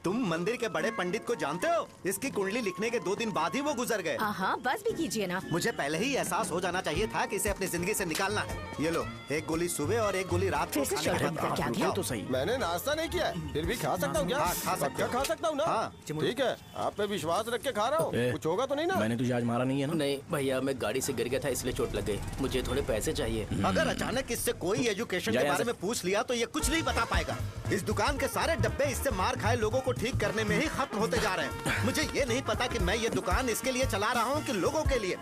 तुम मंदिर के बड़े पंडित को जानते हो? इसकी कुंडली लिखने के 2 दिन बाद ही वो गुजर गए। हाँ, बस भी कीजिए ना। मुझे पहले ही एहसास हो जाना चाहिए था कि इसे अपनी जिंदगी से निकालना है। ये लो, 1 गोली सुबह और 1 गोली रात को खाने के बाद। क्या ये तो सही। मैंने नाश्ता नहीं किया है, फिर भी खा सकता हूँ क्या? हाँ, खा सकते हो। खा सकता हूँ ना? हाँ। ठीक है, आप पे विश्वास रख के खा रहा हूँ। कुछ होगा तो नहीं ना? मैंने तुझे आज मारा नहीं है ना? नहीं भैया, मैं गाड़ी से गिर गया था इसलिए चोट लग गई। मुझे थोड़े पैसे चाहिए। अगर अचानक इससे कोई एजुकेशन के बारे में पूछ लिया तो ये कुछ नहीं बता पाएगा। इस दुकान के सारे डब्बे इससे मार खाए लोगों को ठीक करने में ही खत्म होते जा रहे हैं। मुझे ये नहीं पता कि मैं ये दुकान इसके लिए चला रहा हूँ कि लोगों के लिए।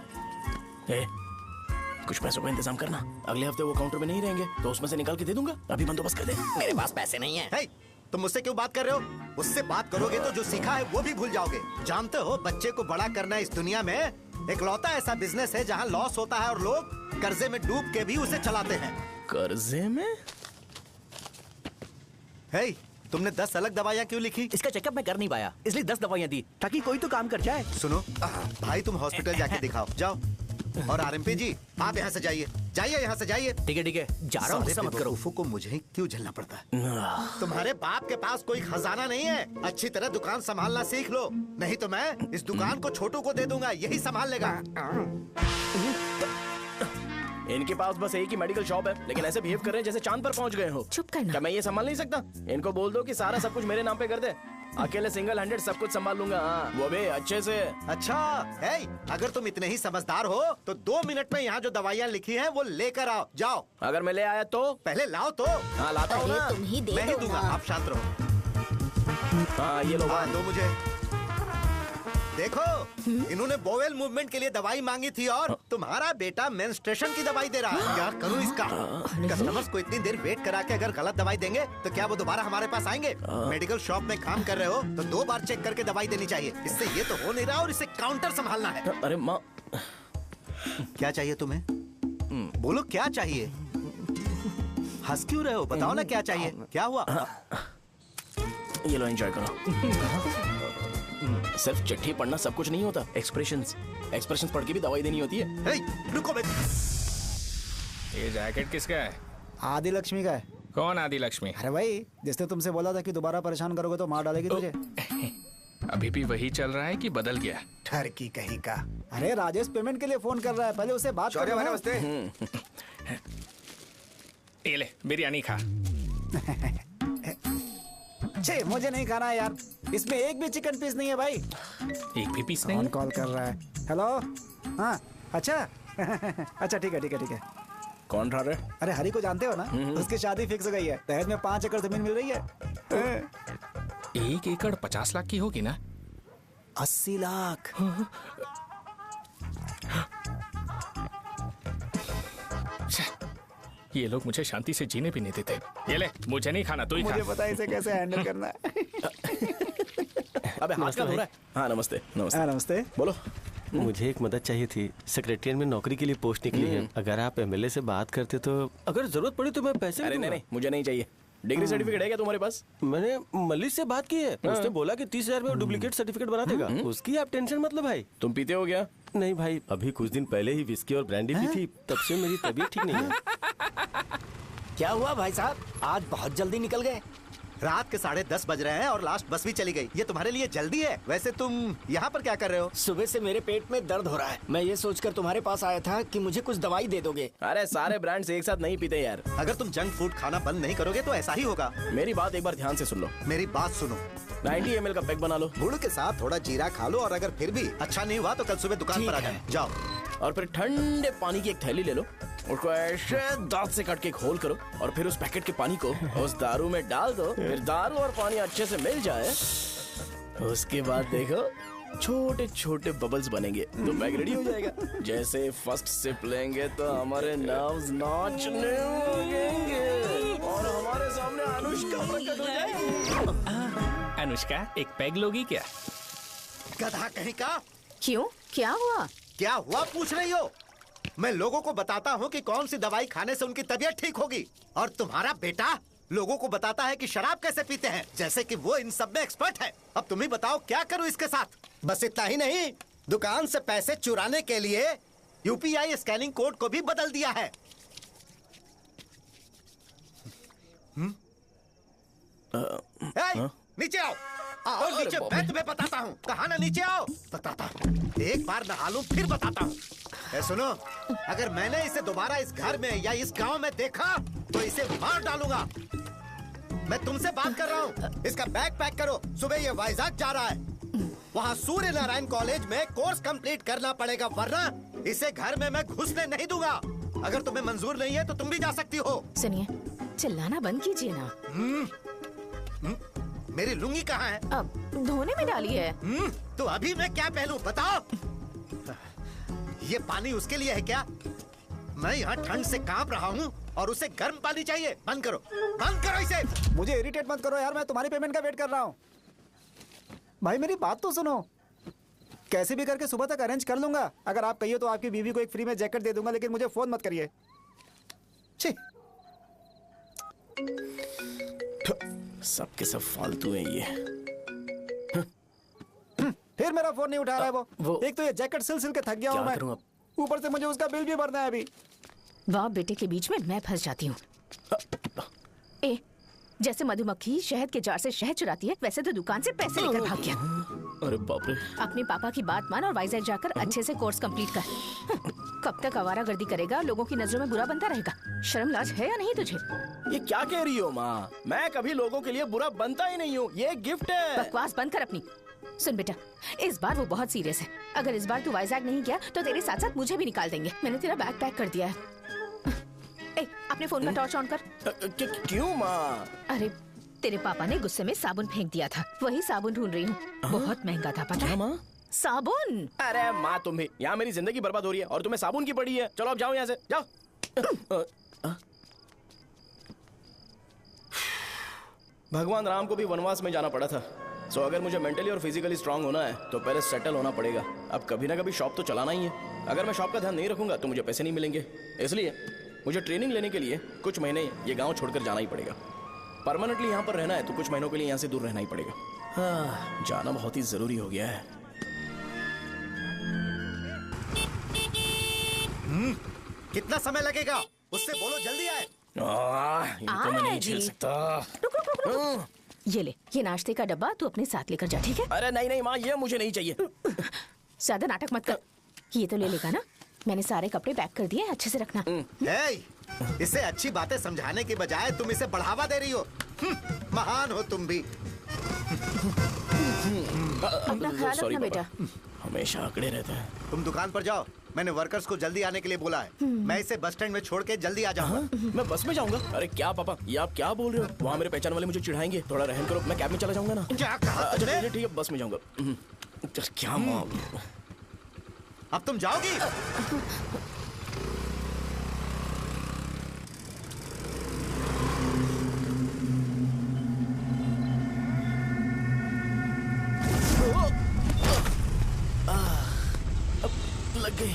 कुछ पैसों का इंतजाम करना। अगले हफ्ते वो काउंटर में नहीं रहेंगे तो उसमें से निकाल के दे दूंगा। अभी बंदोबस्त कर दे। मेरे पास पैसे नहीं है। hey, तुम मुझसे क्यों बात कर रहे हो? उससे बात करोगे तो जो सीखा है वो भी भूल जाओगे। जानते हो, बच्चे को बड़ा करना इस दुनिया में इकलौता ऐसा बिजनेस है जहाँ लॉस होता है और लोग कर्जे में डूब के भी उसे चलाते हैं। कर्जे में? hey, तुमने 10 अलग दवाइयाँ क्यों लिखी? इसका चेकअप मैं कर नहीं पाया, इसलिए 10 दवाइयाँ दी ताकि कोई तो काम कर जाए। सुनो भाई, तुम हॉस्पिटल जाके दिखाओ, जाओ। और आरएमपी जी, आप यहाँ से जाइए, यहाँ से जाइए। ठीक है, जा रहा हूँ, गुस्सा मत करो। को मुझे ही क्यों झेलना पड़ता है? तुम्हारे बाप के पास कोई खजाना नहीं है। अच्छी तरह दुकान संभालना सीख लो, नहीं तो मैं इस दुकान को छोटू को दे दूंगा, यही संभाल लेगा। इनके पास बस एक ही मेडिकल शॉप है, लेकिन ऐसे बिहेव कर रहे हैं जैसे चांद पर पहुंच गए हो। चुप करना। क्या मैं ये संभाल नहीं सकता? इनको बोल दो कि सारा सब कुछ मेरे नाम पे कर दे। अकेले सिंगल हैंडेड सब कुछ संभाल लूंगा। हाँ, वो भी अच्छे से। अच्छा है, अगर तुम इतने ही समझदार हो तो 2 मिनट में यहाँ जो दवाइयाँ लिखी हैं वो लेकर आओ, जाओ। अगर मैं ले आया तो? पहले लाओ तो। हाँ, लाता हूँ ना। तुम ही दे मैं ही दो दूंगा, ना। आप शांत रहो। हाँ, ये लो। दो मुझे। देखो, इन्होंने बोवेल मूवमेंट के लिए दवाई मांगी थी और तुम्हारा बेटा मेंस्ट्रुएशन की दवाई दे रहा है। क्या करूं इसका? कस्टमर्स को इतनी देर वेट करा के अगर गलत दवाई देंगे तो क्या वो दोबारा हमारे पास आएंगे? मेडिकल शॉप में काम कर रहे हो तो 2 बार चेक करके दवाई देनी चाहिए। इससे ये तो हो नहीं रहा और इसे काउंटर संभालना है। अरे माँ, क्या चाहिए तुम्हें? बोलो क्या चाहिए? हंस क्यों रहे हो? बताओ ना क्या चाहिए? क्या हुआ? ये लो, एंजॉय करो। सिर्फ चिट्ठी पढ़ना सब कुछ नहीं होता। एक्सप्रेशंस पढ़ के भी दवाई देनी होती है। हे, रुको बे। ये जैकेट किसका है? आदि लक्ष्मी का है। कौन आदि लक्ष्मी? अरे भाई, जिसने तुमसे बोला था कि दोबारा परेशान करोगे तो मार डालेगी तुझे। अभी भी वही चल रहा है कि बदल गया? ठरकी कहीं का। अरे राजेश पेमेंट के लिए फोन कर रहा है, पहले उसे बात करो। नमस्ते। ये ले, बिरयानी खा। छे, मुझे नहीं खाना है यार, इसमें एक भी चिकन पीस नहीं है भाई। एक भी पीस नहीं? कॉल कर रहा है। हेलो, हाँ, अच्छा। अच्छा, ठीक है। कौन रहा रे? अरे हरी को जानते हो ना, उसकी शादी फिक्स हो गई है। दहेज में 5 एकड़ जमीन मिल रही है। 1 एकड़ 50 लाख की होगी ना? 80 लाख। ये लोग मुझे शांति से जीने भी नहीं देते। ये ले, मुझे नहीं खाना, तू ही खा। मुझे पता है इसे कैसे हैंडल करना है। अबे हाथ का हो रहा है। हाँ, नमस्ते। नमस्ते। बोलो। मुझे एक मदद चाहिए थी। सेक्रेटरिएट में नौकरी के लिए पोस्ट निकली है। अगर आप एमएलए से बात करते तो अगर जरूरत पड़ी तो मैं पैसे अरे नहीं, मुझे नहीं चाहिए। डिग्री सर्टिफिकेट है क्या तुम्हारे पास? मैंने मलिक से बात की है। उसने बोला कि 30,000 में डुप्लीकेट सर्टिफिकेट बना देगा। उसकी आप टेंशन मत लो भाई। तुम पीते हो क्या? नहीं भाई, अभी कुछ दिन पहले ही विस्की और ब्रांडी पी थी, तब से मेरी तबीयत ठीक नहीं है। क्या हुआ भाई साहब, आज बहुत जल्दी निकल गए? रात के 10:30 बज रहे हैं और लास्ट बस भी चली गई। ये तुम्हारे लिए जल्दी है? वैसे तुम यहाँ पर क्या कर रहे हो? सुबह से मेरे पेट में दर्द हो रहा है। मैं ये सोचकर तुम्हारे पास आया था कि मुझे कुछ दवाई दे दोगे। अरे सारे ब्रांड्स एक साथ नहीं पीते यार। अगर तुम जंक फूड खाना बंद नहीं करोगे तो ऐसा ही होगा। मेरी बात एक बार ध्यान से सुन लो। मेरी बात सुनो। 90 ml का पैक बना लो। गुड़ के साथ थोड़ा जीरा खा लो और अगर फिर भी अच्छा नहीं हुआ तो कल सुबह दुकान पर आ जाना। जाओ। और फिर ठंडे पानी की एक थैली ले लो, उसको ऐसे दांत से काट के घोल करो और फिर उस पैकेट के पानी को उस दारू में डाल दो। फिर दारू और पानी अच्छे से मिल जाए, उसके बाद देखो छोटे छोटे बबल्स बनेंगे तो पैक रेडी हो जाएगा। जैसे फर्स्ट सिप लेंगे तो हमारे नर्व्स नाचने लगेंगे और हमारे सामने अनुष्का प्रकट हो जाएगी। अनुष्का, एक पैग लोगी क्या? गधा कहीं का। क्यों, क्या हुआ? क्या हुआ पूछ रही हो? मैं लोगों को बताता हूँ कि कौन सी दवाई खाने से उनकी तबीयत ठीक होगी, और तुम्हारा बेटा लोगों को बताता है कि शराब कैसे पीते हैं, जैसे कि वो इन सब में एक्सपर्ट है। अब तुम ही बताओ क्या करूँ इसके साथ? बस इतना ही नहीं, दुकान से पैसे चुराने के लिए यूपीआई स्कैनिंग कोड को भी बदल दिया है। नीचे आओ। आओ नीचे, मैं तुम्हें बताता हूँ। कहा ना नीचे आओ, बताता हूँ। एक बार नहा लूं फिर बताता हूँ। सुनो, अगर मैंने इसे दोबारा इस घर में या इस गांव में देखा तो इसे मार डालूंगा। मैं तुमसे बात कर रहा हूँ। इसका बैग पैक करो, सुबह ये वाइजाग जा रहा है। वहाँ सूर्य नारायण कॉलेज में कोर्स कंप्लीट करना पड़ेगा, वरना इसे घर में मैं घुसने नहीं दूंगा। अगर तुम्हें मंजूर नहीं है तो तुम भी जा सकती हो। सुनिए, चिल्लाना बंद कीजिए ना। मेरी लुंगी कहाँ है? अब धोने में डाली है। तो अभी मैं क्या पहनूं बताओ? ये पानी उसके लिए है क्या? मैं यहाँ ठंड से कांप रहा हूँ और उसे गर्म पानी चाहिए। बंद करो, बंद करो इसे। मुझे इरिटेट मत करो यार, मैं तुम्हारी पेमेंट का वेट कर रहा हूँ। भाई मेरी बात तो सुनो। कैसे भी करके सुबह तक अरेंज कर लूंगा। अगर आप कहिए तो आपकी बीवी को एक फ्री में जैकेट दे दूंगा, लेकिन मुझे फोन मत करिए। छी। सबके सब फालतू है ये। फिर मेरा फोन नहीं उठा रहा है वो। वो- एक तो ये जैकेट सिल सिल के थक गया हूँ क्या करूं मैं, अब? ऊपर से मुझे उसका बिल भी भरना है अभी। वाह, बेटे के बीच में मैं फंस जाती हूँ। ए, जैसे मधुमक्खी शहद के जार से शहद चुराती है, वैसे तो दुकान से पैसे लेकर भाग गया। अरे बाप रे। अपने पापा की बात मान और वाइजैक जाकर अच्छे से कोर्स कंप्लीट कर। कब तक आवारागर्दी करेगा? लोगों की नजरों में बुरा बनता रहेगा। शर्म लाज है या नहीं तुझे? ये क्या कह रही हो माँ? मैं कभी लोगों के लिए बुरा बनता ही नहीं हूँ। ये गिफ्ट है। बकवास बंद कर अपनी। सुन बेटा, इस बार वो बहुत सीरियस है। अगर इस बार तू वाइजैक नहीं गया तो तेरे साथ साथ मुझे भी निकाल देंगे। मैंने तेरा बैग पैक कर दिया है। ए, अपने फोन का टॉर्च ऑन कर। क्यों माँ? अरे, तेरे पापा ने गुस्से में साबुन फेंक दिया था, वही साबुन ढूंढ रही हूँ। बहुत महंगा था, पता है? माँ? साबुन। अरे माँ, तुम भी यहाँ मेरी जिंदगी बर्बाद हो रही है और तुम्हें साबुन की पड़ी है। चलो अब जाओ यहाँ से, जाओ। भगवान राम को भी वनवास में जाना पड़ा था। सो अगर मुझे मेंटली और फिजिकली स्ट्रांग होना है तो पहले सेटल होना पड़ेगा। अब कभी ना कभी शॉप तो चलाना ही है। अगर मैं शॉप का ध्यान नहीं रखूंगा तो मुझे पैसे नहीं मिलेंगे। इसलिए मुझे ट्रेनिंग लेने के लिए कुछ महीने ये गांव छोड़कर जाना ही पड़ेगा। परमानेंटली यहाँ पर रहना है तो कुछ महीनों के लिए यहाँ से दूर रहना ही पड़ेगा। हाँ, जाना बहुत ही जरूरी हो गया है। कितना समय लगेगा? उससे बोलो जल्दी आए। इनको मैं नहीं झेल जी। सकता। रुक रुक रुक रुक। ये ले, ये नाश्ते का डब्बा तू अपने साथ लेकर जा, ठीक है? अरे नहीं नहीं माँ, ये मुझे नहीं चाहिए। ज्यादा नाटक मत कर। ये तो ले लेगा ना? मैंने सारे कपड़े पैक कर दिए, अच्छे से रखना। हे, इसे अच्छी बातें समझाने की बजाय तुम इसे बढ़ावा दे रही हो। महान हो तुम भी। अपना ख्याल Sorry, रखना बेटा। हमेशा अकड़े रहते हैं। तुम दुकान पर जाओ, मैंने वर्कर्स को जल्दी आने के लिए बोला है। मैं इसे बस स्टैंड में छोड़ के जल्दी आ जाऊंगा। मैं बस में जाऊंगा? अरे क्या पापा, ये आप क्या बोल रहे हो? वहाँ मेरे पहचान वाले मुझे चिढ़ाएंगे। थोड़ा रहम करो, मैं कैब में चला जाऊंगा ना। क्या कहा अच्छा तुमने? ठीक है, बस में जाऊंगा। क्या माँ? अब तुम जाओगी? लग गई।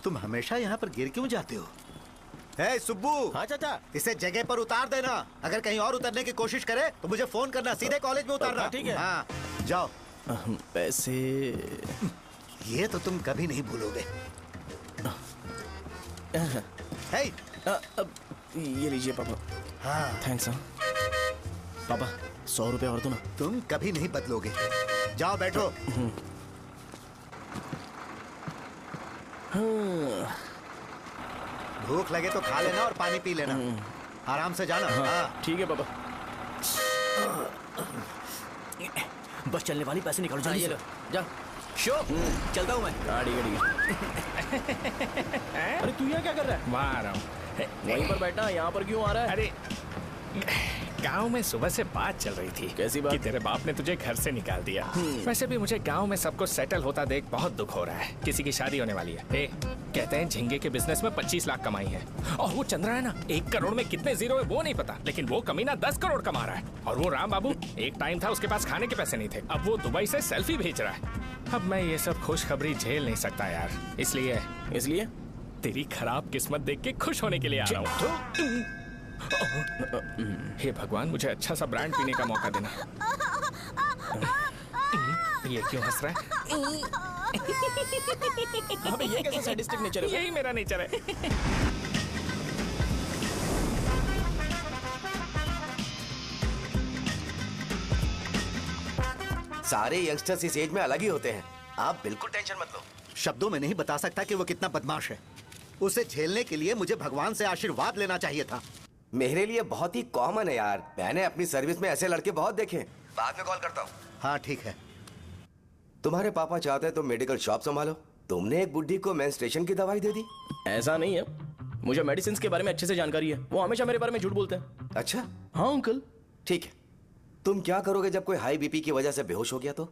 तुम हमेशा यहाँ पर गिर क्यों जाते हो? हे सुब्बू, हाँ चाचा। इसे जगह पर उतार देना। अगर कहीं और उतरने की कोशिश करे तो मुझे फोन करना, सीधे कॉलेज में उतारना। ठीक है। हाँ, जाओ। पैसे? ये तो तुम कभी नहीं भूलोगे। हे, अब ये लीजिए पापा। हाँ, थैंक्स। पापा 100 रुपए और दो ना। तुम कभी नहीं बदलोगे। जाओ बैठो। भूख लगे तो खा लेना और पानी पी लेना। आराम से जाना। हाँ। ठीक है पापा। बस चलने वाली, पैसे निकालो जल्दी से। जा। शो, चलता हूँ मैं। ठीक है। अरे तू यहाँ क्या कर रहा है? वहाँ आ रहा हूँ। वहीं पर बैठा, यहाँ पर क्यों आ रहा है? अरे, गांव में सुबह से बात चल रही थी। कैसी बात? कि तेरे बाप ने तुझे घर से निकाल दिया। वैसे भी मुझे गांव में सबको सेटल होता देख बहुत दुख हो रहा है। किसी की शादी होने वाली है। कहते हैं झींगे के बिजनेस में 25 लाख कमाई है। और वो चंद्रा है ना, 1 करोड़ में कितने जीरो है वो नहीं पता, लेकिन वो कमीना 10 करोड़ कमा रहा है। और वो राम बाबू, एक टाइम था उसके पास खाने के पैसे नहीं थे, अब वो दुबई से सेल्फी भेज रहा है। अब मैं ये सब खुशखबरी झेल नहीं सकता यार, इसलिए तेरी खराब किस्मत देख के खुश होने के लिए आ रहा हूँ। हे भगवान, मुझे अच्छा सा ब्रांड पीने का मौका देना। ये क्यों हंस रहा है? अबे ये कैसा सैडिस्टिक नेचर है? यही मेरा नेचर है। सारे यंगस्टर्स इस एज में अलग ही होते हैं। आप बिल्कुल टेंशन मत लो। शब्दों में नहीं बता सकता कि वो कितना बदमाश है। उसे झेलने के लिए मुझे भगवान से आशीर्वाद लेना चाहिए था। मेरे लिए बहुत ही कॉमन है यार, मैंने अपनी सर्विस में ऐसे लड़के बहुत देखे। बाद में कॉल करता हूँ। हाँ ठीक है। तुम्हारे पापा चाहते हैं तुम मेडिकल शॉप संभालो। तुमने एक बुढ़ी को मेंस्ट्रुएशन की दवाई दे दी। ऐसा नहीं है, मुझे मेडिसिन के बारे में अच्छे से जानकारी है। वो हमेशा मेरे बारे में झूठ बोलते हैं। अच्छा हाँ अंकल। ठीक है, तुम क्या करोगे जब कोई हाई बीपी की वजह से बेहोश हो गया तो?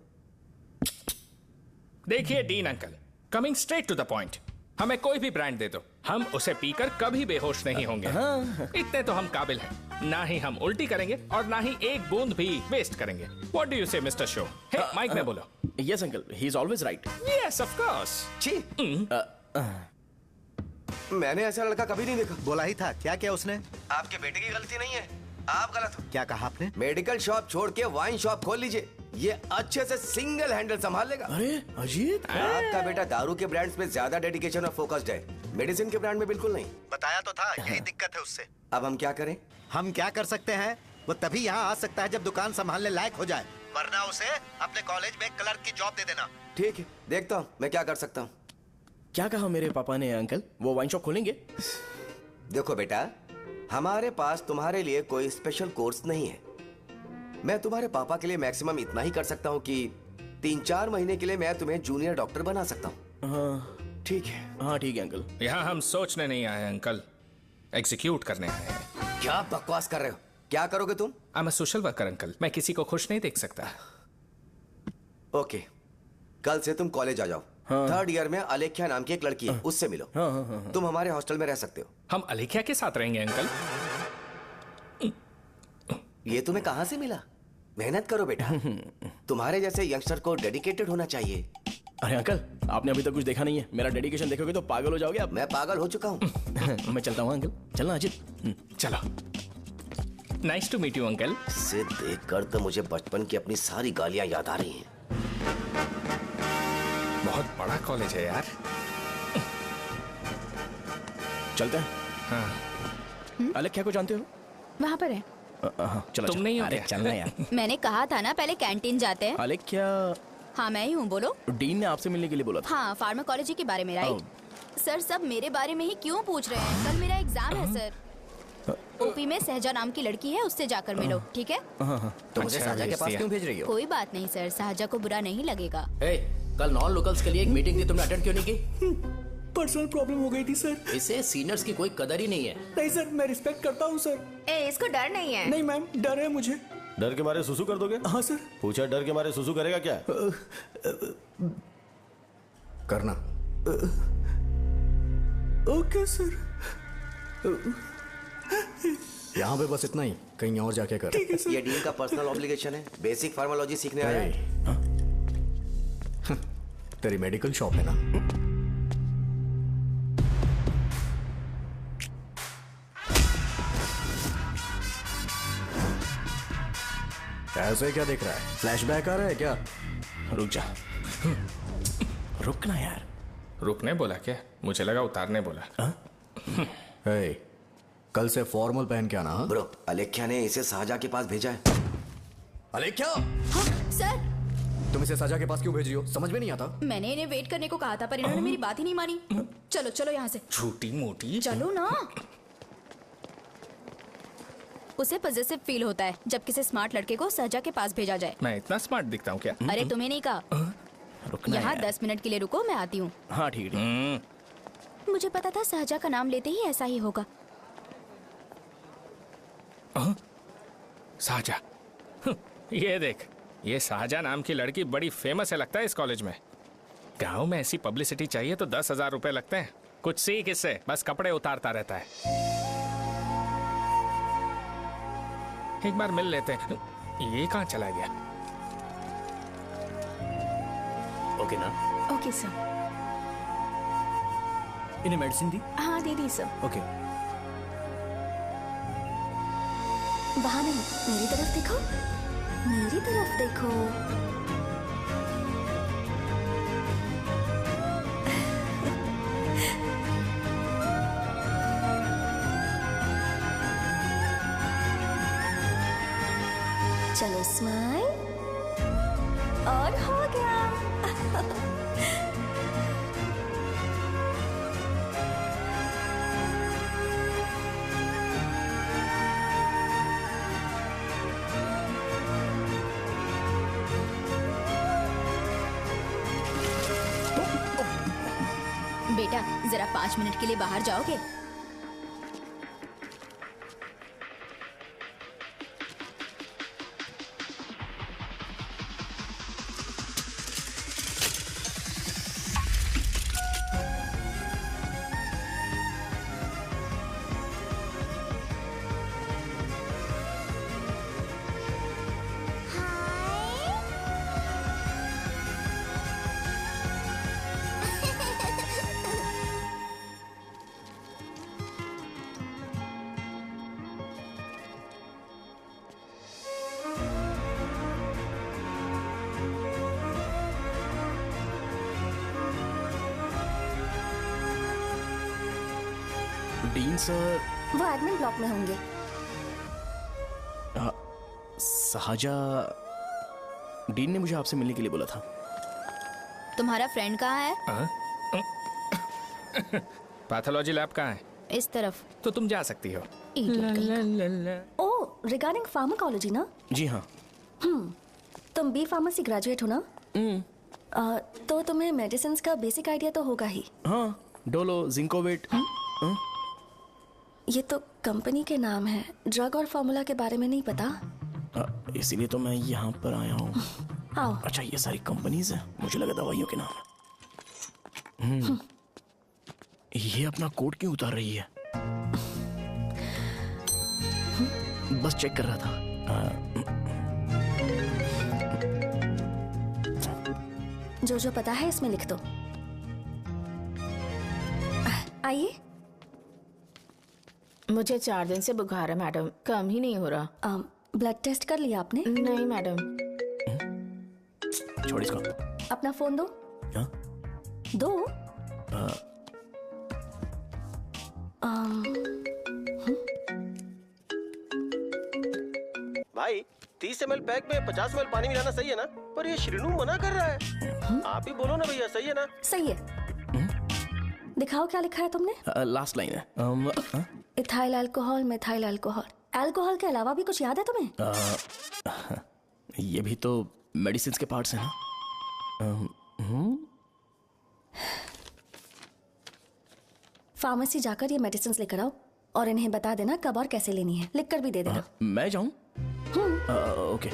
देखिए Dean uncle, coming straight to the point, हमें कोई भी ब्रांड दे दो, हम उसे पीकर कभी बेहोश नहीं होंगे। इतने तो हम काबिल हैं। ना ही हम उल्टी करेंगे और ना ही एक बूंद भी वेस्ट करेंगे। व्हाट डू यू से मिस्टर शो? हे माइक में बोलो। Yes uncle, he is always right. Yes of course. छी, मैंने ऐसा लड़का कभी नहीं देखा। बोला ही था। क्या किया उसने? आपके बेटे की गलती नहीं है, आप गलत हो। क्या कहा आपने? मेडिकल शॉप छोड़ के वाइन शॉप खोल लीजिए, ये अच्छे से सिंगल हैंडल संभाल लेगा। अरे अजीत, आपका बेटा दारू के ब्रांड्स में ज्यादा डेडिकेशन और फोकस्ड है, मेडिसिन के ब्रांड में बिल्कुल नहीं। बताया तो था, यही दिक्कत है उससे। अब हम क्या करें? हम क्या कर सकते हैं? वो तभी यहाँ आ सकता है जब दुकान संभालने लायक हो जाए, वरना उसे अपने कॉलेज में क्लर्क की जॉब दे देना। ठीक है, देखता हूँ मैं क्या कर सकता हूँ। क्या कहा मेरे पापा ने अंकल? वो वाइन शॉप खोलेंगे? देखो बेटा, हमारे पास तुम्हारे लिए कोई स्पेशल कोर्स नहीं है। मैं तुम्हारे पापा के लिए मैक्सिमम इतना ही कर सकता हूँ कि 3-4 महीने के लिए मैं तुम्हें जूनियर डॉक्टर बना सकता हूँ। हाँ ठीक है। हाँ ठीक है अंकल। यहाँ हम सोचने नहीं आए अंकल, एग्जीक्यूट करने आए हैं। क्या बकवास कर रहे हो? क्या करोगे तुम? I am a social worker uncle, मैं किसी को खुश नहीं देख सकता। ओके, कल से तुम कॉलेज आ जाओ। हाँ। 3rd ईयर में अलेख्या नाम की एक लड़की है, उससे मिलो। हाँ। तुम हमारे हॉस्टल में रह सकते हो। हम अलेख्या के साथ रहेंगे अंकल। ये तुम्हें कहाँ से मिला? मेहनत करो बेटा, तुम्हारे जैसे यंगस्टर को डेडिकेटेड होना चाहिए। अरे अंकल, आपने अभी तक कुछ देखा नहीं है। मेरा डेडिकेशन देखोगे तो पागल हो जाओगे आप। मैं पागल हो चुका हूँ। मैं चलता हूँ अंकल। चलना अजित। चलो, nice to meet you uncle. इसे देखकर तो मुझे बचपन की अपनी सारी गालियां याद आ रही हैं। बहुत बड़ा कॉलेज है यार। चलते हैं। हाँ। अलेख्या को जानते हो? वहाँ पर है। चलो तुम नहीं हो अरे क्या? चलना यार। मैंने कहा था ना पहले कैंटीन जाते हैं। अलेख्या, हाँ मैं ही हूँ, बोलो। डीन ने आपसे मिलने के लिए बोला था। हाँ, फार्माकोलॉजी के बारे में, राइट? सर सब मेरे बारे में ही क्यों पूछ रहे हैं? कल मेरा एग्जाम है सर। ओपी में सहजा नाम की लड़की है, उससे जाकर मिलो, ठीक है? तो मुझे अच्छा, साजा के भेज पास दिया। क्यों भेज रही हो? कोई बात नहीं सर, सहजा को बुरा नहीं लगेगा। कल नॉन लोकल्स के लिए एक मीटिंग थी, तुमने अटेंड क्यों नहीं की? पर्सनल प्रॉब्लम हो गई थी सर। इसे सीनियर्स की कोई कदर ही नहीं है। नहीं सर, मैं रिस्पेक्ट करता हूँ सर। इसको डर नहीं है। नहीं मैम, डर है मुझे। डर के मारे सुसु कर दोगे? हाँ सर। पूछा डर के मारे सुसु करेगा क्या? करना। Okay sir. यहाँ पे बस इतना ही, कहीं और जाके कर। ठीक है सर। ये डीन का पर्सनल ऑब्लिगेशन है, बेसिक फार्माकोलॉजी सीखने आया है। तेरी मेडिकल शॉप है ना? ऐसे क्या देख रहा है? फ्लैशबैक आ रहा है क्या? रुक जा। रुकना यार। रुकने बोला क्या? मुझे लगा उतारने बोला। हे, कल से फॉर्मल पहन के आना। हाँ? ब्रो, अलेख्या ने इसे साजा के पास भेजा है। अलेख्या, हाँ सर, तुम इसे साजा के पास क्यों भेज रही हो? समझ में नहीं आता। मैंने इन्हें वेट करने को कहा था पर इन्होंने मेरी बात ही नहीं मानी। चलो चलो यहाँ से, छोटी मोटी। चलो ना। उसे पॉजिटिव फील होता है जब किसी स्मार्ट लड़के को सहजा के पास भेजा जाए। मैं इतना स्मार्ट दिखता हूँ क्या? अरे तुम्हें नहीं कहा। रुकना यहाँ यार। 10 मिनट के लिए रुको, मैं आती हूँ। हाँ ठीक है। मुझे पता था सहजा का नाम लेते ही ऐसा ही होगा। साजा। ये देख, ये साजा नाम की लड़की बड़ी फेमस है लगता है इस कॉलेज में। गांव में ऐसी पब्लिसिटी चाहिए तो 10,000 रुपए लगते हैं। कुछ सीख इससे, बस कपड़े उतारता रहता है। एक बार मिल लेते हैं। ये कहाँ चला गया? ओके ना? Okay sir. इन्हें मेडिसिन दी? हाँ दे दी सर। ओके। वहाँ नहीं, मेरी तरफ देखो, मेरी तरफ देखो। चलो स्माइल। और हो गया। बेटा जरा 5 मिनट के लिए बाहर जाओगे? डीन सर वो एडमिन ब्लॉक में होंगे। साजा, डीन ने मुझे आपसे मिलने के लिए बोला था। तुम्हारा फ्रेंड कहाँ है? पैथोलॉजी लैब कहाँ है? इस तरफ। तो तुम जा सकती हो। ओ, रिगार्डिंग फार्माकोलॉजी ना? जी हाँ। तुम बी फार्मेसी ग्रेजुएट हो ना? तो तुम्हें मेडिसिन का बेसिक आइडिया तो होगा ही। हाँ, डोलो, जिंकोवेट। ये तो कंपनी के नाम है, ड्रग और फॉर्मूला के बारे में नहीं पता। इसीलिए तो मैं यहाँ पर आया हूँ। आओ। अच्छा, ये सारी कंपनीज हैं, मुझे लगा दवाइयों के नाम है। ये अपना कोट क्यों उतार रही है? बस चेक कर रहा था। जो जो पता है इसमें लिख दो। आइए। मुझे 4 दिन से बुखार है मैडम, कम ही नहीं हो रहा। ब्लड टेस्ट कर लिया आपने? नहीं मैडम। छोड़ इसको। अपना फोन दो। हाँ? दो। भाई 30 ml पैक में 50 ml पानी मिलाना सही है ना? पर ये श्रीनू मना कर रहा है। आप ही बोलो ना भैया, सही है ना? सही है। दिखाओ क्या लिखा है तुमने? लास्ट लाइन है। Ethyl alcohol, methyl alcohol. Alcohol के अलावा भी कुछ याद है तुम्हें? ये भी तो मेडिसिन के पार्ट्स हैं ना? फार्मेसी जाकर ये मेडिसिन लेकर आओ और इन्हें बता देना कब और कैसे लेनी है। लिख कर भी दे देना। मैं जाऊं? ओके।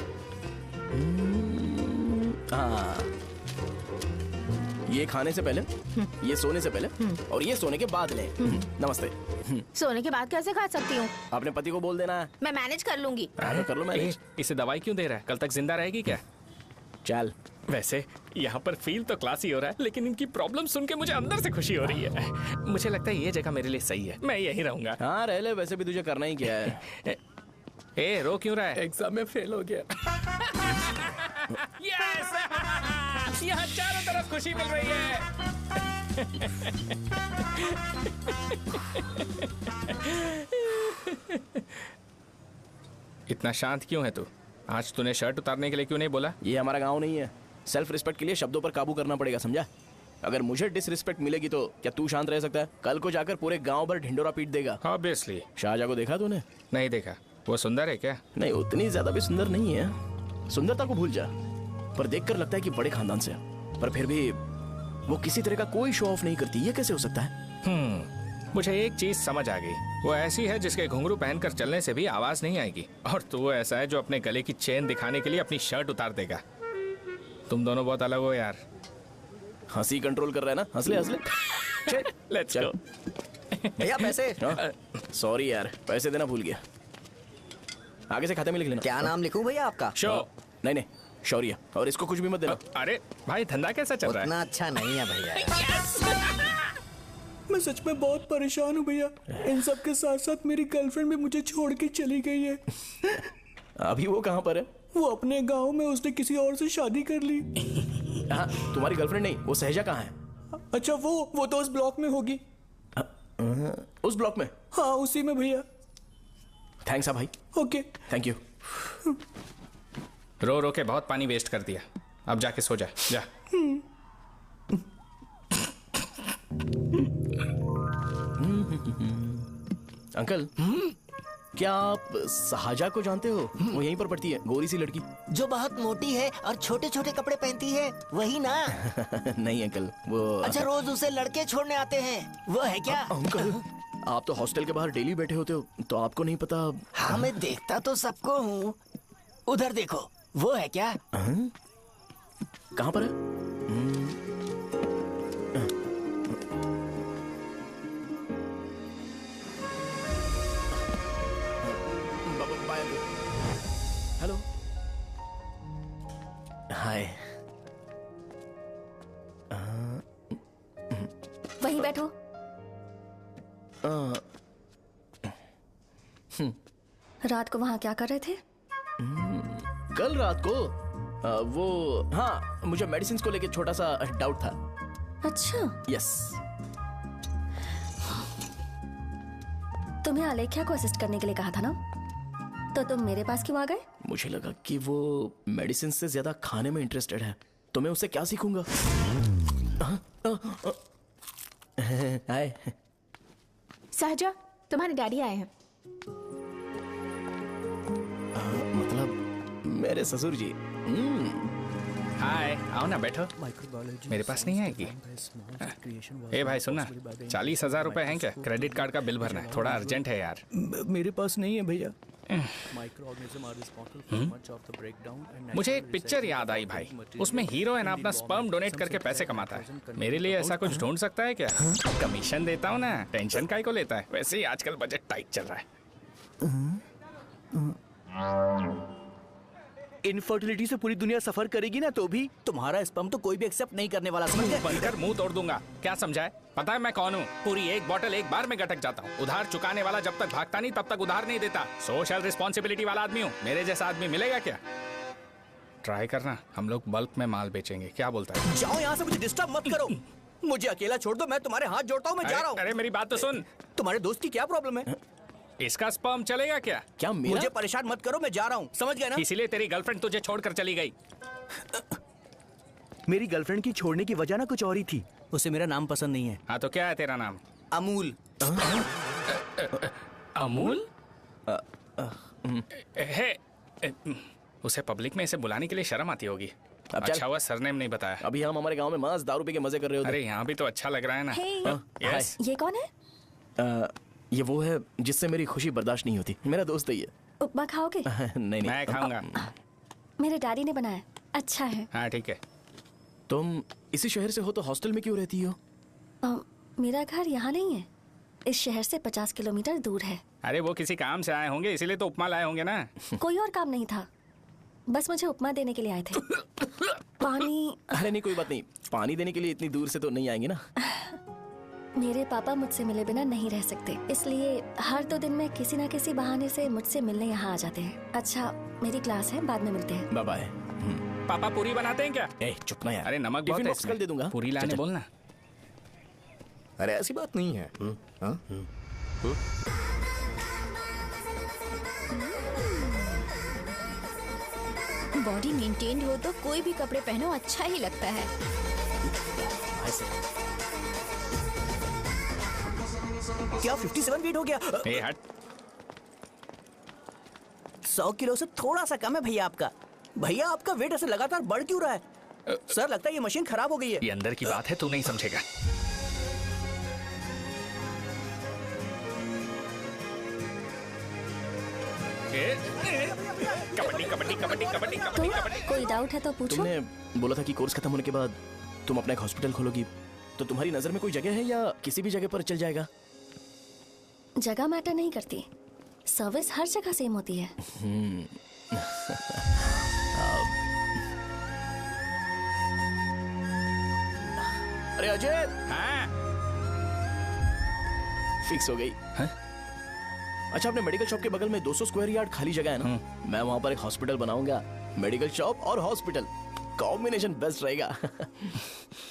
ये खाने से पहले, ये सोने से पहले और ये सोने के बाद ले। नमस्ते। सोने के बाद कैसे खा सकती हूँ? अपने पति को बोल देना। मैं मैनेज कर लूंगी। कर लो मैनेज। इसे दवाई क्यों दे रहा है? कल तक जिंदा रहेगी क्या? चल। वैसे यहाँ पर फील तो क्लासी हो रहा है, लेकिन इनकी प्रॉब्लम सुन के मुझे अंदर से खुशी हो रही है। मुझे लगता है ये जगह मेरे लिए सही है, मैं यहीं रहूंगा। हाँ रह ले, वैसे भी तुझे करना ही क्या है। ए, रो क्यों रहा है? एग्जाम में फेल हो गया। यस! यहाँ चारों तरफ खुशी मिल रही है। इतना शांत क्यों है तू? आज तूने शर्ट उतारने के लिए क्यों नहीं बोला? ये हमारा गांव नहीं है। सेल्फ रिस्पेक्ट के लिए शब्दों पर काबू करना पड़ेगा, समझा? अगर मुझे डिसरिस्पेक्ट मिलेगी तो क्या तू शांत रह सकता है? कल को जाकर पूरे गांव भर ढिंडोरा पीट देगा। ऑब्वियसली। शाहजहां को देखा तूने? नहीं देखा। वो सुंदर है क्या? नहीं, उतनी ज्यादा भी सुंदर नहीं है। सुंदरता को भूल जा, पर देखकर लगता है कि बड़े खानदान से, पर फिर भी वो किसी तरह का कोई शो ऑफ नहीं करती। ये कैसे हो सकता है? मुझे एक चीज समझ आ गई। वो ऐसी है जिसके घुंघरू पहनकर चलने से भी आवाज नहीं आएगी, और तू ऐसा है जो अपने गले की चेन दिखाने के लिए अपनी शर्ट उतार देगा। तुम दोनों बहुत अलग हो यार। हंसी कंट्रोल कर रहा है ना? हंस ले हंस ले। Let's go. भैया पैसे। सॉरी यार, पैसे देना भूल गया। आगे से खाते में लिख लेना। क्या नाम लिखूं भैया आपका? शो। नहीं, शौर्य। और इसको कुछ भी मत देना। अरे भाई, धंधा कैसा चल रहा है? उतना अच्छा नहीं है भैया। मैं सच में बहुत परेशान हूँ भैया। इन सब के साथ साथ मेरी गर्लफ्रेंड भी मुझे छोड़ के चली गई है। अभी वो कहाँ पर है? वो अपने गांव में, उसने किसी और से शादी कर ली। तुम्हारी गर्लफ्रेंड नहीं, वो सहजा कहाँ है? अच्छा, वो तो उस ब्लॉक में होगी। उस ब्लॉक में? हाँ उसी में भैया। थैंक्स भाई। Okay, thank you. रो रो के बहुत पानी वेस्ट कर दिया। अब जाके सो जा जा। अंकल, क्या आप साहजा को जानते हो? वो यहीं पर पढ़ती है, गोरी सी लड़की। जो बहुत मोटी है और छोटे छोटे कपड़े पहनती है, वही ना? नहीं अंकल, वो अच्छा, रोज उसे लड़के छोड़ने आते हैं, वो है क्या? अंकल, आप तो हॉस्टल के बाहर डेली बैठे होते हो, तो आपको नहीं पता? हाँ, मैं देखता तो सबको हूँ। उधर देखो, वो है क्या? कहाँ पर है? हेलो, हाय। वहीं बैठो। रात को वहाँ क्या कर रहे थे? कल रात को वो, हाँ, मुझे मेडिसिन को लेके छोटा सा डाउट था। अच्छा। यस। तुम्हें अलेख्या को असिस्ट करने के लिए कहा था ना, तो तुम मेरे पास क्यों आ गए? मुझे लगा कि वो मेडिसिन से ज्यादा खाने में इंटरेस्टेड है, तो मैं उससे क्या सीखूंगा? हाय। सहजा, तुम्हारे डैडी आए हैं। मतलब मेरे ससुर जी। हाय, आओ ना, बैठो। मेरे पास नहीं आएगी। ए भाई सुनना, 40,000 रुपए हैं क्या? क्रेडिट कार्ड का बिल भरना है, थोड़ा अर्जेंट है यार। मेरे पास नहीं है भैया। मुझे एक पिक्चर याद आई भाई, उसमें हीरो है ना अपना स्पर्म डोनेट करके पैसे कमाता है। मेरे लिए ऐसा कुछ ढूंढ सकता है क्या? कमीशन देता हूँ ना, टेंशन काहे को लेता है? वैसे ही आजकल बजट टाइट चल रहा है। इनफर्टिलिटी से पूरी दुनिया सफर करेगी ना, तो भी तुम्हारा स्पर्म तो कोई भी एक्सेप्ट नहीं करने वाला, समझ गए? बनकर मुंह तोड़ दूंगा। क्या समझा है? पता है मैं कौन हूँ? पूरी एक बोतल एक बार में गटक जाता हूँ। उधार चुकाने वाला जब तक भागता नहीं तब तक उधार नहीं देता। सोशल रिस्पॉन्सिबिलिटी वाला आदमी हूँ। मेरे जैसा आदमी मिलेगा क्या? ट्राई करना, हम लोग बल्क में माल बेचेंगे। क्या बोलता है? जाओ यहाँ से, मुझे डिस्टर्ब मत करो। मुझे अकेला छोड़ दो, मैं तुम्हारे हाथ जोड़ता हूँ, मैं जा रहा हूँ। अरे मेरी बात तो सुन। तुम्हारे दोस्त की क्या प्रॉब्लम है? इसका स्पर्म चलेगा क्या? क्या मेरा? मुझे परेशान मत करो, मैं जा रहा हूँ, समझ गए ना? इसीलिए तेरी गर्लफ्रेंड तुझे छोड़कर चली गई। मेरी गर्लफ्रेंड की छोड़ने की वजह ना कुछ और ही थी। उसे मेरा नाम पसंद नहीं है। हाँ तो क्या है तेरा नाम? अमूल। अमूल? उसे पब्लिक में इसे बुलाने के लिए शर्म आती होगी। अच्छा हुआ सरनेम नहीं बताया। अभी हम हमारे गांव में मस्त दारू पी के मजे कर रहे होते। अरे यहाँ भी तो अच्छा लग रहा है ना। यस। ये कौन है? ये वो है जिससे मेरी खुशी बर्दाश्त नहीं होती। मेरा दोस्त ही है। उपमा खाओगे? नहीं। मैं खाऊंगा। मेरे डैडी ने बनाया, अच्छा है। हाँ ठीक है। तुम इसी शहर से हो तो हॉस्टल में क्यों रहती हो? मेरा घर यहाँ नहीं है, इस शहर से 50 किलोमीटर दूर है। अरे वो किसी काम से आए होंगे, इसीलिए तो उपमा लाए होंगे ना। कोई और काम नहीं था, बस मुझे उपमा देने के लिए आए थे। पानी? अरे नहीं, कोई बात नहीं। पानी देने के लिए इतनी दूर से तो नहीं आएंगे ना। मेरे पापा मुझसे मिले बिना नहीं रह सकते, इसलिए हर 2 दिन में किसी न किसी बहाने से मुझसे मिलने यहाँ आ जाते हैं। अच्छा, मेरी क्लास है, बाद में मिलते हैं। Bye bye. पापा पूरी बनाते हैं क्या? चुप ना यार। अरे नमक बहुत है इसमें। कल दे दूंगा। पूरी लाने बोलना। अरे ऐसी बात नहीं है। बॉडी मेंटेन्ड हो तो कोई भी कपड़े पहनो अच्छा ही लगता है। क्या 57 फीट हो गया? ए हट। 100 किलो से थोड़ा सा कम है भैया आपका। भैया आपका वेट ऐसे लगातार बढ़ क्यों रहा है? सर लगता है ये मशीन खराब हो गई है। ये अंदर की बात है, तू नहीं समझेगा। कबड्डी कबड्डी कबड्डी कबड्डी कबड्डी कबड्डी। कोई डाउट है तो पूछो। तुमने बोला था कि कोर्स खत्म होने के बाद तुम अपना एक हॉस्पिटल खोलोगी, तो तुम्हारी नजर में कोई जगह है या किसी भी जगह पर चल जाएगा? जगह मैटर नहीं करती, सर्विस हर जगह सेम होती है। अरे अजय। हाँ? फिक्स हो गई। हाँ? अच्छा, अपने मेडिकल शॉप के बगल में 200 स्क्वायर यार्ड खाली जगह है ना, मैं वहां पर एक हॉस्पिटल बनाऊंगा। मेडिकल शॉप और हॉस्पिटल, कॉम्बिनेशन बेस्ट रहेगा।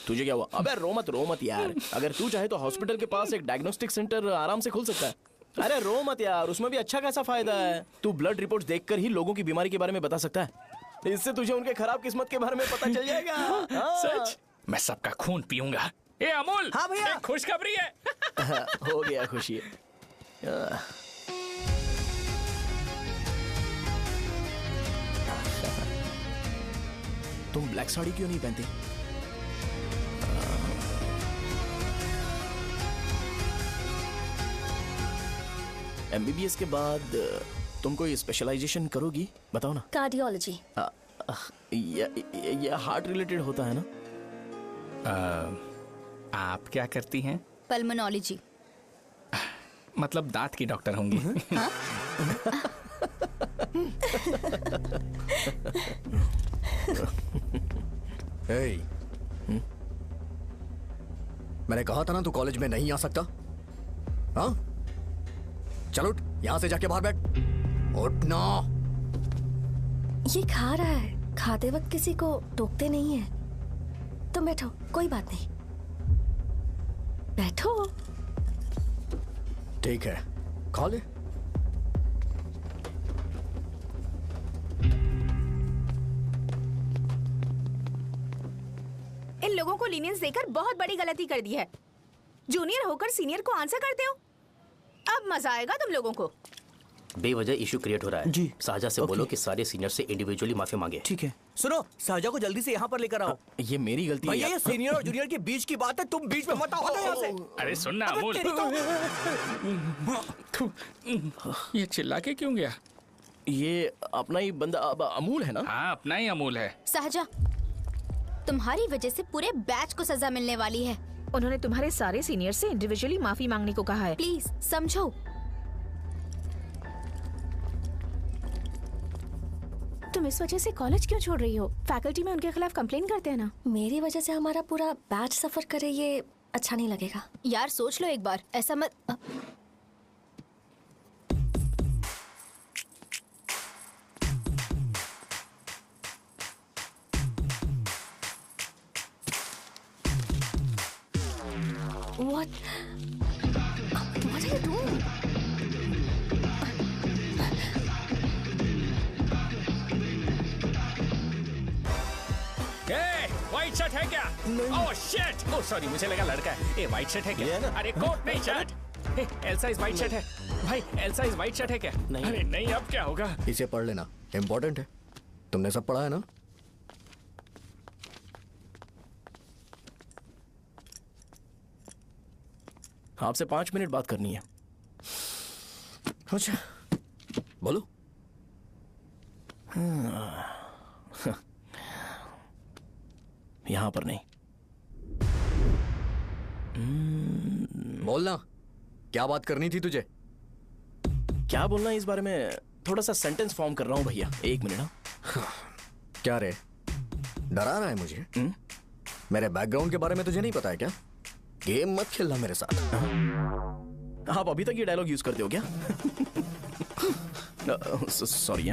तुझे क्या हुआ? अबे रो मत यार। अगर तू चाहे तो हॉस्पिटल के पास एक डायग्नोस्टिक सेंटर आराम से खुल सकता है। अरे रो मत यार, उसमें भी अच्छा खासा फायदा है। तू ब्लड रिपोर्ट्स देखकर ही लोगों की बीमारी के बारे में बता सकता है। इससे तुझे उनके खराब किस्मत के बारे में पता चल जाएगा। हाँ। सच? मैं सबका खून पीऊंगा। ए अमूल, हाँ भैया। एक खुशखबरी है। हो गया खुशी। तुम ब्लैक साड़ी क्यों नहीं पहनती? एमबीबीएस के बाद तुम कोई स्पेशलाइजेशन करोगी? बताओ ना। कार्डियोलॉजी। ये हार्ट रिलेटेड होता है ना? आप क्या करती हैं? पल्मोनोलॉजी। मतलब दांत की डॉक्टर होंगी। हाँ? hey. मैंने कहा था ना तू कॉलेज में नहीं आ सकता। हाँ, चलो उठ, यहां से जाके बाहर बैठ। उठ ना। ये खा रहा है, खाते वक्त किसी को टोकते नहीं है। तुम बैठो, कोई बात नहीं, बैठो। ठीक है, खा ले। इन लोगों को लीनियंस देकर बहुत बड़ी गलती कर दी है। जूनियर होकर सीनियर को आंसर करते हो। अब मजा आएगा तुम लोगों को। बेवजह इशू क्रिएट हो रहा है जी। साजा से बोलो कि सारे सीनियर से इंडिविजुअली माफी मांगे। ठीक है। सुनो, साजा को जल्दी से यहाँ पर लेकर आओ। ये मेरी गलती भैया है। ये सीनियर और जूनियर के बीच की बात है, तुम बीच में मत आओ यहाँ से। अरे सुनना अमूल, ये चिल्ला के क्यों गया? ये अपना ही बंदा अब अमूल है ना? हाँ, अपना ही अमूल है। सहजा, तुम्हारी वजह से पूरे बैच को सजा मिलने वाली है। उन्होंने तुम्हारे सारे सीनियर से इंडिविजुअली माफी मांगने को कहा है। प्लीज समझो। तुम इस वजह से कॉलेज क्यों छोड़ रही हो? फैकल्टी में उनके खिलाफ कंप्लेन करते हैं ना। मेरी वजह से हमारा पूरा बैच सफर करे, ये अच्छा नहीं लगेगा। यार सोच लो एक बार, ऐसा मत। What are you doing? White shirt है क्या? Oh shit! ओह सॉरी, मुझे लगा लड़का है। ए व्हाइट शर्ट है क्या? अरे कोट नहीं shirt. L size white shirt है। भाई एल साइज व्हाइट शर्ट है क्या? नहीं। अरे नहीं, अब क्या होगा? इसे पढ़ लेना, इम्पोर्टेंट है। तुमने सब पढ़ा है ना? आपसे 5 मिनट बात करनी है। अच्छा, बोलो। यहाँ पर नहीं। बोलना, क्या बात करनी थी तुझे? क्या बोलना है इस बारे में? थोड़ा सा सेंटेंस फॉर्म कर रहा हूँ भैया, 1 मिनट। क्या रे, डरा रहा है मुझे? मेरे बैकग्राउंड के बारे में तुझे नहीं पता है क्या? गेम मत खेलना मेरे साथ। आप अभी तक ये डायलॉग यूज करते हो क्या? सॉरी।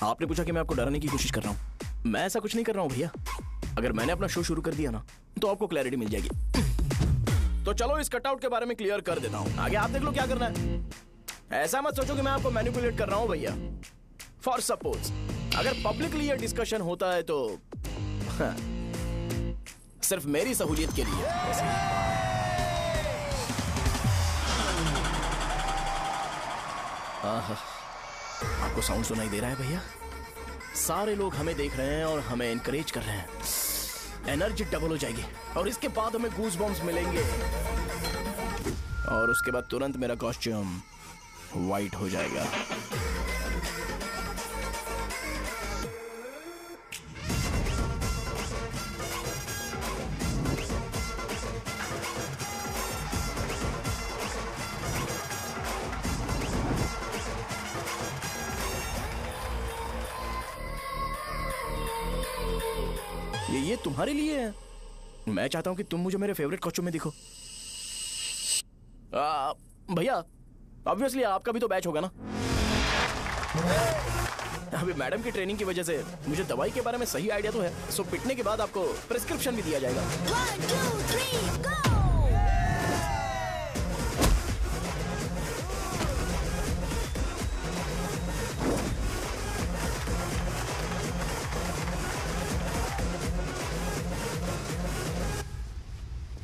आपने पूछा कि मैं आपको डराने की कोशिश कर रहा हूँ। मैं ऐसा कुछ नहीं कर रहा हूँ भैया। अगर मैंने अपना शो शुरू कर दिया ना, तो आपको क्लैरिटी मिल जाएगी। तो चलो इस कटआउट के बारे में क्लियर कर देता हूँ, आगे आप देख लो क्या करना है। ऐसा मत सोचो कि मैं आपको मैनिपुलेट कर रहा हूँ भैया। फॉर सपोज अगर पब्लिकली ये डिस्कशन होता है तो सिर्फ मेरी सहूलियत के लिए। आपको साउंड सुनाई दे रहा है भैया? सारे लोग हमें देख रहे हैं और हमें एनकरेज कर रहे हैं। एनर्जी डबल हो जाएगी और इसके बाद हमें गूज बम्स मिलेंगे और उसके बाद तुरंत मेरा कॉस्ट्यूम वाइट हो जाएगा। ये तुम्हारे लिए है। मैं चाहता हूं कि तुम मुझे मेरे फेवरेट कॉस्ट्यूम में दिखो। भैया ऑब्वियसली आपका भी तो बैच होगा ना। अभी मैडम की ट्रेनिंग की वजह से मुझे दवाई के बारे में सही आइडिया तो है। सो पिटने के बाद आपको प्रिस्क्रिप्शन भी दिया जाएगा। 1 2 3 गो।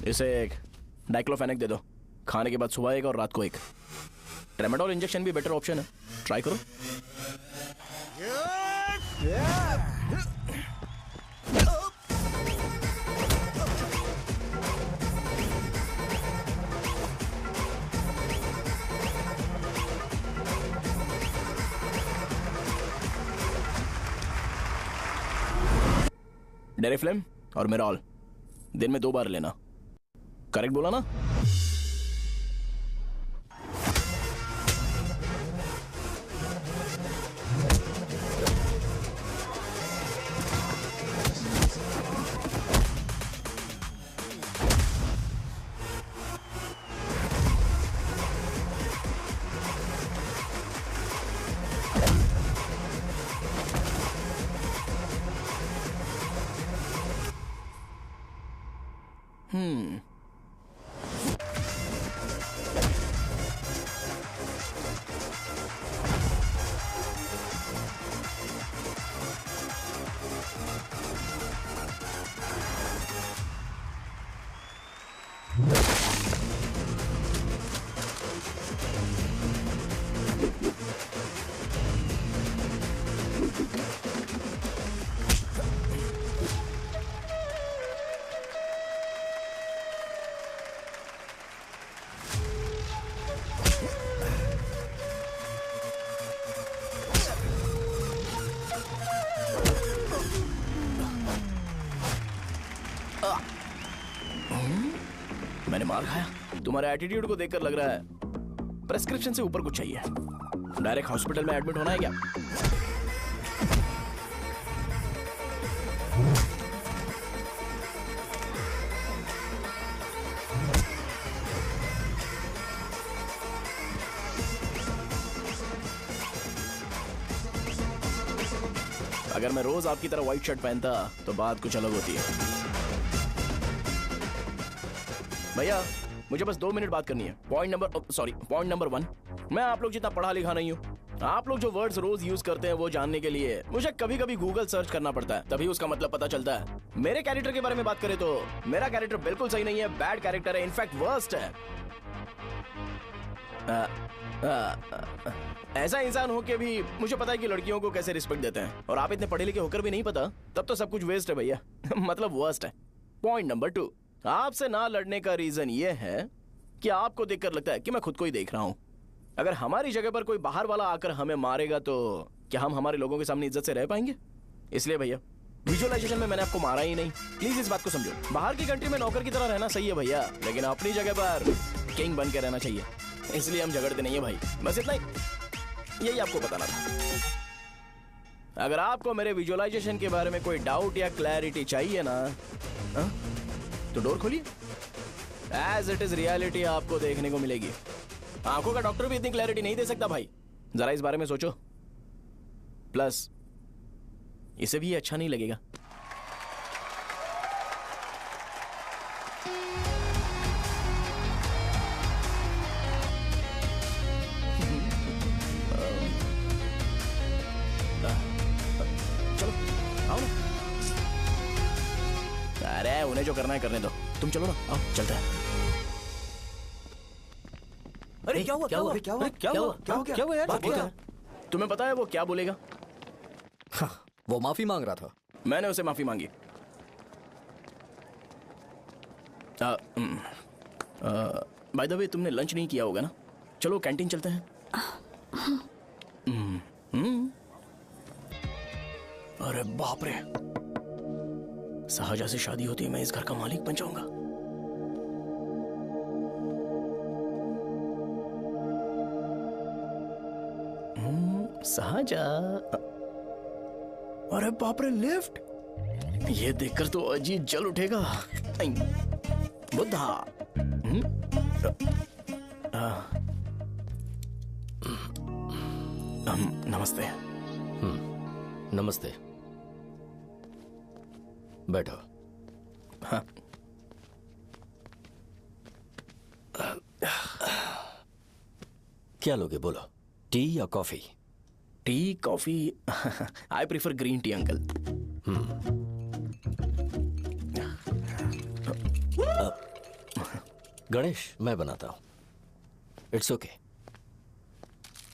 इसे एक डाइक्लोफेनेक दे दो, खाने के बाद सुबह एक और रात को एक। ट्रेमाडोल इंजेक्शन भी बेटर ऑप्शन है, ट्राई करो। डेरिफ्लेम और मेरॉल दिन में 2 बार लेना। करेक्ट बोला ना? मैंने मार खाया। तुम्हारे एटीट्यूड को देखकर लग रहा है प्रेस्क्रिप्शन से ऊपर कुछ चाहिए। डायरेक्ट हॉस्पिटल में एडमिट होना है क्या? अगर मैं रोज आपकी तरह व्हाइट शर्ट पहनता तो बात कुछ अलग होती है। भैया मुझे बस 2 मिनट बात करनी है। पॉइंट नंबर 1, मैं आप लोग जितना पढ़ा लिखा नहीं हूँ। आप लोग जो वर्ड्स रोज यूज करते हैं वो जानने के लिए मुझे कभी कभी गूगल सर्च करना पड़ता है, तभी उसका मतलब पता चलता है। मेरे कैरेक्टर के बारे में बात करें तो मेरा कैरेक्टर बिल्कुल सही नहीं है, बैड कैरेक्टर है, इनफैक्ट वर्स्ट है। ऐसा इंसान हो के भी मुझे पता है कि लड़कियों को कैसे रिस्पेक्ट देते हैं, और आप इतने पढ़े लिखे होकर भी नहीं पता, तब तो सब कुछ वेस्ट है भैया। मतलब वर्स्ट है। पॉइंट नंबर 2, आपसे ना लड़ने का रीजन ये है कि आपको देखकर लगता है कि मैं खुद को ही देख रहा हूं। अगर हमारी जगह पर कोई बाहर वाला आकर हमें मारेगा तो क्या हम हमारे लोगों के सामने इज्जत से रह पाएंगे? इसलिए भैया विजुअलाइजेशन में मैंने आपको मारा ही नहीं। प्लीज इस बात को समझो। बाहर की कंट्री में नौकर की तरह रहना सही है भैया, लेकिन अपनी जगह पर किंग बन के रहना चाहिए। इसलिए हम झगड़ते नहीं है भाई, बस इतना ही, यही आपको बताना था। अगर आपको मेरे विजुअलाइजेशन के बारे में कोई डाउट या क्लैरिटी चाहिए ना, तो डोर खोलिए। एज इट इज रियलिटी आपको देखने को मिलेगी। आंखों का डॉक्टर भी इतनी क्लैरिटी नहीं दे सकता भाई, जरा इस बारे में सोचो। प्लस इसे भी अच्छा नहीं लगेगा। चलो आओ ना। अरे उन्हें जो करना है करने दो, तुम चलो ना, आओ चलते हैं। अरे क्या हुआ यार? तुम्हें पता है वो क्या बोलेगा? वो माफी मांग रहा था। मैंने उसे माफी मांगी। बाय द वे तुमने लंच नहीं किया होगा ना? चलो कैंटीन चलते हैं। अरे बाप रे, शाहजहां से शादी होती है मैं इस घर का मालिक बन जाऊंगा। शाहजहां, अरे बाप रे लिफ्ट, ये देखकर तो अजीत जल उठेगा। बुद्धा। नमस्ते। नमस्ते, बैठो। हाँ। क्या लोगे बोलो, टी या coffee? Tea coffee? I prefer green tea uncle. Ganesh, मैं बनाता हूं। इट्स ओके,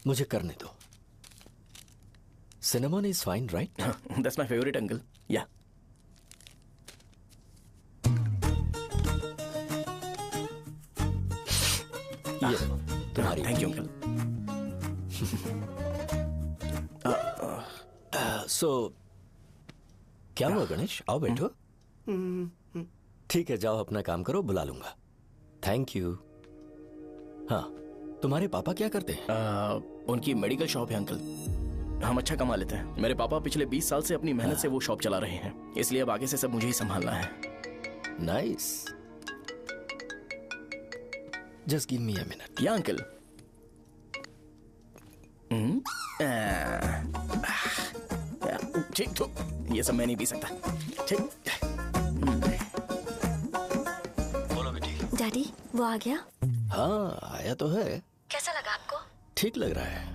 मुझे करने दो। Cinnamon is fine, right? That's my favourite uncle. या ये तुम्हारी। Thank you uncle. सो क्या हुआ गणेश? आओ बैठो। ठीक है, जाओ अपना काम करो, बुला लूंगा। Thank you. हाँ, तुम्हारे पापा क्या करते हैं? उनकी मेडिकल शॉप है अंकल। हम अच्छा कमा लेते हैं। मेरे पापा पिछले 20 साल से अपनी मेहनत से वो शॉप चला रहे हैं, इसलिए अब आगे से सब मुझे ही संभालना है। Nice. Just give me a minute. या अंकल। ठीक तो ये सब मैं नहीं पी सकता। ठीक। बोलो बेटी। डैडी, वो आ गया? हाँ, आया तो है। कैसा लगा आपको? ठीक लग रहा है।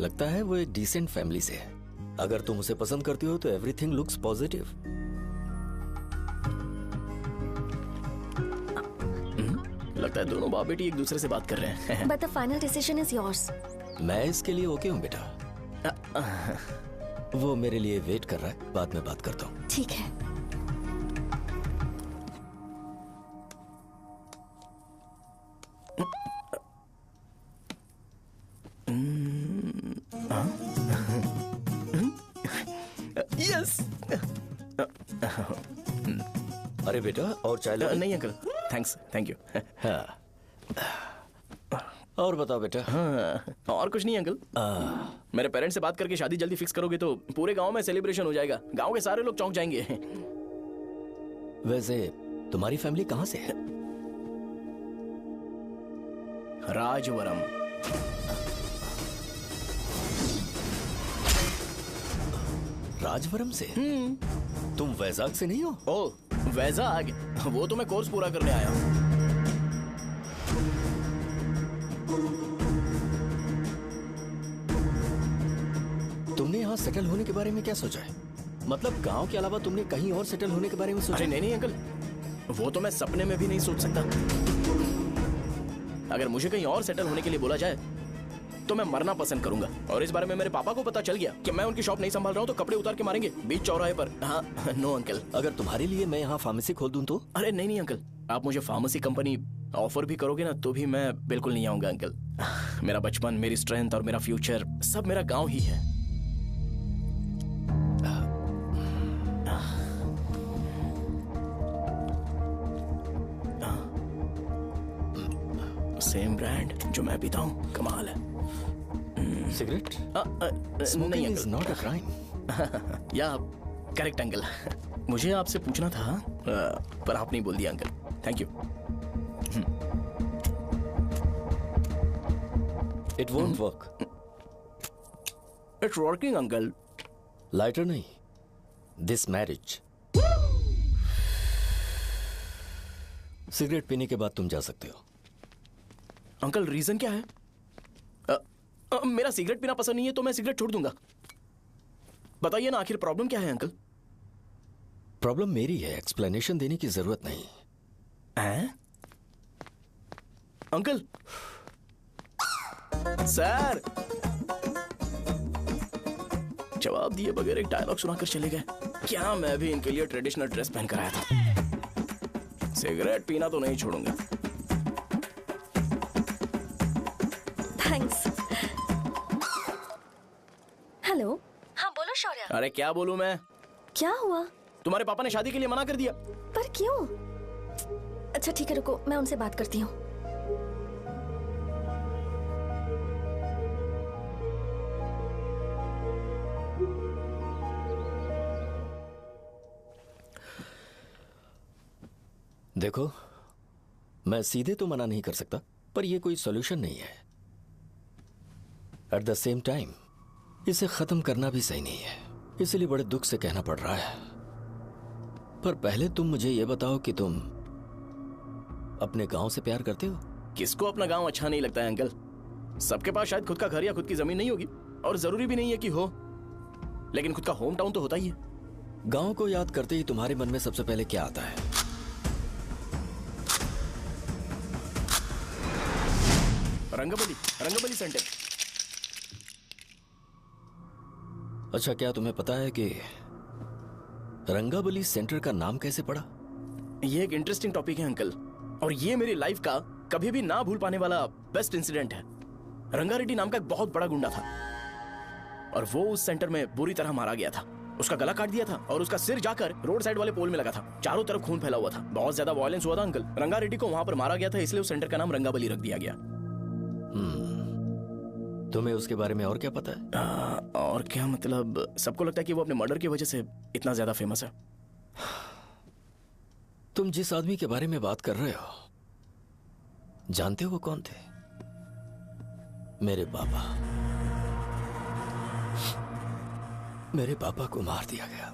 लगता है वो एक डिसेंट फैमिली से है। अगर तुम उसे पसंद करती हो तो एवरीथिंग लुक्स पॉजिटिव। लगता है दोनों बाप बेटी एक दूसरे से बात कर रहे हैं। But the final decision is yours. मैं इसके लिए ओके हूँ बेटा। वो मेरे लिए वेट कर रहा है, बाद में बात करता हूँ। ठीक है। यस। अरे बेटा, और चाय लो। नहीं अंकल, थैंक्स, थैंक यू। हाँ। और बताओ बेटा। हाँ, और कुछ नहीं अंकल। मेरे पेरेंट्स से बात करके शादी जल्दी फिक्स करोगे तो पूरे गांव में सेलिब्रेशन हो जाएगा। गांव के सारे लोग चौंक जाएंगे। वैसे तुम्हारी फैमिली कहाँ से है? राजवरम। राजवरम से? तुम वैजाग से नहीं हो? ओ, वैजाग? वो तो मैं कोर्स पूरा करने आया हूँ। तुमने यहाँ सेटल होने के बारे में क्या सोचा है? मतलब गांव के अलावा तुमने कहीं और सेटल होने के बारे में सोचा? अरे नहीं अंकल, वो तो मैं सपने में भी नहीं सोच सकता। अगर मुझे कहीं और सेटल होने के लिए बोला जाए तो मैं मरना पसंद करूंगा। और इस बारे में मेरे पापा को पता चल गया कि मैं उनकी शॉप नहीं संभाल रहा हूँ तो कपड़े उतार के मारेंगे बीच चौराहे पर। हाँ, नो अंकल। अगर तुम्हारे लिए मैं यहाँ फार्मेसी खोल दूं तो? अरे नहीं अंकल, आप मुझे फार्मेसी कंपनी ऑफर भी करोगे ना तो भी मैं बिल्कुल नहीं आऊंगा अंकल। मेरा बचपन, मेरी स्ट्रेंथ और मेरा फ्यूचर सब मेरा गाँव ही है। सेम ब्रांड जो मैं पीता हूँ, कमाल है। सिगरेट? नहीं इज नॉट अ क्राइम। या करेक्ट अंकल। मुझे आपसे पूछना था पर आपने बोल दिया uncle. Thank you. It won't work. It's working uncle. Lighter नहीं, दिस मैरिज। सिगरेट पीने के बाद तुम जा सकते हो। अंकल रीजन क्या है? मेरा सिगरेट पीना पसंद नहीं है तो मैं सिगरेट छोड़ दूंगा। बताइए ना, आखिर प्रॉब्लम क्या है अंकल? प्रॉब्लम मेरी है, एक्सप्लेनेशन देने की जरूरत नहीं है। अंकल सर जवाब दिए बगैर एक डायलॉग सुनाकर चले गए। क्या मैं भी इनके लिए ट्रेडिशनल ड्रेस पहन कर आया था। सिगरेट पीना तो नहीं छोड़ूंगा। थैंक्स। हेलो। हाँ बोलो शौर्य। अरे क्या बोलूं मैं? क्या हुआ? तुम्हारे पापा ने शादी के लिए मना कर दिया। पर क्यों? अच्छा ठीक है, रुको मैं उनसे बात करती हूँ। देखो, मैं सीधे तो मना नहीं कर सकता, पर यह कोई सॉल्यूशन नहीं है। एट द सेम टाइम इसे खत्म करना भी सही नहीं है, इसलिए बड़े दुख से कहना पड़ रहा है। पर पहले तुम मुझे यह बताओ कि तुम अपने गांव से प्यार करते हो? किसको अपना गांव अच्छा नहीं लगता है अंकल? सबके पास शायद खुद का घर या खुद की जमीन नहीं होगी, और जरूरी भी नहीं है कि हो, लेकिन खुद का होम टाउन तो होता ही है। गांव को याद करते ही तुम्हारे मन में सबसे पहले क्या आता है? रंगबली सेंटर। अच्छा, क्या तुम्हें पता है कि रंगाबली सेंटर का नाम कैसे पड़ा? ये एक इंटरेस्टिंग टॉपिक है अंकल, और ये मेरी लाइफ का कभी भी ना भूल पाने वाला बेस्ट इंसिडेंट है। रंगारेड्डी नाम का एक बहुत बड़ा गुंडा था और वो उस सेंटर में बुरी तरह मारा गया था। उसका गला काट दिया था और उसका सिर जाकर रोड साइड वाले पोल में लगा था। चारों तरफ खून फैला हुआ था, बहुत ज्यादा वायलेंस हुआ था अंकल। रंगारेड्डी को वहां पर मारा गया था, इसलिए उस सेंटर का नाम रंगाबली रख दिया गया। तुम्हें उसके बारे में और क्या पता है? और क्या मतलब, सबको लगता है कि वो अपने मर्डर की वजह से इतना ज्यादा फेमस है। तुम जिस आदमी के बारे में बात कर रहे हो, जानते हो वो कौन थे? मेरे पापा। मेरे पापा को मार दिया गया।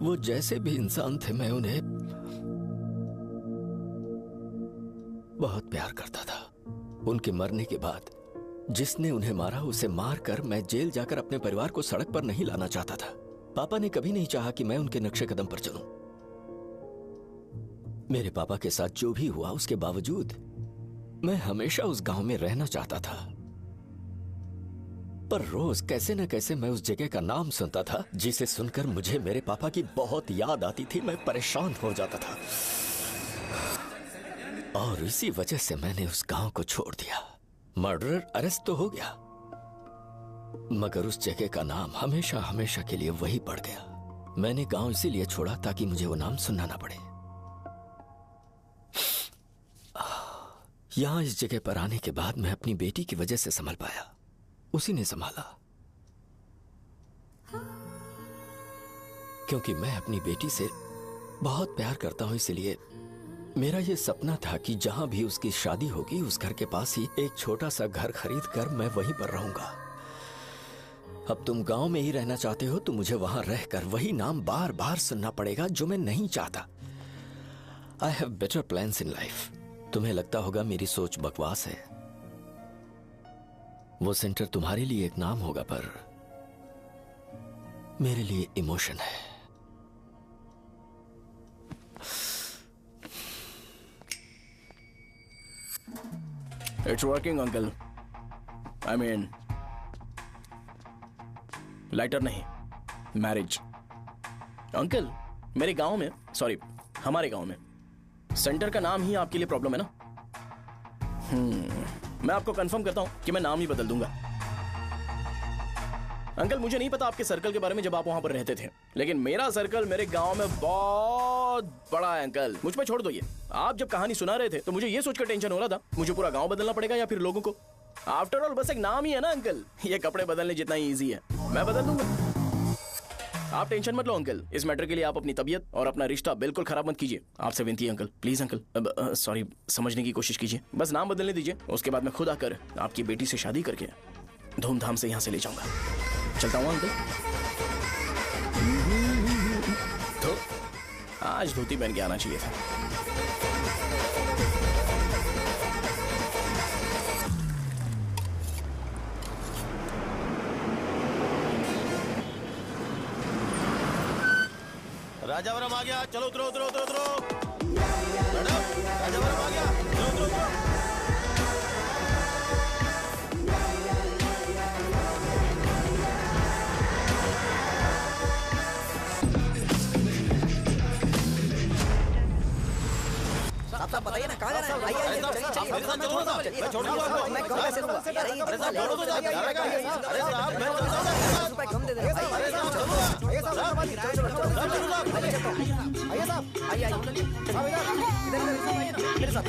वो जैसे भी इंसान थे, मैं उन्हें बहुत प्यार करता था। उनके मरने के बाद जिसने उन्हें मारा उसे मारकर मैं जेल जाकर अपने परिवार को सड़क पर नहीं लाना चाहता था। पापा ने कभी नहीं चाहा कि मैं उनके नक्शे कदम पर चलूं। मेरे पापा के साथ जो भी हुआ, उसके बावजूद मैं हमेशा उस गांव में रहना चाहता था। पर रोज कैसे न कैसे मैं उस जगह का नाम सुनता था, जिसे सुनकर मुझे मेरे पापा की बहुत याद आती थी। मैं परेशान हो जाता था और इसी वजह से मैंने उस गांव को छोड़ दिया। मर्डरर अरेस्ट तो हो गया, मगर उस जगह का नाम हमेशा हमेशा के लिए वही पड़ गया। मैंने गांव इसीलिए छोड़ा ताकि मुझे वो नाम सुनना ना पड़े। यहां इस जगह पर आने के बाद मैं अपनी बेटी की वजह से संभल पाया, उसी ने संभाला। क्योंकि मैं अपनी बेटी से बहुत प्यार करता हूं, इसलिए मेरा यह सपना था कि जहां भी उसकी शादी होगी, उस घर के पास ही एक छोटा सा घर खरीद कर मैं वहीं पर रहूंगा। अब तुम गांव में ही रहना चाहते हो तो मुझे वहां रहकर वही नाम बार बार सुनना पड़ेगा, जो मैं नहीं चाहता। I have better plans in life. तुम्हें लगता होगा मेरी सोच बकवास है। वो सेंटर तुम्हारे लिए एक नाम होगा, पर मेरे लिए इमोशन है। It's working uncle. I mean, lighter नहीं, मैरिज। अंकल, मेरे गांव में, सॉरी हमारे गांव में सेंटर का नाम ही आपके लिए प्रॉब्लम है ना? मैं आपको कंफर्म करता हूं कि मैं नाम ही बदल दूंगा। अंकल, मुझे नहीं पता आपके सर्कल के बारे में जब आप वहां पर रहते थे, लेकिन मेरा सर्कल मेरे गांव में बहुत बड़ा है अंकल। मुझ पे छोड़ दो ये। आप जब कहानी सुना रहे थे तो मुझे ये सोचकर टेंशन हो रहा था मुझे पूरा गांव बदलना पड़ेगा या फिर लोगों को। आफ्टर ऑल बस एक नाम ही है ना अंकल, ये कपड़े बदलने जितना ही ईजी है। मैं बदल दूंगा, आप टेंशन मत लो अंकल। इस मैटर के लिए आप अपनी तबीयत और अपना रिश्ता बिल्कुल खराब मत कीजिए। आपसे विनती है अंकल, प्लीज अंकल। सॉरी, समझने की कोशिश कीजिए। बस नाम बदलने दीजिए, उसके बाद मैं खुद आकर आपकी बेटी से शादी करके धूमधाम से यहाँ से ले जाऊंगा। चलता हूँ अंकल। तो आज धोती पहन के आना चाहिए था। राजावरम आ गया, चलो उतरो उतरो उतरो उतरो। मैडम, राजावरम आ गया, चलो उतरो उतरो। साहब बताइए ना, कहाँ जा रहे हैं? आइए मैं छोड़ दूंगा आपको। मैं कम पैसे दूंगा। अरे साहब छोड़ो तो जाके। अरे साहब मैं 50 रुपए कम दे दे। अरे साहब चलो। आइए साहब, आइए साहब, आइए इधर मेरे साथ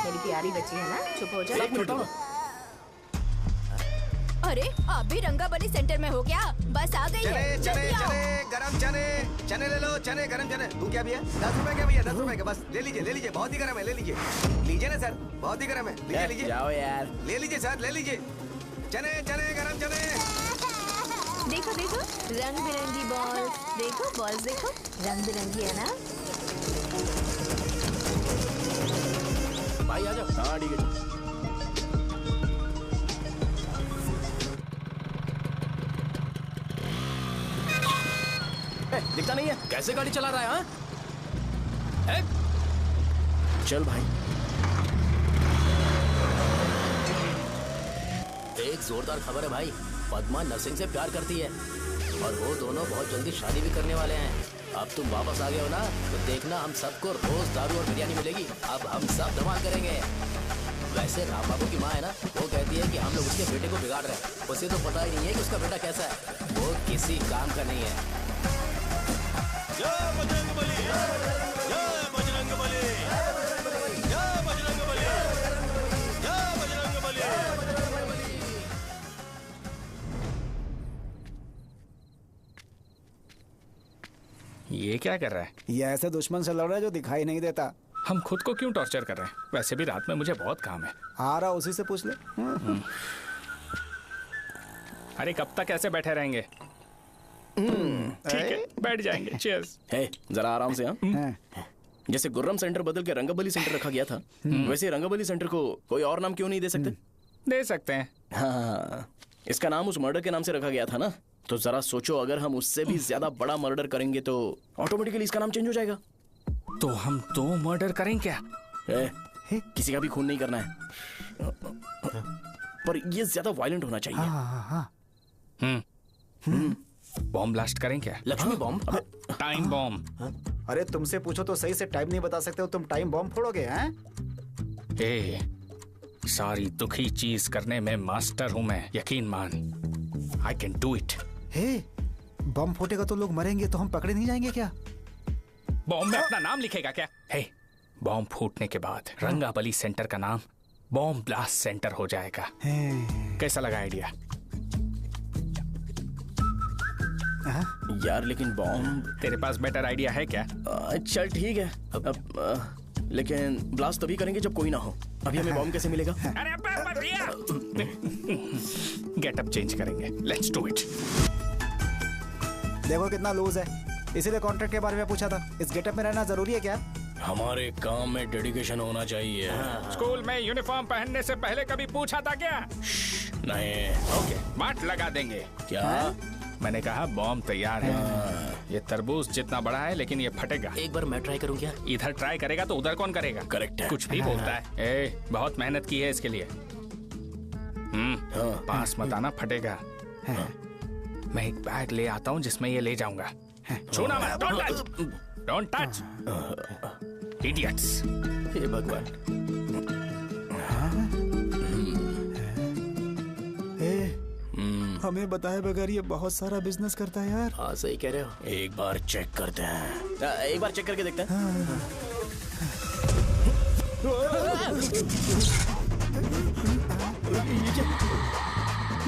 मेरी प्यारी बच्ची है ना, चुप हो जा। अरे आप भी रंगाबली सेंटर में हो क्या? बस आ गई है। चने गरम चने, चने ले लो, चने गरम चने। तू क्या भैया? 10 रुपए के भैया, 10 रुपए के बस। ले लीजिए, बहुत ही गरम है, ले लीजिए। लीजिए ना सर, बहुत ही गरम है, लीजिए। जाओ यार, ले लीजिए सर, ले लीजिए। चने गरम चने। देखो देखो, रंग बिरंगी बॉल। देखो बॉल्स, देखो रंग बिरंगी है ना। भाई आ जाओ। हाँ ठीक है। दिखता नहीं है, कैसे गाड़ी चला रहा है? चल भाई। एक जोरदार खबर है भाई, पद्मा नर्सिंग से प्यार करती है और वो दोनों बहुत जल्दी शादी भी करने वाले हैं। अब तुम वापस आ गए हो ना, तो देखना हम सबको रोज दारू और बिरयानी मिलेगी। अब हम सब धमाल करेंगे। वैसे राम बाबू की माँ है ना, वो कहती है कि हम लोग उसके बेटे को बिगाड़ रहे हैं। उसे तो पता ही नहीं है कि उसका बेटा कैसा है, वो किसी काम का नहीं है। जय बजरंग बली, जय बजरंग बली, जय बजरंग बली, जय बजरंग बली। ये क्या कर रहा है? ये ऐसे दुश्मन से लड़ रहा है जो दिखाई नहीं देता। हम खुद को क्यों टॉर्चर कर रहे हैं? वैसे भी रात में मुझे बहुत काम है। आ रहा उसी से पूछ ले। अरे कब तक ऐसे बैठे रहेंगे? ठीक है, बैठ जाएंगे। चीयर्स। हे, जरा आराम से। हाँ, जैसे गुर्रम सेंटर बदल के रंगबली सेंटर रखा गया था, वैसे रंगबली सेंटर को कोई और नाम क्यों नहीं दे सकते? दे सकते हैं। हाँ, इसका नाम उस मर्डर के नाम से रखा गया था ना, तो जरा सोचो, अगर हम उससे भी ज्यादा बड़ा मर्डर करेंगे तो ऑटोमेटिकली इसका नाम चेंज हो जाएगा। तो हम 2 मर्डर करें क्या? किसी का भी खून नहीं करना है, पर ये ज्यादा वायलेंट होना चाहिए। बॉम्ब ब्लास्ट करें क्या? लक्ष्मी बॉम्ब? Time bomb. अरे तुमसे पूछो तो सही से टाइम नहीं बता सकते हो, तुम टाइम बॉम्ब फोड़ोगे? हैं? ए, सारी दुखी चीज करने में मास्टर हूं मैं, यकीन मान। I can do it. Hey, bomb फूटेगा तो लोग मरेंगे, तो हम पकड़े नहीं जाएंगे क्या? बॉम्ब में अपना नाम लिखेगा क्या? हे, बॉम्ब फूटने के बाद रंगाबली सेंटर का नाम बॉम्ब ब्लास्ट सेंटर हो जाएगा। कैसा लगा आइडिया? यार लेकिन बॉम्ब, तेरे पास बेटर आइडिया है क्या? चल ठीक है, लेकिन ब्लास्ट तभी करेंगे जब कोई ना हो। अभी हमें बॉम्ब कैसे मिलेगा? अरे गेटअप चेंज करेंगे। Let's do it. देखो कितना लूज है, इसीलिए कॉन्ट्रैक्ट के बारे में पूछा था। इस गेटअप में रहना जरूरी है क्या? हमारे काम में डेडिकेशन होना चाहिए। स्कूल में यूनिफॉर्म पहनने से पहले कभी पूछा था क्या? नहीं। ओके, बांट लगा देंगे। क्या? मैंने कहा बॉम्ब तैयार है। ये तरबूज जितना बड़ा है, लेकिन ये फटेगा। एक बार मैं ट्राई करूं क्या? इधर ट्राई करेगा तो उधर कौन करेगा? करेक्ट है। कुछ भी बोलता है। ए, बहुत मेहनत की है इसके लिए। पास मत आना, फटेगा। मैं एक बैग ले आता हूँ जिसमें ये ले जाऊंगा। छूना मत, don't touch, don't touch, idiots. हे भगवान। हमें बताए बगैर ये बहुत सारा बिजनेस करता है यार। हाँ सही कह रहे हो। एक बार चेक करते हैं। एक बार चेक करके देखते हैं।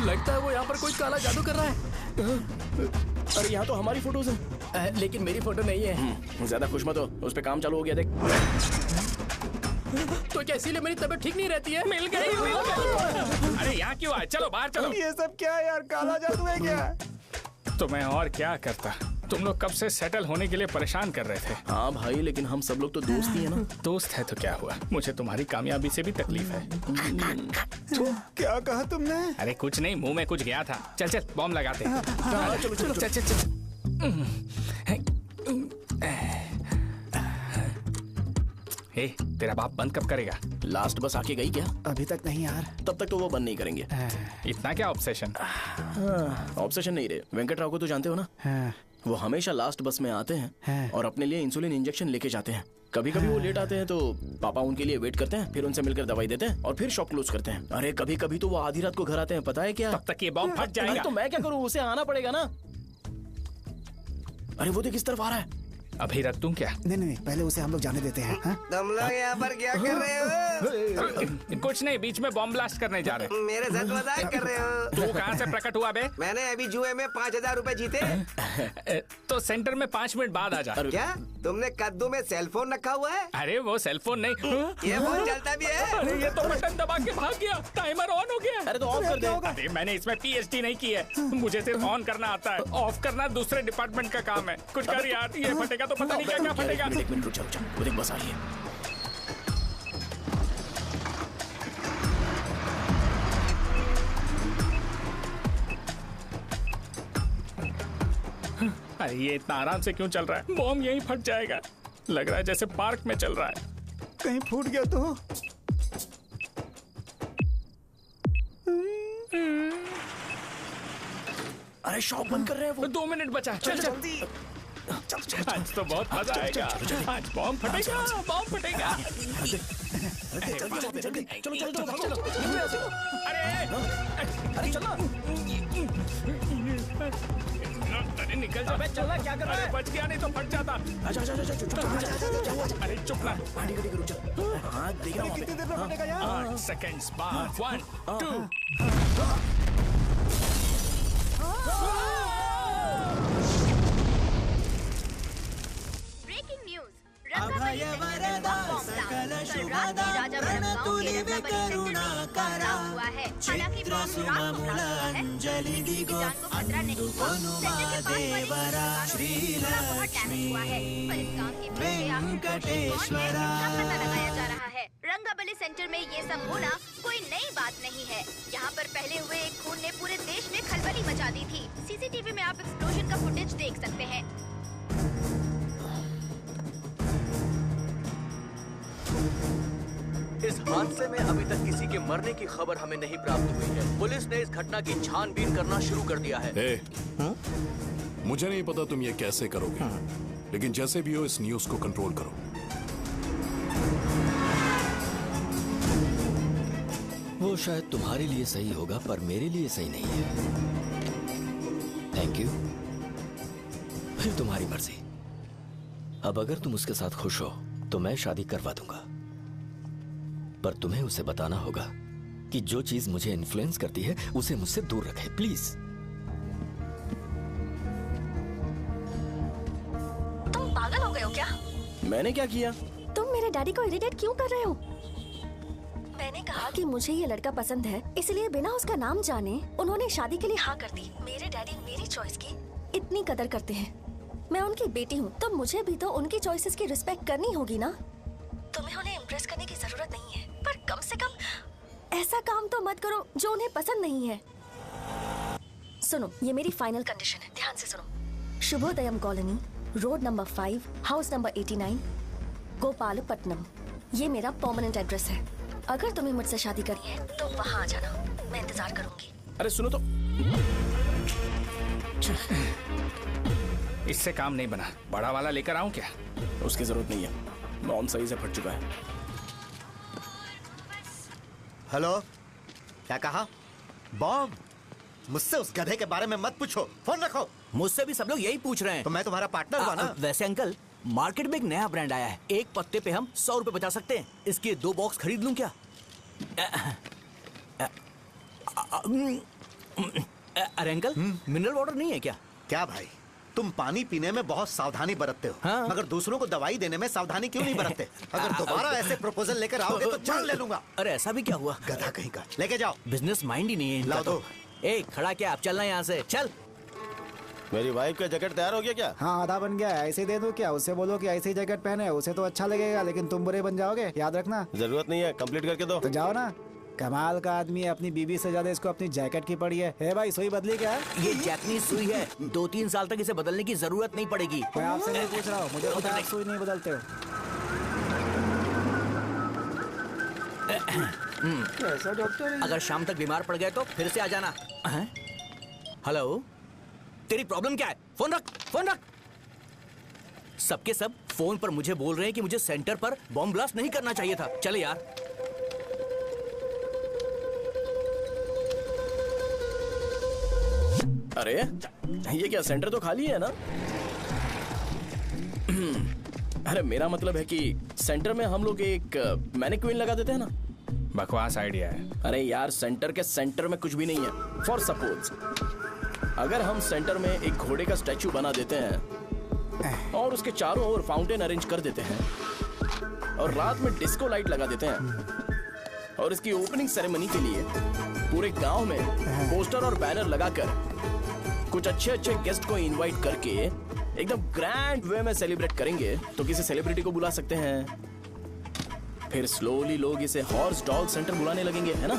लगता है वो यहाँ पर कोई काला जादू कर रहा है। अरे यहाँ तो हमारी फोटोज हैं, लेकिन मेरी फोटो नहीं है। ज्यादा खुश मत हो, उस पे काम चालू हो गया। देख, तो क्या इसीलिए मेरी तबीयत ठीक नहीं रहती है? मिल गई, मिल गई। अरे यहाँ क्यों आए? चलो बाहर चलो। ये सब क्या है यार? काला जादू है क्या? तो मैं और क्या करता? तुम लोग कब से सेटल होने के लिए परेशान कर रहे थे। हाँ भाई, लेकिन हम सब लोग तो दोस्त ही है ना। दोस्त है तो क्या हुआ? मुझे तुम्हारी कामयाबी से भी तकलीफ है। क्या कहा तुमने? अरे कुछ नहीं, मुंह में कुछ गया था। चल चल, बॉम्ब लगाते हैं। चलो चलो चल चल चल। ए, तेरा बाप बंद कब करेगा? लास्ट बस आके गई क्या? अभी तक नहीं यार। तब तक तो वो बंद नहीं करेंगे। इतना क्या ऑब्सेशन? ऑब्सेशन नहीं रे, वेंकट राव को तो जानते हो ना? वो हमेशा लास्ट बस में आते हैं और अपने लिए इंसुलिन इंजेक्शन लेके जाते हैं। कभी कभी वो लेट आते हैं तो पापा उनके लिए वेट करते हैं, फिर उनसे मिलकर दवाई देते हैं और फिर शॉप क्लोज करते हैं। अरे कभी कभी तो वो आधी रात को घर आते हैं, पता है क्या? तब तक ये बॉम्ब फट जाएगा। तो मैं क्या करूँ, उसे आना पड़ेगा ना। अरे वो देख किस तरफ आ रहा है। अभी रख दूं क्या? नहीं, पहले उसे हम लोग जाने देते हैं। तुम लोग यहाँ पर क्या कर रहे हो? कुछ नहीं, बीच में बॉम्ब ब्लास्ट करने जा रहे हैं। मेरे साथ मजाक कर रहे हो? तू कहाँ से प्रकट हुआ बे? मैंने अभी जुए में 5000 रुपए जीते। तो सेंटर में 5 मिनट बाद आ जा। क्या तुमने कद्दू में सेलफोन रखा हुआ है? अरे वो सेलफोन नहीं, ये फोन चलता भी है। अरे ये तो बटन दबा के भाग गया, टाइमर ऑन हो गया। अरे तो ऑफ कर दे। अरे मैंने इसमें PhD नहीं की है, मुझे सिर्फ ऑन करना आता है। ऑफ करना दूसरे डिपार्टमेंट का काम है। कुछ कर यार, ये फटेगा तो पता नहीं क्या क्या फटेगा। एक मिनट रुक जा, वो देख बस आ रही है। अरे ये इतना आराम से क्यों चल रहा है? बॉम्ब यहीं फट जाएगा। लग रहा है जैसे पार्क में चल रहा है। कहीं फूट गया तो। अरे शॉप बंद कर रहे हैं वो। 2 मिनट बचा, चल जल्दी। आज तो बहुत मजा आएगा। आज बॉम्ब फटेगा, बॉम्ब फटेगा। चलो। अरे चलो। अरे निकल जा। चल क्या कर रहा है? बच गया नहीं तो फट जाता। अरे चुप ना। हाँ देख रहा हूँ। कितनी देर में फटेगा यार? 8 सेकंड्स बाद। 1 2। Breaking news. रंगाबली सेंटर में बॉम्ब ब्लास्ट। कल रात में राजापुरम गांव के रंगाबली सेंटर में एक ब्लास्ट हुआ है। हालांकि बॉम्ब रात को ब्लास्ट हुआ है, किसी की जान को खतरा नहीं हुआ। सेंटर के पास वाली थोड़ा बहुत डैमेज हुआ है, पर इस काम के पीछे आखिर कौन है इसका पता लगाया जा रहा है। रंगाबली सेंटर में ये सब होना कोई नई बात नहीं है। यहाँ पर पहले हुए एक खून ने पूरे देश में खलबली मचा दी थी। सीसीटीवी में आप एक्सप्लोजन का फुटेज देख सकते हैं। इस हादसे में अभी तक किसी के मरने की खबर हमें नहीं प्राप्त हुई है। पुलिस ने इस घटना की छानबीन करना शुरू कर दिया है। मुझे नहीं पता तुम ये कैसे करोगे, लेकिन जैसे भी हो इस न्यूज को कंट्रोल करो। वो शायद तुम्हारे लिए सही होगा पर मेरे लिए सही नहीं है। Thank you. फिर तुम्हारी मर्जी। अब अगर तुम उसके साथ खुश हो तो मैं शादी करवा दूंगा, पर तुम्हें उसे बताना होगा कि जो चीज मुझे इन्फ्लुएंस करती है उसे मुझसे दूर रखे, प्लीज। तुम पागल हो गए हो क्या? मैंने क्या किया? तुम मेरे डैडी को इरिटेट क्यों कर रहे हो? मैंने कहा कि मुझे ये लड़का पसंद है, इसलिए बिना उसका नाम जाने उन्होंने शादी के लिए हाँ कर दी। मेरे डैडी मेरी चॉइस की इतनी कदर करते हैं। मैं उनकी बेटी हूँ, तो मुझे भी तो उनकी चॉइसेस की रिस्पेक्ट करनी होगी ना। तुम्हें उन्हें इम्प्रेस करने की जरूरत नहीं है, पर कम से कम ऐसा काम तो मत करो जो उन्हें पसंद नहीं है। सुनो, ये मेरी फाइनल कंडीशन है, ध्यान से सुनो। Shubhodayam colony, road number 5, house number 89, Gopalapatnam. ये मेरा परमानेंट एड्रेस है। अगर तुम्हें मुझसे शादी करनी है तो वहाँ आ जाना, मैं इंतजार करूंगी। अरे सुनो तो। इससे काम नहीं बना। बड़ा वाला लेकर आऊं क्या? उसकी जरूरत नहीं है, बॉम्ब सही से फट चुका है। हेलो, क्या कहा? बॉम्ब? मुझसे उस गधे के बारे में मत पूछो, फोन रखो। मुझसे भी सब लोग यही पूछ रहे हैं। तो मैं तुम्हारा पार्टनर हुआ ना। वैसे अंकल, मार्केट में एक नया ब्रांड आया है, एक पत्ते पे हम 100 रुपए बचा सकते हैं। इसके 2 बॉक्स खरीद लूं क्या? अरे अंकल, मिनरल वाटर नहीं है क्या? क्या भाई, तुम पानी पीने में बहुत सावधानी बरतते हो, हाँ? मगर दूसरों को दवाई देने में सावधानी क्यों नहीं बरतते? अगर दोबारा ऐसे प्रपोजल लेकर आओगे तो जान ले लूंगा। अरे ऐसा भी क्या हुआ? गधा कहीं का, लेके जाओ। बिजनेस माइंड ही नहीं है इनका। लाओ दो। ए, खड़ा क्या? आप चलना यहाँ से, चल। मेरी वाइफ का जैकेट तैयार हो गया क्या? हाँ, आधा बन गया है। ऐसे दे दो क्या? उससे बोलो कि ऐसे ही जैकेट पहने, उसे तो अच्छा लगेगा, लेकिन तुम बुरे बन जाओगे, याद रखना। जरूरत नहीं है, कंप्लीट करके दो। तो जाओ ना। कमाल का आदमी है, अपनी बीवी से ज्यादा इसको अपनी जैकेट की पड़ी है। हे भाई, सुई बदली क्या? ये जैपनीज सुई है, 2-3 साल तक इसे बदलने की जरूरत नहीं पड़ेगी। मैं आपसे नहीं पूछ रहा हूँ, मुझे पता है आप सुई नहीं बदलते हो। कैसा डॉक्टर है? अगर शाम तक बीमार पड़ गए तो फिर से आ जाना। हेलो, तेरी प्रॉब्लम क्या है? फोन रख, फोन रख। सबके सब फोन पर मुझे बोल रहे हैं कि मुझे सेंटर पर बॉम्ब ब्लास्ट नहीं करना चाहिए था। चले यार। अरे ये क्या, सेंटर तो खाली है ना? अरे मेरा मतलब है कि सेंटर में हम लोग एक मैनिक्विन लगा देते हैं ना। बकवास आइडिया है। अरे यार, सेंटर के सेंटर में कुछ भी नहीं है। फॉर सपोज अगर हम सेंटर में एक घोड़े का स्टैचू बना देते हैं और उसके चारों ओर फाउंटेन अरेंज कर देते हैं और रात में डिस्को लाइट लगा देते हैं और इसकी ओपनिंग सेरेमनी के लिए पूरे गांव में पोस्टर और बैनर लगाकर कुछ अच्छे अच्छे गेस्ट को इनवाइट करके एकदम ग्रैंड वे में सेलिब्रेट करेंगे, तो किसी सेलिब्रिटी को बुला सकते हैं। फिर स्लोली लोग इसे हॉर्स डॉग सेंटर बुलाने लगेंगे, है ना?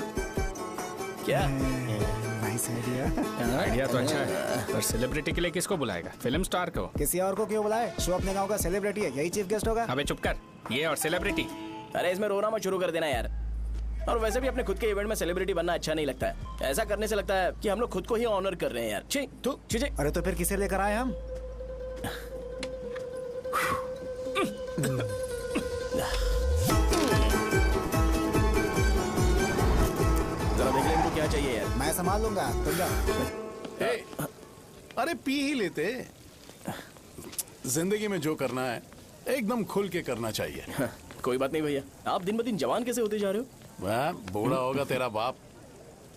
क्या? Nice idea. आइडिया तो अच्छा है, पर सेलिब्रिटी के लिए किसको बुलाएगा? फिल्म स्टार को। किसी और को क्यों बुलाए? शो अपने गांव का सेलिब्रिटी है, यही चीफ गेस्ट होगा। अबे चुप कर। ये और सेलिब्रिटी अरे इसमें रोना मत शुरू कर देना यार। और वैसे भी अपने खुद के इवेंट में सेलिब्रिटी बनना अच्छा नहीं लगता है। ऐसा करने से लगता है कि हम लोग खुद को ही ऑनर कर रहे हैं यार। छी तू छी। अरे तो फिर किसे लेकर आए हम? जरा देख ले इनको क्या चाहिए यार। मैं संभाल लूंगा, तुम जाओ। अरे पी ही लेते। जिंदगी में जो करना है एकदम खुल के करना चाहिए। कोई बात नहीं भैया, आप दिन ब दिन जवान कैसे होते जा रहे हो? वह बूढ़ा होगा तेरा बाप।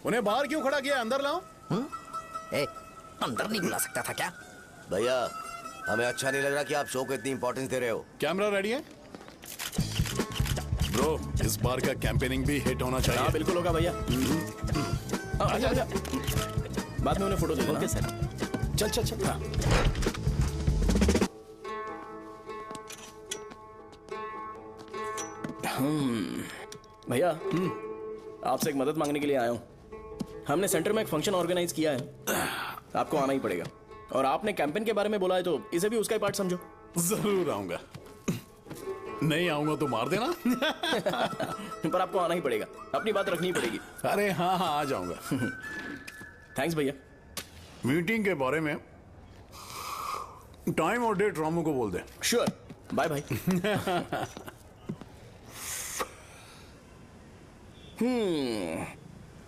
उन्हें बाहर क्यों खड़ा किया? अंदर लाओ। अंदर नहीं बुला सकता था क्या? भैया हमें अच्छा नहीं लग रहा कि आप शो को इतनी इंपॉर्टेंस दे रहे हो। कैमरा रेडी है ब्रो? इस बार का कैंपेनिंग भी हिट होना चाहिए। हाँ बिल्कुल होगा भैया। आजा आजा, बाद में उन्हें फोटो दे देना। Okay sir. चल चल चल। हाँ। भैया आपसे एक मदद मांगने के लिए आया हूँ। हमने सेंटर में एक फंक्शन ऑर्गेनाइज किया है, आपको आना ही पड़ेगा। और आपने कैंपेन के बारे में बोला है तो इसे भी उसका ही पार्ट समझो। जरूर आऊंगा। नहीं आऊंगा तो मार देना। पर आपको आना ही पड़ेगा, अपनी बात रखनी पड़ेगी। अरे हाँ हाँ आ जाऊंगा। थैंक्स भैया। मीटिंग के बारे में टाइम और डेट रामू को बोल दे। Sure, bye bye.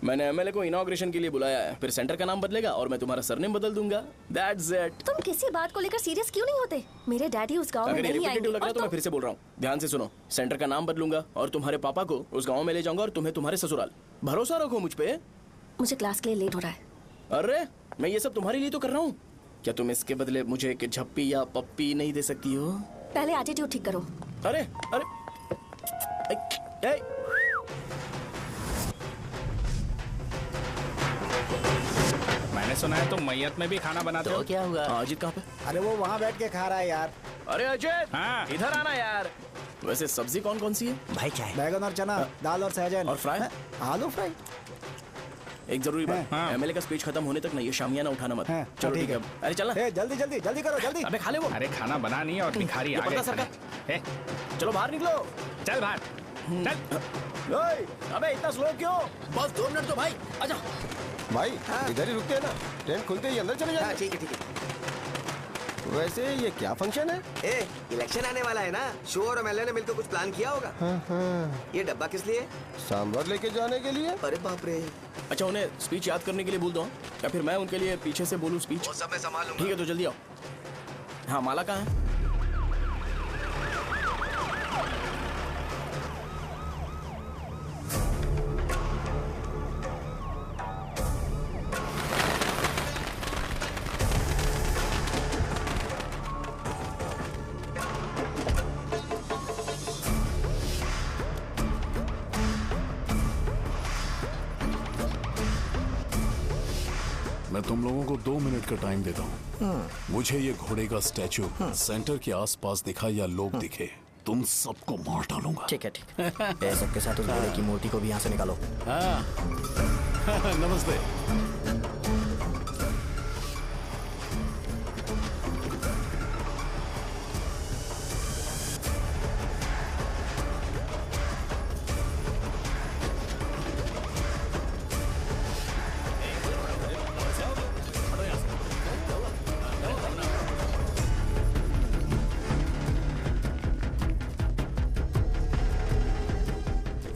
मैंने एमएलए को इनॉग्रेशन के लिए बुलाया है, फिर सेंटर का नाम बदलेगा और मैं तुम्हारा सरनेम बदल दूंगा। That's it. तुम किसी बात को लेकर सीरियस क्यों नहीं होते? मेरे डैडी उस गांव में अगर नहीं रिपीटेटिव आएंगे। लग रहा है तो मैं फिर से बोल रहा हूँ, ध्यान से सुनो। सेंटर का नाम बदलूंगा और तुम्हारे पापा को उस गांव में ले जाऊंगा और तुम्हें तुम्हारे ससुराल। भरोसा रखो मुझ पे। मुझे क्लास के लिए लेट हो रहा है। अरे मैं ये सब तुम्हारे लिए तो कर रहा हूँ। क्या तुम इसके बदले मुझे एक झप्पी या पप्पी नहीं दे सकती हो? पहले एटीट्यूड ठीक करो। अरे अरे ए, मैंने सुना है तुम मैयत में भी खाना बनाते हो। क्या हुआ? अजीत कहाँ पे? अरे वो वहाँ बैठ के खा रहा है यार। अरे अजय हाँ। इधर आना यार। वैसे सब्जी कौन कौन सी है? भाई चाय। बैगन और चना, दाल और सहजन और फ्राई? आलू फ्राई। एक जरूरी बात, हाँ। एमएलए का स्पीच खत्म होने तक ना ये शामियाना उठाना मत। हाँ, चलो ठीक ठीक है। है। अरे चलना। जल्दी जल्दी जल्दी करो, जल्दी। अबे खा ले वो। अरे खाना बना नहीं और भिखारी ये आ गए पत्ता सरका। खाने। चलो बाहर निकलो। चल बाहर चल। ओए, अबे इतना स्लो क्यों? बस 2 मिनट तो भाई, आजा। भाई इधर ही रुकते हैं ना, ट्रेन खुलते ही अंदर चले जाएंगे। ठीक है ठीक है। वैसे ये क्या फंक्शन है? इलेक्शन आने वाला है ना, शो और एमएलए ने मिलकर कुछ प्लान किया होगा। ये डब्बा किस लिए? सांभर लेके जाने के लिए। अरे बाप रे। अच्छा उन्हें स्पीच याद करने के लिए बोल दो या फिर मैं उनके लिए पीछे से बोलूं स्पीच? वो सब मैं संभाल लूंगा। ठीक है तो जल्दी आओ। हाँ माला कहाँ है? मैं तुम लोगों को 2 मिनट का टाइम देता हूँ। मुझे ये घोड़े का स्टैचू सेंटर के आसपास दिखा या लोग दिखे, तुम सबको मार डालूंगा। ठीक है ठीक है। सबके साथ उस घोड़े की मूर्ति को भी यहाँ से निकालो। हाँ। नमस्ते।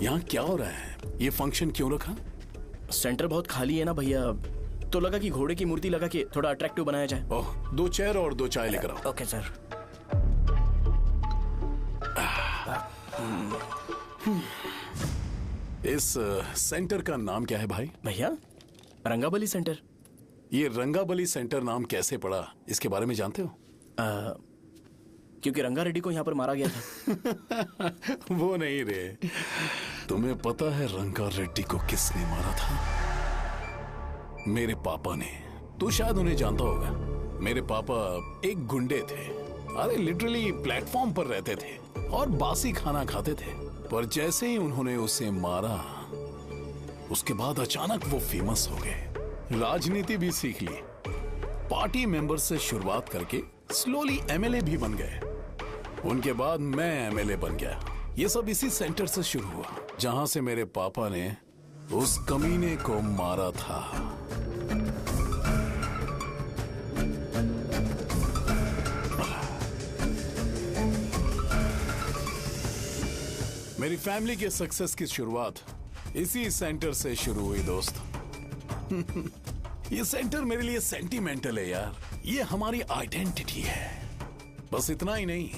यहाँ क्या हो रहा है? ये फंक्शन क्यों रखा? सेंटर बहुत खाली है ना भैया, तो लगा कि घोड़े की मूर्ति लगा के थोड़ा अट्रैक्टिव बनाया जाए। ओह, 2 चेयर और 2 चाय लेकर आओ। Okay sir. इस सेंटर का नाम क्या है भाई? भैया रंगाबली सेंटर। ये रंगाबली सेंटर नाम कैसे पड़ा, इसके बारे में जानते हो? क्योंकि रंगा रेड्डी को यहाँ पर मारा गया था। वो नहीं रे, तुम्हें पता है रंगा रेड्डी को किसने मारा था? मेरे पापा ने। तू शायद उन्हें जानता होगा। मेरे पापा एक गुंडे थे। अरे लिटरली प्लेटफॉर्म पर रहते थे और बासी खाना खाते थे। पर जैसे ही उन्होंने उसे मारा, उसके बाद अचानक वो फेमस हो गए। राजनीति भी सीख ली, पार्टी मेंबर से शुरुआत करके स्लोली एमएलए भी बन गए। उनके बाद मैं एमएलए बन गया ये सब इसी सेंटर से शुरू हुआ जहां से मेरे पापा ने उस कमीने को मारा था। मेरी फैमिली के सक्सेस की शुरुआत इसी सेंटर से शुरू हुई दोस्त। ये सेंटर मेरे लिए सेंटिमेंटल है यार। ये हमारी आइडेंटिटी है। बस इतना ही नहीं,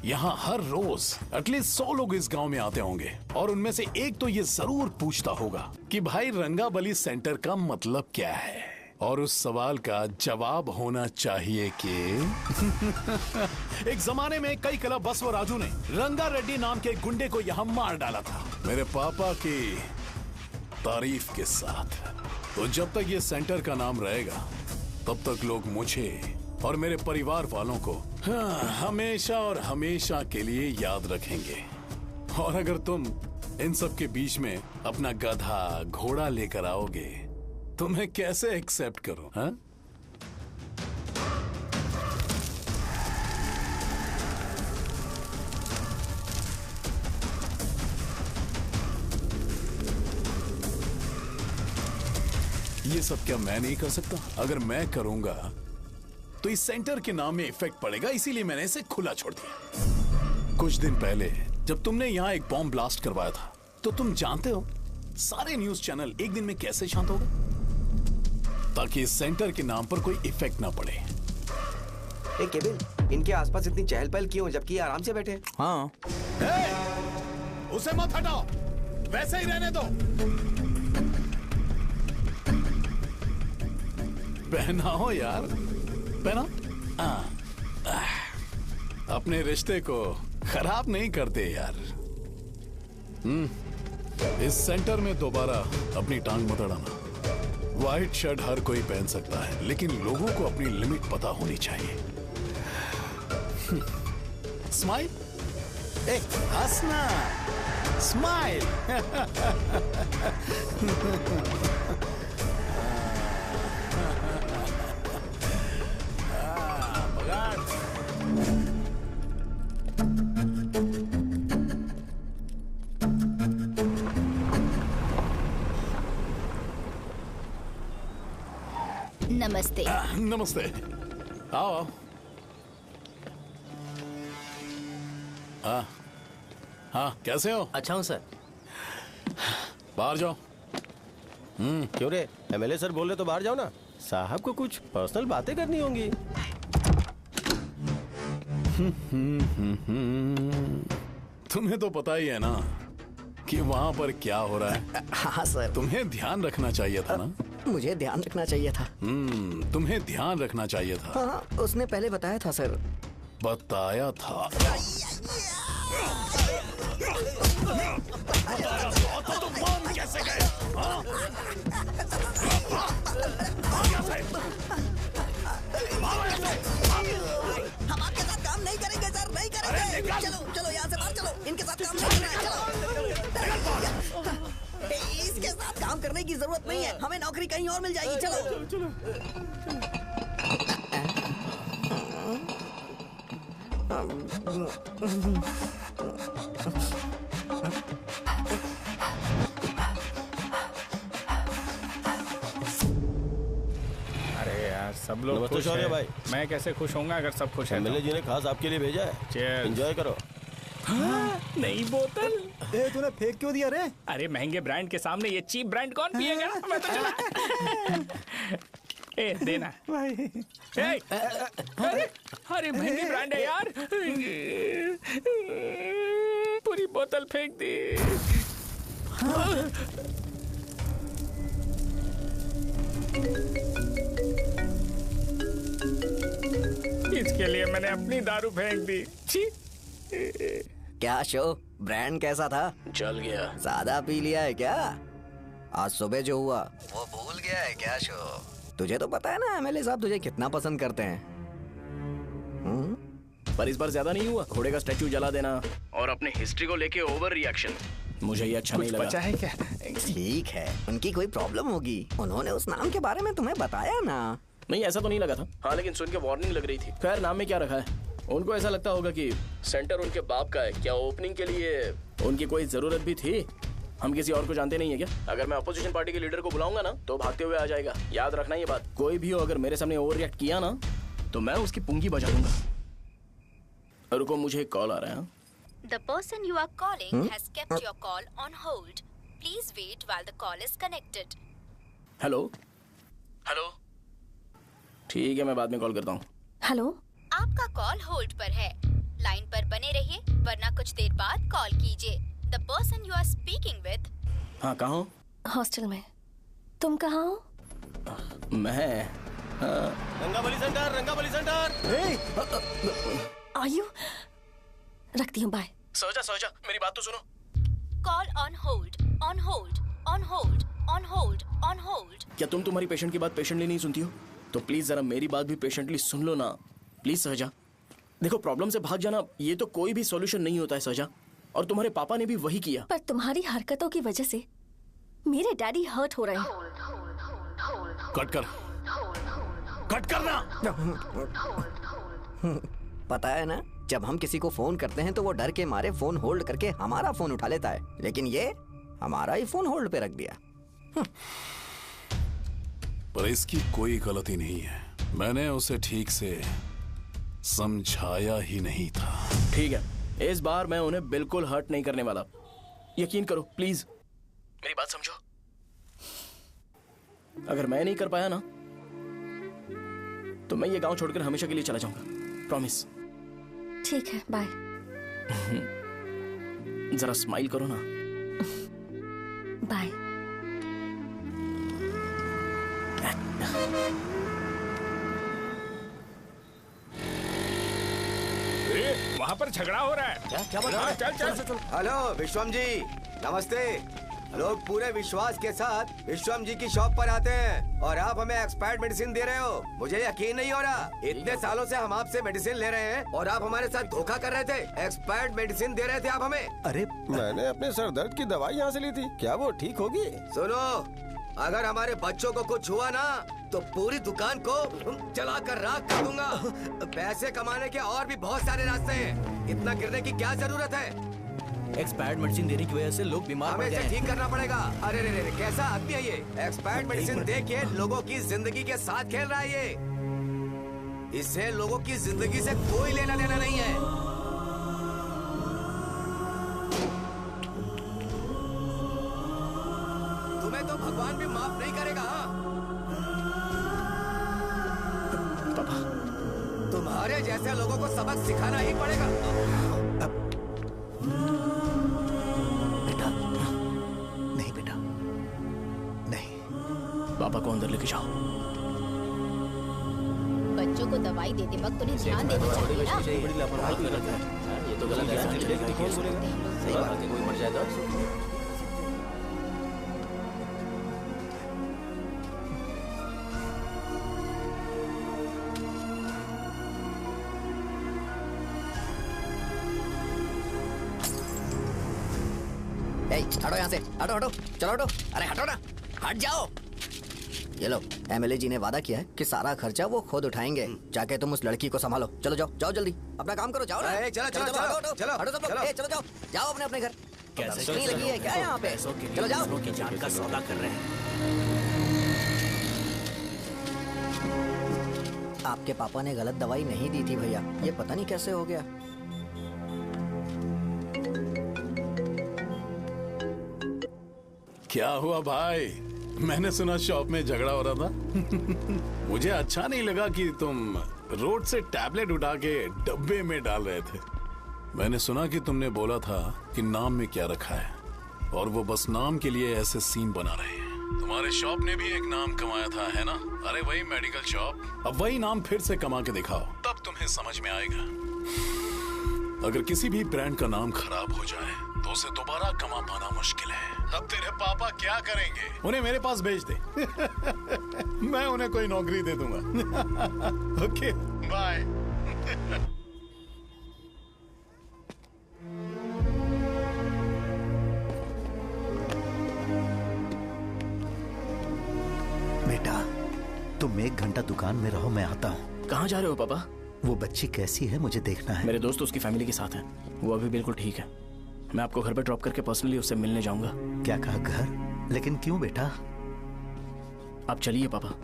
यहाँ हर रोज एटलीस्ट 100 लोग इस गांव में आते होंगे और उनमें से एक तो ये जरूर पूछता होगा कि भाई रंगाबली सेंटर का मतलब क्या है, और उस सवाल का जवाब होना चाहिए कि एक जमाने में कई क्लब बसव राजू ने रंगा रेड्डी नाम के गुंडे को यहाँ मार डाला था मेरे पापा की तारीफ के साथ। तो जब तक ये सेंटर का नाम रहेगा तब तक लोग मुझे और मेरे परिवार वालों को हमेशा और हमेशा के लिए याद रखेंगे। और अगर तुम इन सब के बीच में अपना गधा घोड़ा लेकर आओगे तो मैं कैसे एक्सेप्ट करूं? हाँ? ये सब क्या मैं नहीं कर सकता? अगर मैं करूंगा तो इस सेंटर के नाम में इफेक्ट पड़ेगा, इसीलिए मैंने इसे खुला छोड़ दिया। कुछ दिन पहले जब तुमने यहाँ एक बॉम्ब ब्लास्ट करवाया था तो तुम जानते हो सारे न्यूज चैनल एक दिन में कैसे शांत हो गए? ताकि इस सेंटर के नाम पर कोई इफेक्ट ना पड़े। केविन, इनके आसपास इतनी चहल पहल क्यों जबकि आराम से बैठे? हाँ। उसे मत हटाओ, वैसे ही रहने दो। पहनाओ यार, पहना। अपने रिश्ते को खराब नहीं करते यार। इस सेंटर में दोबारा अपनी टांग मत अड़ाना। व्हाइट शर्ट हर कोई पहन सकता है, लेकिन लोगों को अपनी लिमिट पता होनी चाहिए। स्माइल, हंसना, स्माइल। नमस्ते। नमस्ते, आओ। हाँ हाँ, कैसे हो? अच्छा हूँ सर। बाहर जाओ। क्यों रे, एमएलए सर बोल रहे तो बाहर जाओ ना। साहब को कुछ पर्सनल बातें करनी होंगी। तुम्हें तो पता ही है ना कि वहाँ पर क्या हो रहा है। हाँ सर। तुम्हें ध्यान रखना चाहिए था ना। मुझे ध्यान रखना चाहिए था। तुम्हें ध्यान रखना चाहिए था। हाँ, उसने पहले बताया था सर। बताया था। तो बम कैसे गए? हम आपके साथ काम नहीं करेंगे सर, नहीं करेंगे। चलो चलो यहाँ से बाहर चलो, इनके साथ काम नहीं करना है। चलो, इसके साथ काम करने की जरूरत नहीं है, हमें नौकरी कहीं और मिल जाएगी। चलो चलो। अरे यार, सब लोग खुश हैं। भाई मैं कैसे खुश होऊंगा अगर सब खुश हैं? एमएलए जी ने खास आपके लिए भेजा है। Cheers। एंजॉय करो। नई बोतल। तूने फेंक क्यों दिया रे? अरे महंगे ब्रांड के सामने ये चीप ब्रांड कौन पिएगा? मैं तो चला। ए देना भाई। अरे महंगी ब्रांड है यार। पूरी बोतल फेंक दी। इसके लिए मैंने अपनी दारू फेंक दी। छी। क्या शो, ब्रांड कैसा था? चल गया। ज्यादा पी लिया है क्या? आज सुबह जो हुआ वो भूल गया है क्या शो? तुझे तो पता है ना एमएलए साहब तुझे कितना पसंद करते हैं। पर इस बार ज्यादा नहीं हुआ। घोड़े का स्टैचू जला देना और अपने हिस्ट्री को लेके ओवर रिएक्शन, मुझे ये अच्छा नहीं लगा। बचा है क्या? ठीक है, उनकी कोई प्रॉब्लम होगी। उन्होंने उस नाम के बारे में तुम्हें बताया ना? नहीं, ऐसा तो नहीं लगा था। हाँ, लेकिन सुन के वार्निंग लग रही थी। खैर, नाम में क्या रखा है? उनको ऐसा लगता होगा कि सेंटर उनके बाप का है। क्या ओपनिंग के लिए उनकी कोई जरूरत भी थी? हम किसी और को जानते नहीं है क्या? अगर मैं अपोजिशन पार्टी के लीडर को बुलाऊंगा ना तो भागते हुए आ जाएगा। याद रखना ये बात। कोई भी हो अगर मेरे सामने ओवर रिएक्ट किया ना तो मैं उसकी पुंगी बजा दूंगा। रुको, मुझे एक कॉल आ रहा है। The person you are calling has kept your call on hold. Please wait while the call is connected. Hello hello, ठीक है मैं बाद में कॉल करता हूँ। हेलो, आपका कॉल होल्ड पर है। लाइन पर बने रहिए वरना कुछ देर बाद कॉल कीजिए। The person you are speaking with. हाँ, कहाँ हो? हॉस्टल में। तुम कहाँ हो? मैं रंगाबली सेंटर, रंगाबली सेंटर। आयु, रखती हूँ, बाय। सोचा मेरी बात तो सुनो। Call on hold, on hold, on hold, on hold, on hold. क्या तुम तुम्हारी पेशेंट की बात पेशेंटली नहीं सुनती हो? तो प्लीज जरा मेरी बात भी पेशेंटली सुन लो ना। प्लीज सहजा, देखो प्रॉब्लम से भाग जाना ये तो कोई भी सॉल्यूशन नहीं होता है सहजा, और तुम्हारे पापा ने भी वही किया। पर तुम्हारी हरकतों की वजह से मेरे डैडी हर्ट हो रहे हैं। कट करना। पता है ना, जब हम किसी को फोन करते हैं तो वो डर के मारे फोन होल्ड करके हमारा फोन उठा लेता है, लेकिन ये हमारा ही फोन होल्ड पे रख दिया। पर इसकी कोई गलती नहीं है, मैंने उसे ठीक से समझाया ही नहीं था। ठीक है, इस बार मैं उन्हें बिल्कुल हर्ट नहीं करने वाला, यकीन करो प्लीज, मेरी बात समझो। अगर मैं नहीं कर पाया ना तो मैं ये गांव छोड़कर हमेशा के लिए चला जाऊंगा, प्रॉमिस। ठीक है, बाय। जरा स्माइल करो ना। बाय। वहाँ पर झगड़ा हो रहा है। क्या बात है? चल। हेलो विश्वम जी, नमस्ते। लोग पूरे विश्वास के साथ विश्वम जी की शॉप पर आते हैं और आप हमें एक्सपायर्ड मेडिसिन दे रहे हो। मुझे यकीन नहीं हो रहा, इतने सालों से हम आपसे मेडिसिन ले रहे हैं और आप हमारे साथ धोखा कर रहे थे। एक्सपायर्ड मेडिसिन दे रहे थे आप हमें। अरे मैंने अपने सर दर्द की दवाई यहाँ से ली थी, क्या वो ठीक होगी? सुनो, अगर हमारे बच्चों को कुछ हुआ ना तो पूरी दुकान को जला कर राख कर दूंगा। पैसे कमाने के और भी बहुत सारे रास्ते हैं, इतना गिरने की क्या जरूरत है? एक्सपायर्ड मेडिसिन देने की वजह से लोग बीमार पड़ गए हैं। ठीक करना पड़ेगा। अरे रे कैसा आदमी है ये? एक्सपायर्ड मेडिसिन दे के लोगों की जिंदगी के साथ खेल रहा है ये। इससे लोगों की जिंदगी से कोई लेना देना नहीं है। तुम्हें तो भगवान भी माफ नहीं करेगा। तुम्हारे जैसे लोगों को सबक सिखाना ही पड़ेगा। पापा को अंदर लेके जाओ। बच्चों को दवाई देते वक्त उन्हें ध्यान देना चाहिए ना। ये तो गलत है। सही बात है, कोई मर जाए तो हटो यहाँ से, हटो, चलो हटो। अरे हटो ना, हट जाओ। ये लो, एमएलए जी ने वादा किया है कि सारा खर्चा वो खुद उठाएंगे। जाके तुम उस लड़की को संभालो। चलो जाओ जल्दी, अपना काम करो। जाओ ना। चलो सब लोग, चलो जाओ अपने घर। नहीं लगी है क्या यहाँ पे? चलो जाओ। की जान का सौदा कर रहे हैं। आपके पापा ने गलत दवाई नहीं दी थी भैया, ये पता नहीं कैसे हो गया। क्या हुआ भाई? मैंने सुना शॉप में झगड़ा हो रहा था। मुझे अच्छा नहीं लगा कि तुम रोड से टैबलेट उठा के डब्बे में डाल रहे थे। मैंने सुना कि तुमने बोला था कि नाम में क्या रखा है, और वो बस नाम के लिए ऐसे सीन बना रहे हैं। तुम्हारे शॉप ने भी एक नाम कमाया था, है ना? अरे वही मेडिकल शॉप। अब वही नाम फिर से कमा के दिखाओ, तब तुम्हें समझ में आएगा। अगर किसी भी ब्रांड का नाम खराब हो जाए तो उसे दोबारा कमा पाना मुश्किल है। अब तेरे पापा क्या करेंगे? उन्हें मेरे पास भेज दे। मैं उन्हें कोई नौकरी दे दूंगा। Okay, bye. बेटा, तुम 1 घंटा दुकान में रहो, मैं आता हूँ। कहाँ जा रहे हो पापा? वो बच्ची कैसी है मुझे देखना है। मेरे दोस्त उसकी फैमिली के साथ हैं। वो अभी बिल्कुल ठीक है। मैं आपको घर पे ड्रॉप करके पर्सनली उससे मिलने जाऊंगा। क्या कहा घर? लेकिन क्यों बेटा? आप चलिए पापा,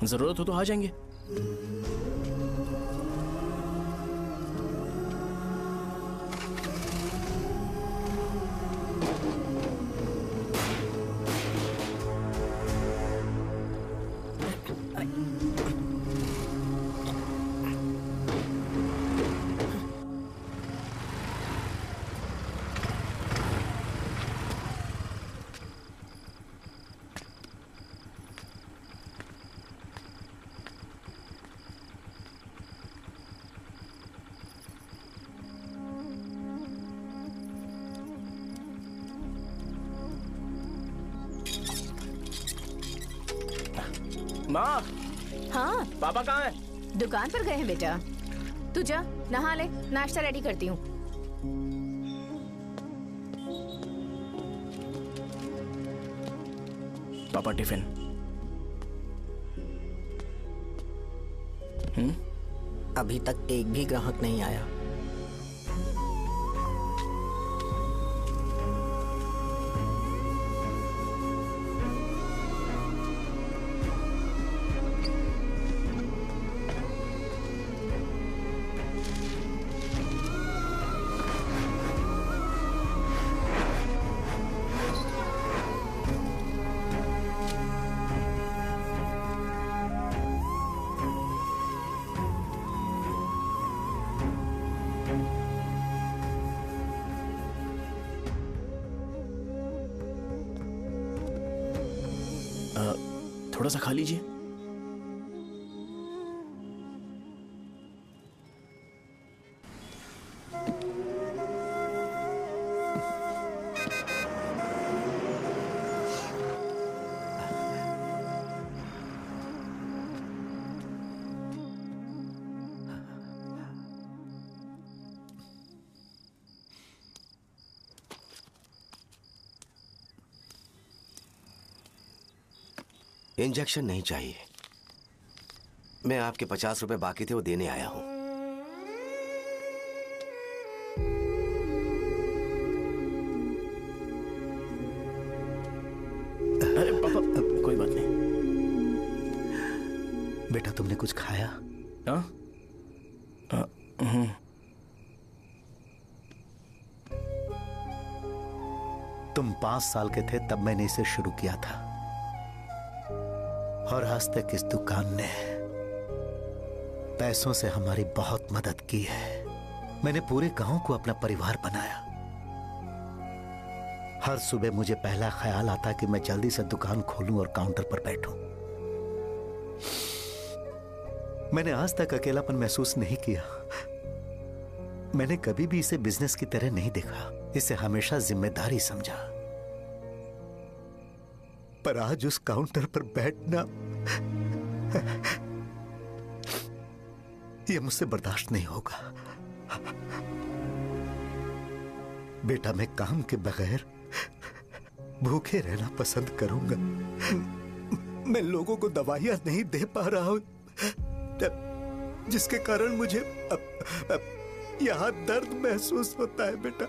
जरूरत हो तो आ जाएंगे। माँ, हाँ पापा कहाँ हैं? दुकान पर गए हैं बेटा। तू जा नहा ले, नाश्ता रेडी करती हूँ। पापा टिफिन। अभी तक एक भी ग्राहक नहीं आया। थोड़ा सा खा लीजिए। इंजेक्शन नहीं चाहिए। मैं आपके 50 रुपए बाकी थे, वो देने आया हूं। अरे पापा, कोई बात नहीं। बेटा तुमने कुछ खाया? हाँ? तुम 5 साल के थे तब मैंने इसे शुरू किया था, और आज तक इस दुकान ने पैसों से हमारी बहुत मदद की है। मैंने पूरे गांव को अपना परिवार बनाया। हर सुबह मुझे पहला ख्याल आता कि मैं जल्दी से दुकान खोलूं और काउंटर पर बैठूं। मैंने आज तक अकेलापन महसूस नहीं किया। मैंने कभी भी इसे बिजनेस की तरह नहीं देखा, इसे हमेशा जिम्मेदारी समझा। पर आज उस काउंटर पर बैठना यह मुझसे बर्दाश्त नहीं होगा। बेटा मैं काम के बगैर भूखे रहना पसंद करूंगा। मैं लोगों को दवाइयां नहीं दे पा रहा हूं, जिसके कारण मुझे यहां दर्द महसूस होता है। बेटा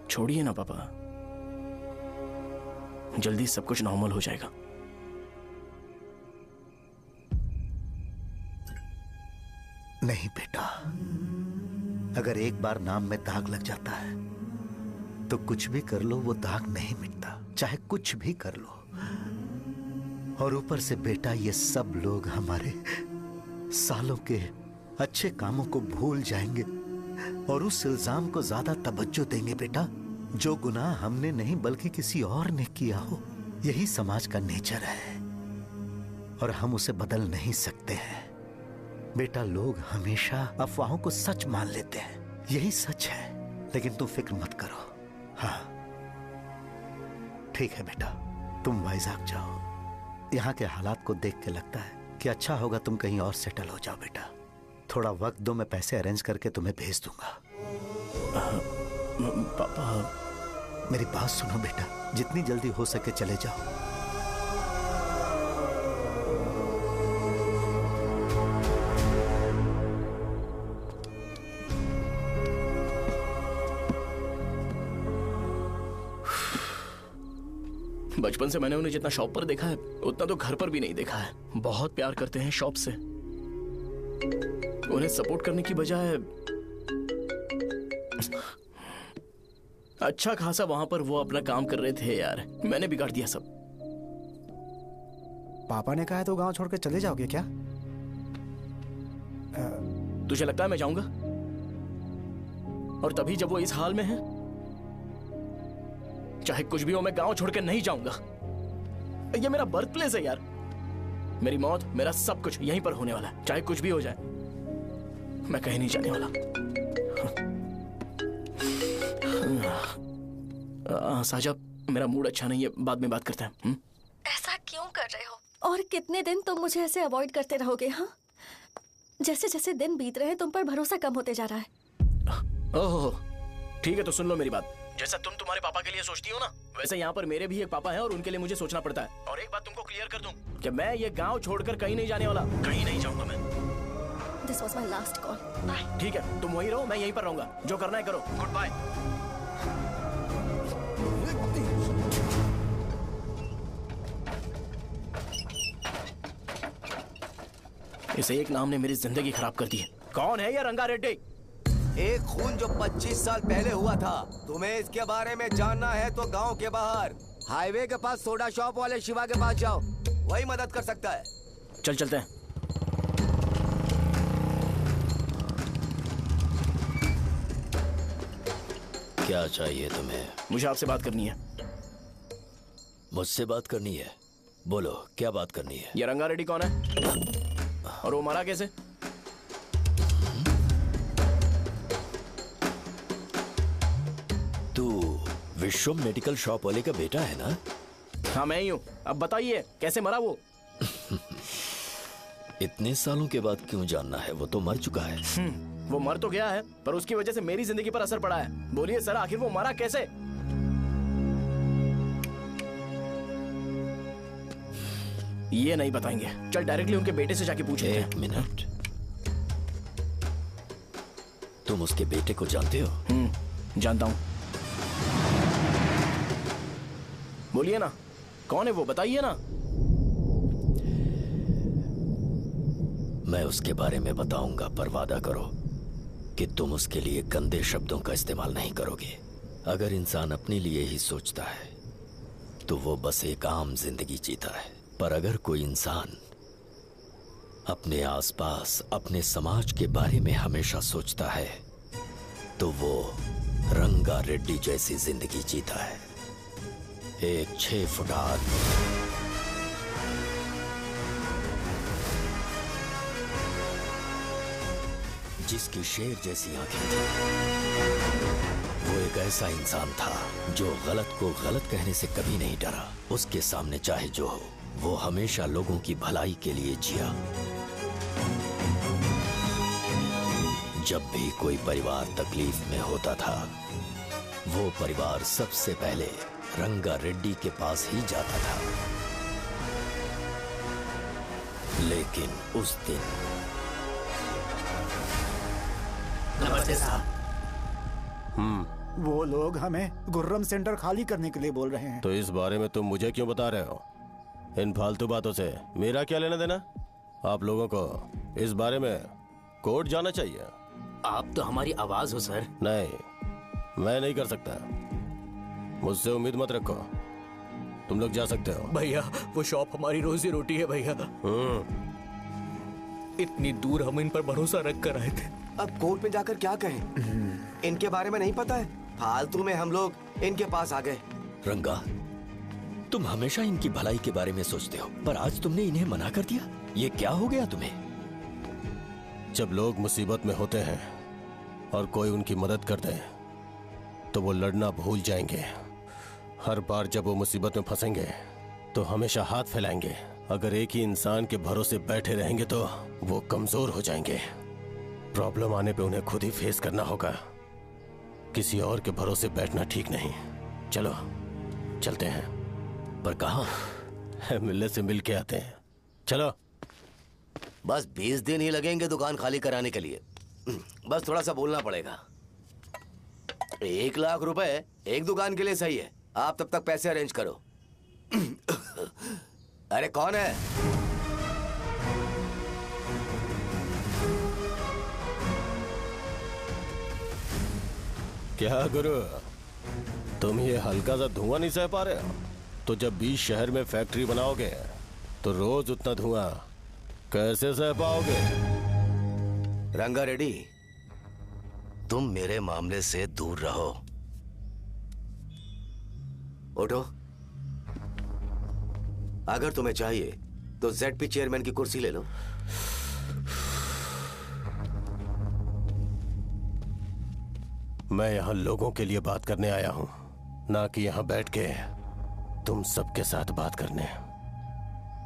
छोड़िए ना पापा, जल्दी सब कुछ नॉर्मल हो जाएगा। नहीं बेटा, अगर एक बार नाम में दाग लग जाता है तो कुछ भी कर लो वो दाग नहीं मिटता, चाहे कुछ भी कर लो। और ऊपर से बेटा ये सब लोग हमारे सालों के अच्छे कामों को भूल जाएंगे और उस इल्जाम को ज्यादा तवज्जो देंगे बेटा जो गुनाह हमने नहीं बल्कि किसी और ने किया हो। यही समाज का नेचर है और हम उसे बदल नहीं सकते हैं। बेटा लोग हमेशा अफवाहों को सच मान लेते हैं, यही सच है। लेकिन तुम फिक्र मत करो। हाँ ठीक है बेटा, तुम वाइजाग जाओ। यहाँ के हालात को देख के लगता है कि अच्छा होगा तुम कहीं और सेटल हो जाओ। बेटा थोड़ा वक्त दो, मैं पैसे अरेंज करके तुम्हें भेज दूंगा। पापा मेरी बात सुनो बेटा, जितनी जल्दी हो सके चले जाओ। बचपन से मैंने उन्हें जितना शॉप पर देखा है उतना तो घर पर भी नहीं देखा है। बहुत प्यार करते हैं शॉप से। उन्हें सपोर्ट करने की बजाय अच्छा खासा वहां पर वो अपना काम कर रहे थे यार। मैंने बिगाड़ दिया सब। पापा ने कहा है तो गांव छोड़कर चले जाओगे क्या? तुझे लगता है मैं जाऊंगा? और तभी जब वो इस हाल में है, चाहे कुछ भी हो मैं गांव छोड़कर नहीं जाऊंगा। ये मेरा बर्थ प्लेस है यार। मेरी मौत, मेरा सब कुछ यहीं पर होने वाला है। चाहे कुछ भी हो जाए मैं कहीं नहीं जाने वाला। साजा, मेरा मूड अच्छा नहीं है, बाद में बात करते हैं। ऐसा क्यों कर रहे हो? और कितने दिन तुम मुझे ऐसे अवॉइड करते रहोगे? हाँ, जैसे जैसे दिन बीत रहे हैं तुम पर भरोसा कम होते जा रहा है। ओह ठीक है, तो सुन लो मेरी बात। जैसा तुम तुम्हारे पापा के लिए सोचती हो ना, वैसे यहाँ पर मेरे भी एक पापा हैं और उनके लिए मुझे सोचना पड़ता है। और एक बात तुमको क्लियर कर दूं कि मैं ये गांव छोड़कर कहीं नहीं जाने वाला। कहीं नहीं जाऊंगा मैं। This was my last call. Bye. ठीक है, तुम वहीं रहो, मैं यहीं पर रहूंगा। जो करना है करो। Good bye. इस एक नाम ने मेरी जिंदगी खराब कर दी है। कौन है ये रंगा रेड्डी? एक खून जो 25 साल पहले हुआ था। तुम्हें इसके बारे में जानना है तो गांव के बाहर हाईवे के पास सोडा शॉप वाले शिवा के पास जाओ, वही मदद कर सकता है। चल चलते हैं। क्या चाहिए तुम्हें? मुझे आपसे बात करनी है। मुझसे बात करनी है? बोलो क्या बात करनी है? ये रंगा रेड्डी कौन है और वो मरा कैसे? तू विश्वम मेडिकल शॉप वाले का बेटा है ना? हाँ मैं ही हूँ। अब बताइए कैसे मरा वो? इतने सालों के बाद क्यों जानना है? वो तो मर चुका है। वो मर तो गया है पर उसकी वजह से मेरी जिंदगी पर असर पड़ा है। बोलिए सर, आखिर वो मरा कैसे? ये नहीं बताएंगे। चल डायरेक्टली उनके बेटे से जाके पूछे। एक मिनट, तुम उसके बेटे को जानते हो? जानता हूं। बोलिए ना, कौन है वो? बताइए ना। मैं उसके बारे में बताऊंगा, पर वादा करो कि तुम उसके लिए गंदे शब्दों का इस्तेमाल नहीं करोगे। अगर इंसान अपने लिए ही सोचता है तो वो बस एक आम जिंदगी जीता है, पर अगर कोई इंसान अपने आसपास, अपने समाज के बारे में हमेशा सोचता है तो वो रंगा रेड्डी जैसी जिंदगी जीता है। एक 6 फुट आदमी, जिसकी शेर जैसी आंखें थी। वो एक ऐसा इंसान था जो गलत को गलत कहने से कभी नहीं डरा। उसके सामने चाहे जो हो, वो हमेशा लोगों की भलाई के लिए जिया। जब भी कोई परिवार तकलीफ में होता था, वो परिवार सबसे पहले रंगा रेड्डी के पास ही जाता था। लेकिन उस दिन नमस्ते साहब। वो लोग हमें गुर्रम सेंटर खाली करने के लिए बोल रहे हैं। तो इस बारे में तुम मुझे क्यों बता रहे हो? इन फालतू बातों से मेरा क्या लेना देना? आप लोगों को इस बारे में कोर्ट जाना चाहिए। आप तो हमारी आवाज हो सर। नहीं, मैं नहीं कर सकता। मुझसे उम्मीद मत रखो। तुम लोग जा सकते हो। भैया वो शॉप हमारी रोजी रोटी है भैया। इतनी दूर हम इन पर भरोसा रख कर आए थे। अब कोर्ट में जाकर क्या कहें? इनके बारे में नहीं पता है। फालतू में हम लोग इनके पास आ गए। रंगा, तुम हमेशा इनकी भलाई के बारे में सोचते हो, पर आज तुमने इन्हें मना कर दिया। ये क्या हो गया तुम्हें? जब लोग मुसीबत में होते हैं और कोई उनकी मदद कर दे तो वो लड़ना भूल जाएंगे। हर बार जब वो मुसीबत में फंसेंगे तो हमेशा हाथ फैलाएंगे। अगर एक ही इंसान के भरोसे बैठे रहेंगे तो वो कमजोर हो जाएंगे। प्रॉब्लम आने पे उन्हें खुद ही फेस करना होगा। किसी और के भरोसे बैठना ठीक नहीं। चलो चलते हैं। पर कहाँ? मिलने से मिल के आते हैं। चलो। बस 20 दिन ही लगेंगे दुकान खाली कराने के लिए। बस थोड़ा सा बोलना पड़ेगा। 1 लाख रुपए एक दुकान के लिए सही है। आप तब तक पैसे अरेंज करो। अरे कौन है? क्या गुरु, तुम ये हल्का सा धुआं नहीं सह पा रहे हो? तो जब 20 शहर में फैक्ट्री बनाओगे तो रोज उतना धुआं कैसे सह पाओगे? रंगा रेड्डी, तुम मेरे मामले से दूर रहो। उठो। अगर तुम्हें चाहिए तो ZP चेयरमैन की कुर्सी ले लो। मैं यहां लोगों के लिए बात करने आया हूं, ना कि यहां बैठ के तुम सबके साथ बात करने।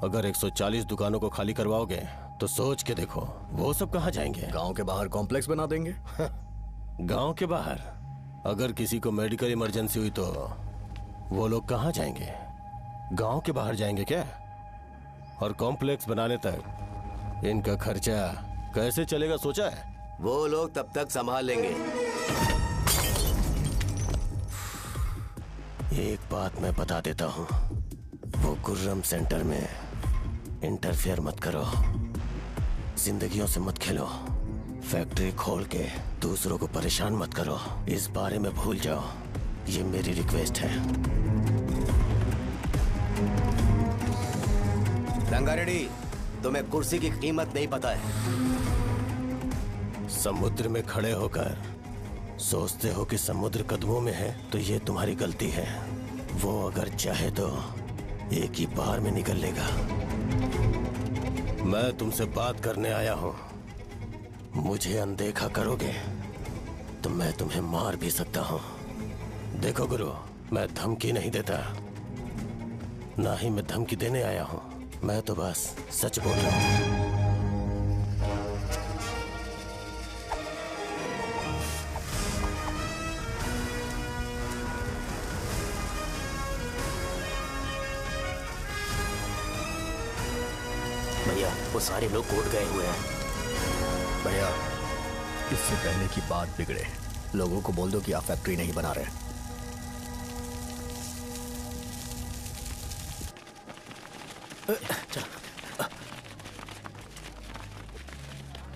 अगर 140 दुकानों को खाली करवाओगे तो सोच के देखो वो सब कहां जाएंगे? गांव के बाहर कॉम्प्लेक्स बना देंगे। गांव के बाहर? अगर किसी को मेडिकल इमरजेंसी हुई तो वो लोग कहां जाएंगे? गांव के बाहर जाएंगे क्या? और कॉम्प्लेक्स बनाने तक इनका खर्चा कैसे चलेगा सोचा है? वो लोग तब तक संभाल लेंगे। एक बात मैं बता देता हूं, वो गुर्रम सेंटर में इंटरफेयर मत करो, जिंदगियों से मत खेलो, फैक्ट्री खोल के दूसरों को परेशान मत करो। इस बारे में भूल जाओ, ये मेरी रिक्वेस्ट है। रंगा रेड्डी, तुम्हें कुर्सी की कीमत नहीं पता है। समुद्र में खड़े होकर सोचते हो कि समुद्र कदमों में है, तो ये तुम्हारी गलती है। वो अगर चाहे तो एक ही बार में निकल लेगा। मैं तुमसे बात करने आया हूं। मुझे अनदेखा करोगे तो मैं तुम्हें मार भी सकता हूं। देखो गुरु, मैं धमकी नहीं देता, ना ही मैं धमकी देने आया हूं। मैं तो बस सच बोल रहा हूं। भैया, वो सारे लोग कोर्ट गए हुए हैं। भैया, इससे पहले की बात बिगड़े, लोगों को बोल दो कि आप फैक्ट्री नहीं बना रहे।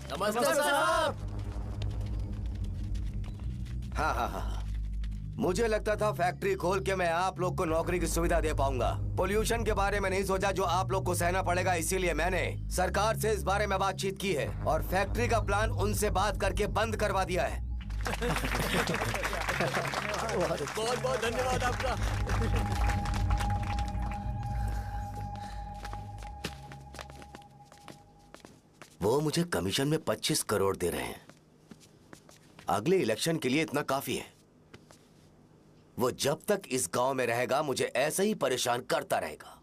नमस्ते साहब। हाँ हाँ हाँ, मुझे लगता था फैक्ट्री खोल के मैं आप लोग को नौकरी की सुविधा दे पाऊंगा। पोल्यूशन के बारे में नहीं सोचा जो आप लोग को सहना पड़ेगा, इसीलिए मैंने सरकार से इस बारे में बातचीत की है और फैक्ट्री का प्लान उनसे बात करके बंद करवा दिया है। बहुत बहुत धन्यवाद आपका। वो मुझे कमीशन में 25 करोड़ दे रहे हैं। अगले इलेक्शन के लिए इतना काफी है। वो जब तक इस गांव में रहेगा मुझे ऐसे ही परेशान करता रहेगा।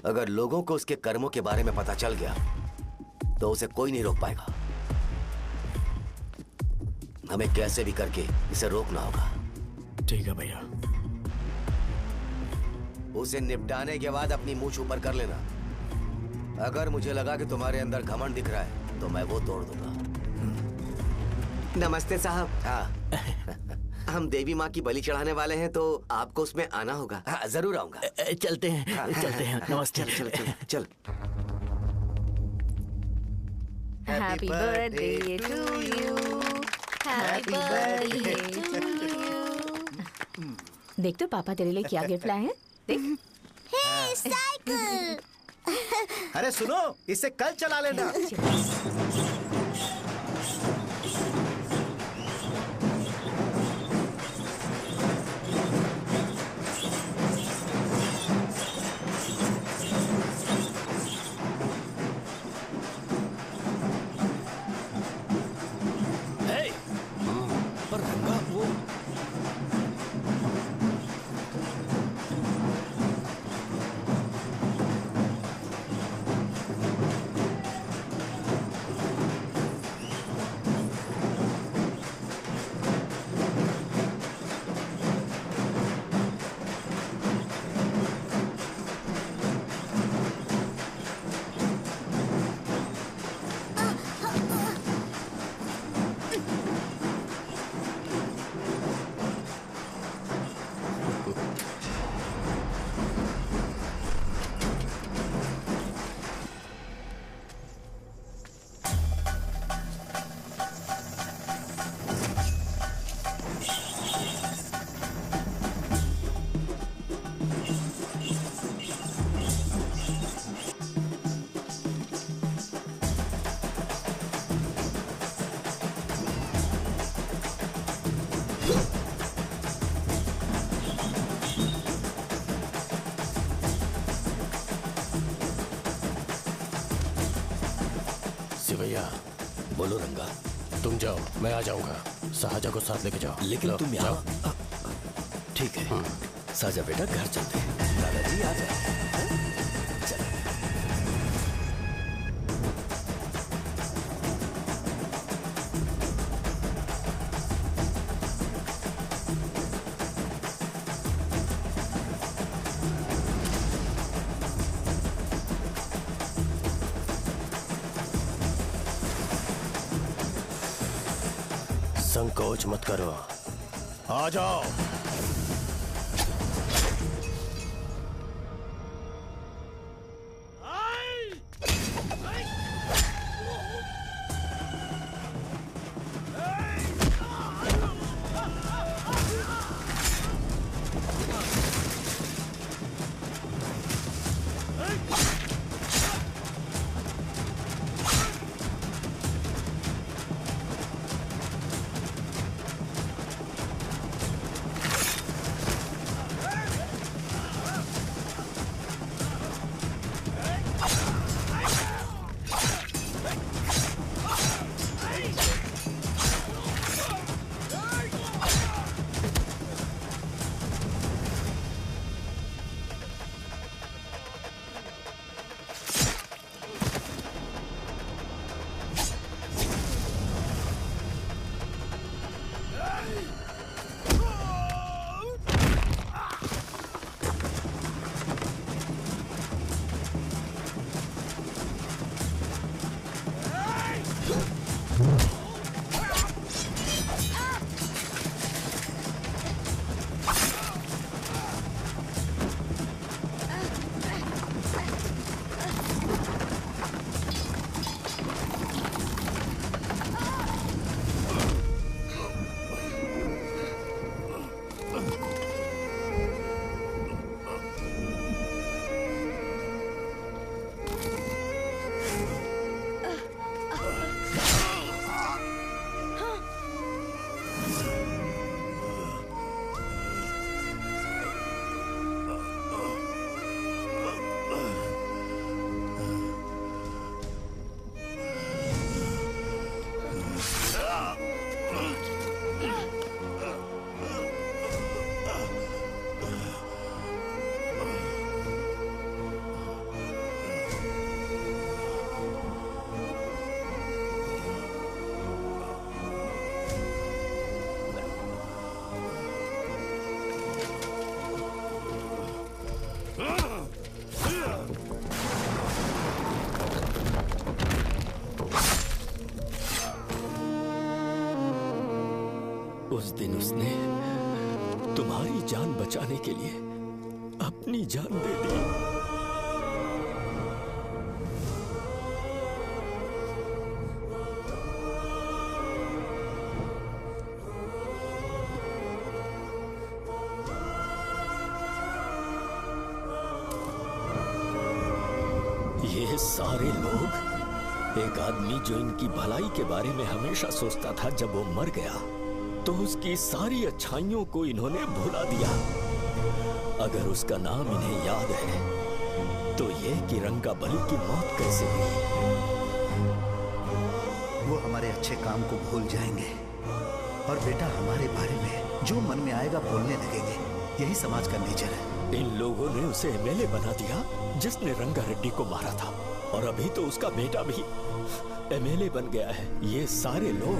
अगर लोगों को उसके कर्मों के बारे में पता चल गया तो उसे कोई नहीं रोक पाएगा। हमें कैसे भी करके इसे रोकना होगा। ठीक है भैया। उसे निपटाने के बाद अपनी मूंछ ऊपर कर लेना। अगर मुझे लगा कि तुम्हारे अंदर घमंड दिख रहा है तो मैं वो तोड़ दूंगा। नमस्ते साहब। हाँ, हम देवी माँ की बलि चढ़ाने वाले हैं तो आपको उसमें आना होगा। हाँ, जरूर आऊंगा। चलते हैं। हाँ, चलते हैं। नमस्ते। चल चल चल। Happy birthday to you, happy birthday to you. देख तो पापा तेरे लिए क्या गिफ्ट लाए हैं। देख। हे साइकिल। अरे सुनो, इसे कल चला लेना। पर रंगा वो सी भैया। बोलो रंगा। तुम जाओ, मैं आ जाऊंगा। साजा को साथ लेके जाओ। लेकिन लो, तुम जाओ। यहाँ। ठीक है साजा बेटा, घर चलते हैं। दादाजी आ जाओ। चलो। संकोच मत करो, आ जाओ। उस दिन उसने तुम्हारी जान बचाने के लिए अपनी जान दे दी। ये सारे लोग, एक आदमी जो इनकी भलाई के बारे में हमेशा सोचता था, जब वो मर गया तो उसकी सारी अच्छाइयों को इन्होंने भुला दिया। अगर उसका नाम इन्हें याद है तो ये कि रंगाबली की मौत कैसे हुई। वो हमारे अच्छे काम को भूल जाएंगे और बेटा हमारे बारे में जो मन में आएगा बोलने लगेंगे। यही समाज का नेचर है। इन लोगों ने उसे एमएलए बना दिया जिसने रंगा रेड्डी को मारा था, और अभी तो उसका बेटा भी एमएलए बन गया है। ये सारे लोग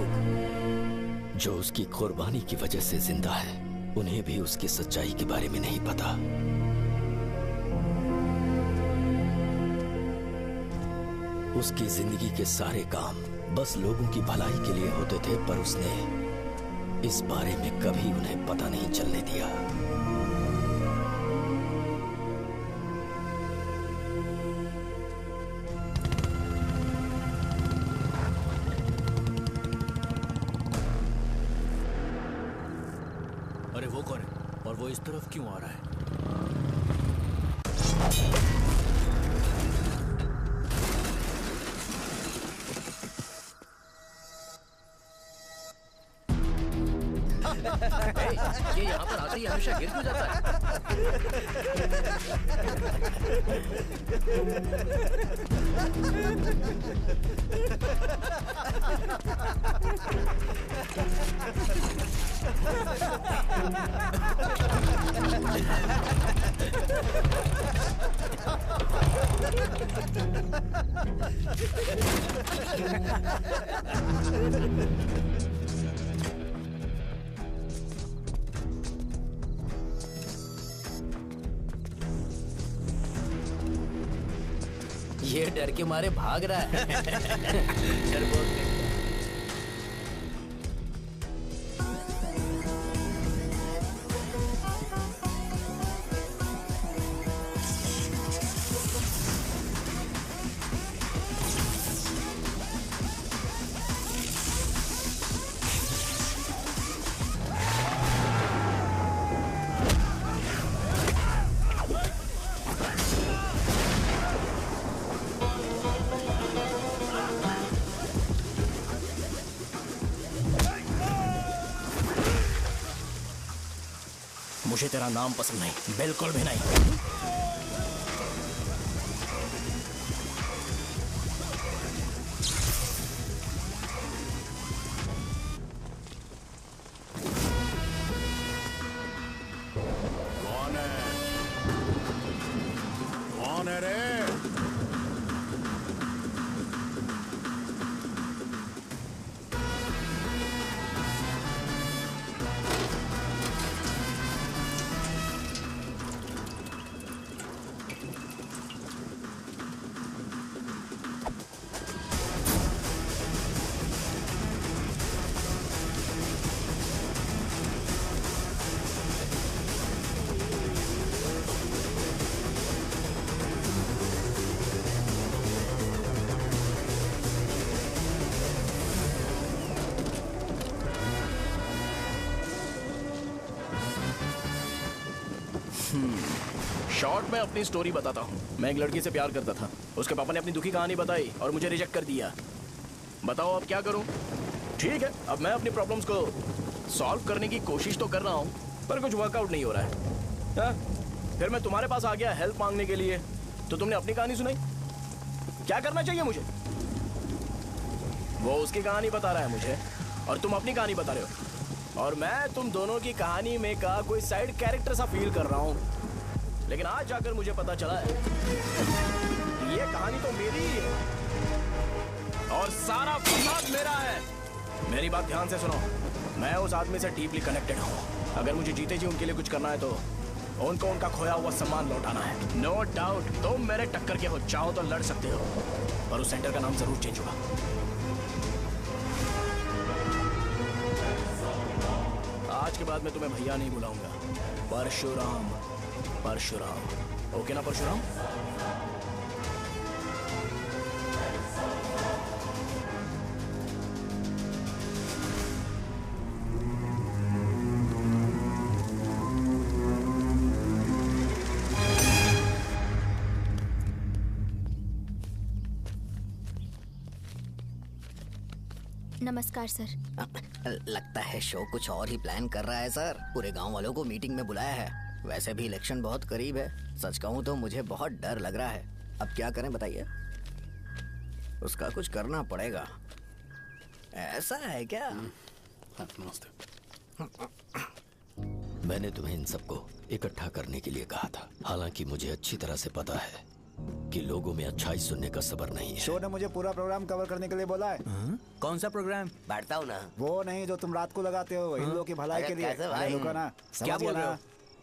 जो उसकी कुर्बानी की वजह से जिंदा है, उन्हें भी उसकी सच्चाई के बारे में नहीं पता। उसकी जिंदगी के सारे काम बस लोगों की भलाई के लिए होते थे, पर उसने इस बारे में कभी उन्हें पता नहीं चलने दिया। अरे वो कौन है और वो इस तरफ क्यों आ रहा है? ये यहाँ पर आते ही हमेशा गिर क्यों जाता है? ये डर के मारे भाग रहा है। डरपोक नहीं। मुझे तेरा नाम पसंद नहीं, बिल्कुल भी नहीं। कौन है? कौन है रे? शॉर्ट में अपनी स्टोरी बताता हूँ। मैं एक लड़की से प्यार करता था। उसके पापा ने अपनी दुखी कहानी बताई और मुझे रिजेक्ट कर दिया। बताओ अब क्या करूँ? ठीक है, अब मैं अपनी प्रॉब्लम्स को सॉल्व करने की कोशिश तो कर रहा हूँ, पर कुछ वर्कआउट नहीं हो रहा है। हाँ? फिर मैं तुम्हारे पास आ गया हेल्प मांगने के लिए, तो तुमने अपनी कहानी सुनाई। क्या करना चाहिए मुझे? वो उसकी कहानी बता रहा है मुझे और तुम अपनी कहानी बता रहे हो, और मैं तुम दोनों की कहानी में का कोई साइड कैरेक्टर सा फील कर रहा हूँ। लेकिन आज जाकर मुझे पता चला है ये कहानी तो मेरी ही है और सारा फसाद मेरा है। मेरी बात ध्यान से सुनो, मैं उस आदमी से डीपली कनेक्टेड हूँ। अगर मुझे जीते जी उनके लिए कुछ करना है तो उनको उनका खोया हुआ सम्मान लौटाना है। नो डाउट तुम मेरे टक्कर के हो, चाहो तो लड़ सकते हो, पर उस सेंटर का नाम जरूर चेंज होगा। आज के बाद मैं तुम्हें भैया नहीं बुलाऊंगा, परशुराम। परशुराम, ओके ना परशुराम? नमस्कार सर। लगता है शो कुछ और ही प्लान कर रहा है सर। पूरे गांव वालों को मीटिंग में बुलाया है। वैसे भी इलेक्शन बहुत करीब है। सच कहूँ तो मुझे बहुत डर लग रहा है। अब क्या करें बताइए? उसका कुछ करना पड़ेगा। ऐसा है क्या? मैंने तुम्हें इन सबको इकट्ठा करने के लिए कहा था। हालांकि मुझे अच्छी तरह से पता है कि लोगों में अच्छाई सुनने का सब्र नहीं है। शो ने मुझे पूरा प्रोग्राम कवर करने के लिए बोला है। कौन सा प्रोग्राम? बैठता हूँ ना। वो नहीं जो तुम रात को लगाते हो इन लोगों की भलाई के लिए। रुको ना, क्या बोल रहे हो?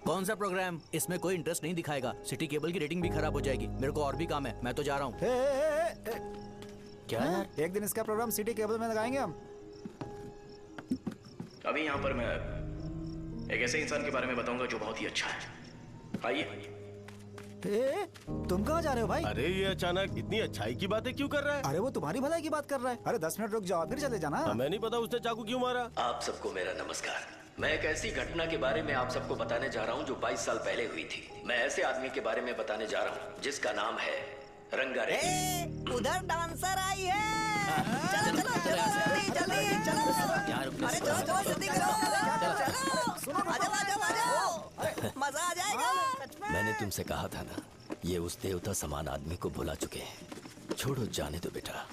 कौन सा प्रोग्राम? इसमें कोई इंटरेस्ट नहीं दिखाएगा। सिटी केबल की रेटिंग भी खराब हो जाएगी। मेरे को और भी काम है, मैं तो जा रहा हूँ। क्या यार? एक दिन इसका प्रोग्राम सिटी केबल में लगाएंगे हम। अभी यहाँ पर मैं एक ऐसे इंसान के बारे में बताऊंगा जो बहुत ही अच्छा है। आइए। तुम कहाँ जा रहे हो भाई? अरे ये अचानक इतनी अच्छाई की बातें क्यों कर रहा है? अरे वो तुम्हारी भलाई की बात कर रहा है। अरे 10 मिनट रुक जाओ फिर चले जाना। हमें नहीं पता उसने चाकू क्यों मारा। आप सबको मेरा नमस्कार। मैं एक ऐसी घटना के बारे में आप सबको बताने जा रहा हूँ जो 22 साल पहले हुई थी। मैं ऐसे आदमी के बारे में बताने जा रहा हूँ जिसका नाम है रंगारेड्डी। उधर डांसर आई है। चलो चलो जल्दी जल्दी चलो। अरे चलो चलो जल्दी करो। चलो आ जाओ मजा आ जाएगा। मैंने तुमसे कहा था ना, ये उस देवता समान आदमी को भुला चुके हैं। छोड़ो, जाने दो बेटा।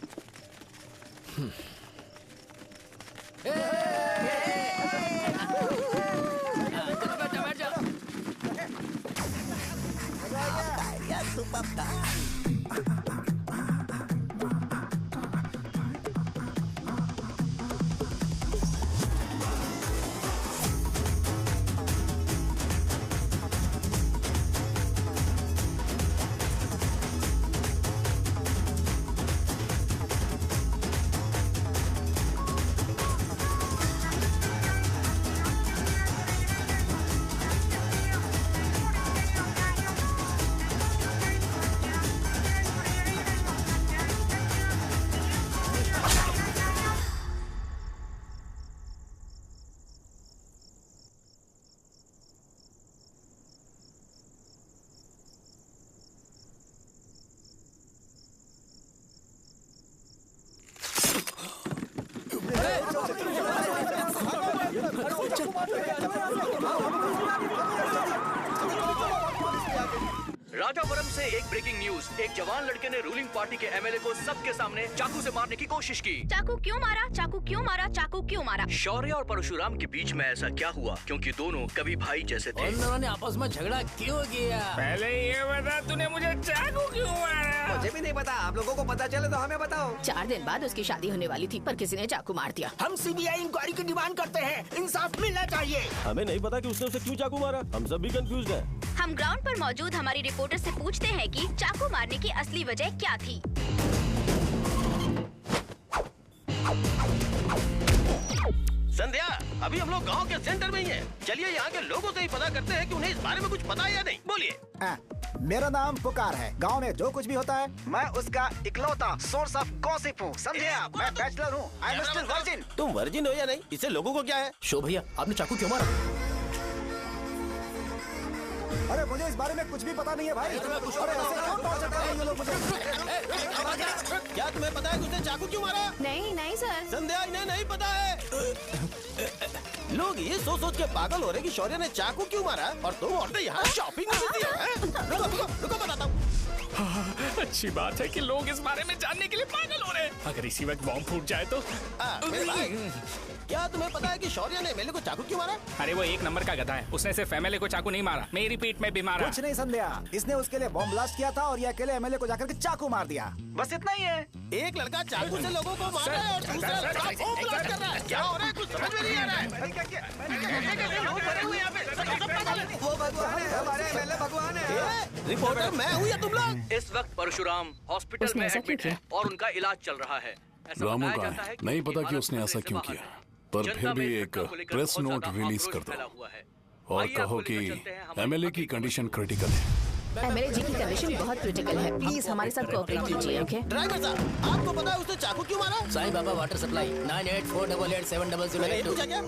राजावरम से एक ब्रेकिंग न्यूज। एक जवान लड़के ने रूलिंग पार्टी के एमएलए को सबके सामने चाकू से मारने की कोशिश की। चाकू क्यों मारा? चाकू क्यों मारा? चाकू क्यों मारा? शौर्य और परशुराम के बीच में ऐसा क्या हुआ? क्योंकि दोनों कभी भाई जैसे थे। उन दोनों ने आपस में झगड़ा क्यों किया? पहले ये बता, तूने मुझे चाकू क्यों मारा? मुझे भी नहीं पता। आप लोगों को पता चले तो हमें बताओ। 4 दिन बाद उसकी शादी होने वाली थी, पर किसी ने चाकू मार दिया। हम सीबीआई इंक्वायरी की डिमांड करते हैं। इंसाफ मिलना चाहिए। हमें नहीं पता कि उसने उसे क्यों चाकू मारा। हम सब भी कंफ्यूज हैं। हम ग्राउंड पर मौजूद हमारी रिपोर्टर से पूछते हैं कि चाकू मारने की असली वजह क्या थी। संध्या, अभी हम लोग गांव के सेंटर में ही हैं। चलिए यहाँ के लोगों से ही पता करते हैं कि उन्हें इस बारे में कुछ पता है या नहीं। बोलिए। मेरा नाम पुकार है। गांव में जो कुछ भी होता है मैं उसका इकलौता सोर्स ऑफ गॉसिप हूँ, समझे आप? मैं बैचलर हूँ। I am still virgin. तुम वर्जिन हो या नहीं, इससे लोगों को क्या है? शो भैया, आपने चाकू क्यों मारा? अरे मुझे इस बारे में कुछ भी पता नहीं है भाई। अरे ऐसे क्यों टॉर्चर कर रहे हैं ये लोग मुझे? क्या तुम्हें पता है कि उसने चाकू क्यों मारा? नहीं सर। संध्या, इन्हें नहीं पता है। लोग ये सोच सोच के पागल हो रहे कि शौर्य ने चाकू क्यों मारा और तुम औरतें यहाँ शॉपिंग में बिजी हो। रुको बताता हूँ। अच्छी बात है कि लोग इस बारे में जानने के लिए पागल हो रहे हैं। अगर इसी वक्त बॉम्ब फूट जाए तो। मेरे भाई, क्या तुम्हें पता है कि शौर्य ने एमएलए को चाकू क्यों मारा? अरे वो एक नंबर का गधा है। उसने सिर्फ एमएलए को चाकू नहीं मारा, मेरी पीठ में भी मारा। कुछ नहीं संध्या, इसने उसके लिए बॉम्ब ब्लास्ट किया था और ये अकेले एमएलए को जाकर के चाकू मार दिया। बस इतना ही है। एक लड़का चाकू से लोगों को मार रहा है और दूसरा लड़का बॉम्ब ब्लास्ट कर रहा है। क्या हो रहा है? कुछ समझ में नहीं आ रहा है। लोग भरे हुए यहाँ पे। वो भगवान है, हमारे एमएलए भगवान है। रिपोर्टर मैं हूँ या तुम लोग? इस वक्त परशुराम हॉस्पिटल में एडमिट है और उनका इलाज चल रहा है। ऐसा रामू बताया का जाता है कि नहीं पता कि भारत उसने में ऐसा क्यों समा किया, है। पर जनता फिर भी में एक घटना को लेकर प्रेस बहुत नोट ज्यादा रिलीज आक्रोश कर फैला दो हुआ है। और आइए कहो आपको कि लेकर चलते हैं हमारे एमएलए की कंडीशन क्रिटिकल है। एमएलए जी की कंडीशन बहुत क्रिटिकल है। प्लीज हमारे साथ कोऑपरेट कीजिए, ओके? ड्राइवर साहब, आपको पता है उसने चाकू क्यों मारा? Sai Baba water supply 9848870082। मैंने ये पूछा क्या?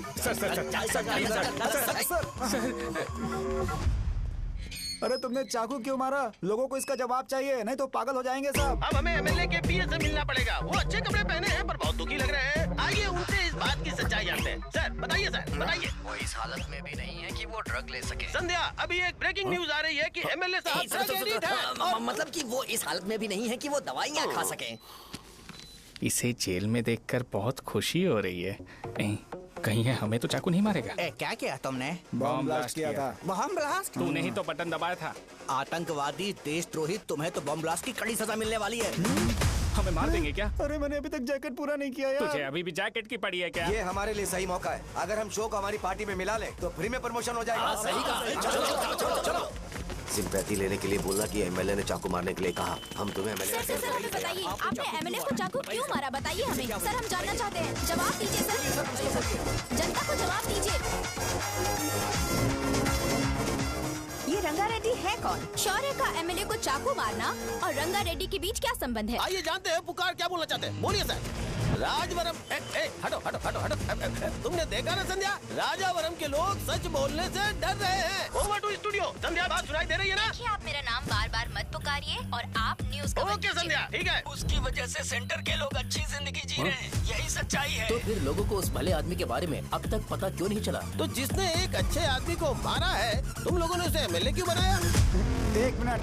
अरे तुमने चाकू क्यों मारा? लोगों को इसका जवाब चाहिए, नहीं तो पागल हो जाएंगे सब। अब हमें एमएलए के पीए से मिलना पड़ेगा। वो अच्छे कपड़े पहने हैं पर बहुत दुखी लग रहे हैं। आइए उनसे इस बात की सच्चाई जानते हैं। सर बताइए, सर बताइए। वो इस हालत में भी नहीं है कि वो ड्रग ले सके। संध्या, अभी एक ब्रेकिंग न्यूज आ रही है कि एमएलए साहब ड्रग एडिक्ट हैं और मतलब कि वो इस हालत में भी नहीं है कि वो दवाइयाँ खा सके। इसे जेल में देखकर बहुत खुशी हो रही है। कहीं है हमें तो चाकू नहीं मारेगा। क्या किया तुमने? बॉम्ब ब्लास्ट किया था। Bomb blast? तूने ही तो बटन दबाया था। आतंकवादी, देशद्रोही, तुम्हें तो बॉम्ब ब्लास्ट की कड़ी सजा मिलने वाली है। हमें मार देंगे क्या? अरे मैंने अभी तक जैकेट पूरा नहीं किया यार। तुझे अभी भी जैकेट की पड़ी है क्या? ये हमारे लिए सही मौका है। अगर हम शो को हमारी पार्टी में मिला ले तो फ्री में प्रमोशन हो जाएगा। सही कहा। चलो। सिंपैथी लेने के लिए बोला कि एमएलए ने चाकू मारने के लिए कहा। हम तुम्हें एमएलए सर हमें बताइए, आपने एमएलए को चाकू क्यों मारा? बताइए हमें। सर हम जानना चाहते हैं, जवाब दीजिए सर। जनता को जवाब दीजिए। ये रंगा रेड्डी है कौन? शौर्य का एमएलए को चाकू मारना और रंगा रेड्डी के बीच क्या संबंध है? आइए जानते हैं पुकार क्या बोलना चाहते हैं। बोलिए सर। राजवरम, हटो हटो हटो हटो। तुमने देखा ना संध्या, राजावरम के लोग सच बोलने से डर रहे हैं। Over to studio. संध्या, बात सुनाई दे रही है ना? देखिए, आप मेरा नाम बार बार मत पुकारिए और आप न्यूज का ओके संध्या, ठीक है। उसकी वजह से सेंटर के लोग अच्छी जिंदगी जी रहे हैं, यही सच्चाई है। तो फिर लोगों को उस भले आदमी के बारे में अब तक पता क्यों नहीं चला? तो जिसने एक अच्छे आदमी को मारा है, तुम लोगों ने उसे एमएलए क्यों बनाया? 1 मिनट।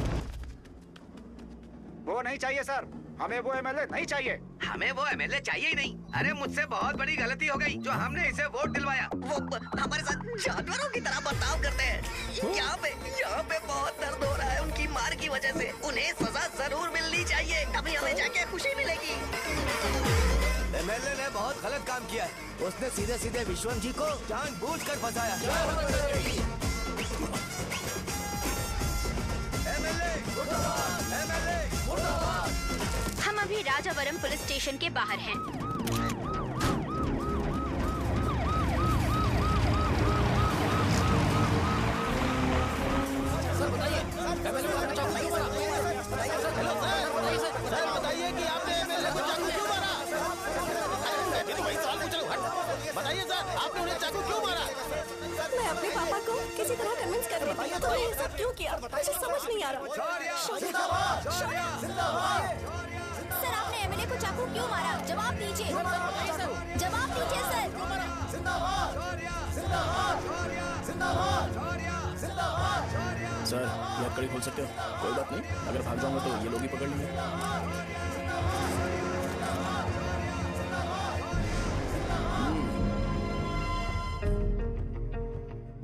वो नहीं चाहिए सर। हमें वो एमएलए नहीं चाहिए। हमें वो एमएलए चाहिए ही नहीं। अरे मुझसे बहुत बड़ी गलती हो गई जो हमने इसे वोट दिलवाया। वो हमारे साथ जानवरों की तरह बर्ताव करते हैं। यहाँ पे बहुत दर्द हो रहा है उनकी मार की वजह से। उन्हें सजा जरूर मिलनी चाहिए, तभी हमें जाके खुशी मिलेगी। एमएलए ने बहुत गलत काम किया है। उसने सीधे सीधे विश्वम जी को जानबूझकर फंसाया। हम अभी राजावरम पुलिस स्टेशन के बाहर हैं। सर बताइए कि आपने एमएलए को चाकू क्यों मारा? मैं तो वही सवाल पूछ रहा हूँ। बताइए सर, आपने उन्हें चाकू क्यों मारा? मैं अपने पापा को किसी तरह कन्विंस कर रही थी। तो ये सब क्यों किया मुझे समझ नहीं आ रहा। सर आपने एमएलए को चाकू क्यों मारा? जवाब दीजिए। जवाब दीजिए सर। सर ये हथकड़ी खोल सकते हो? कोई बात नहीं, अगर भाग जाऊंगा तो ये लोग ही पकड़ लेंगे।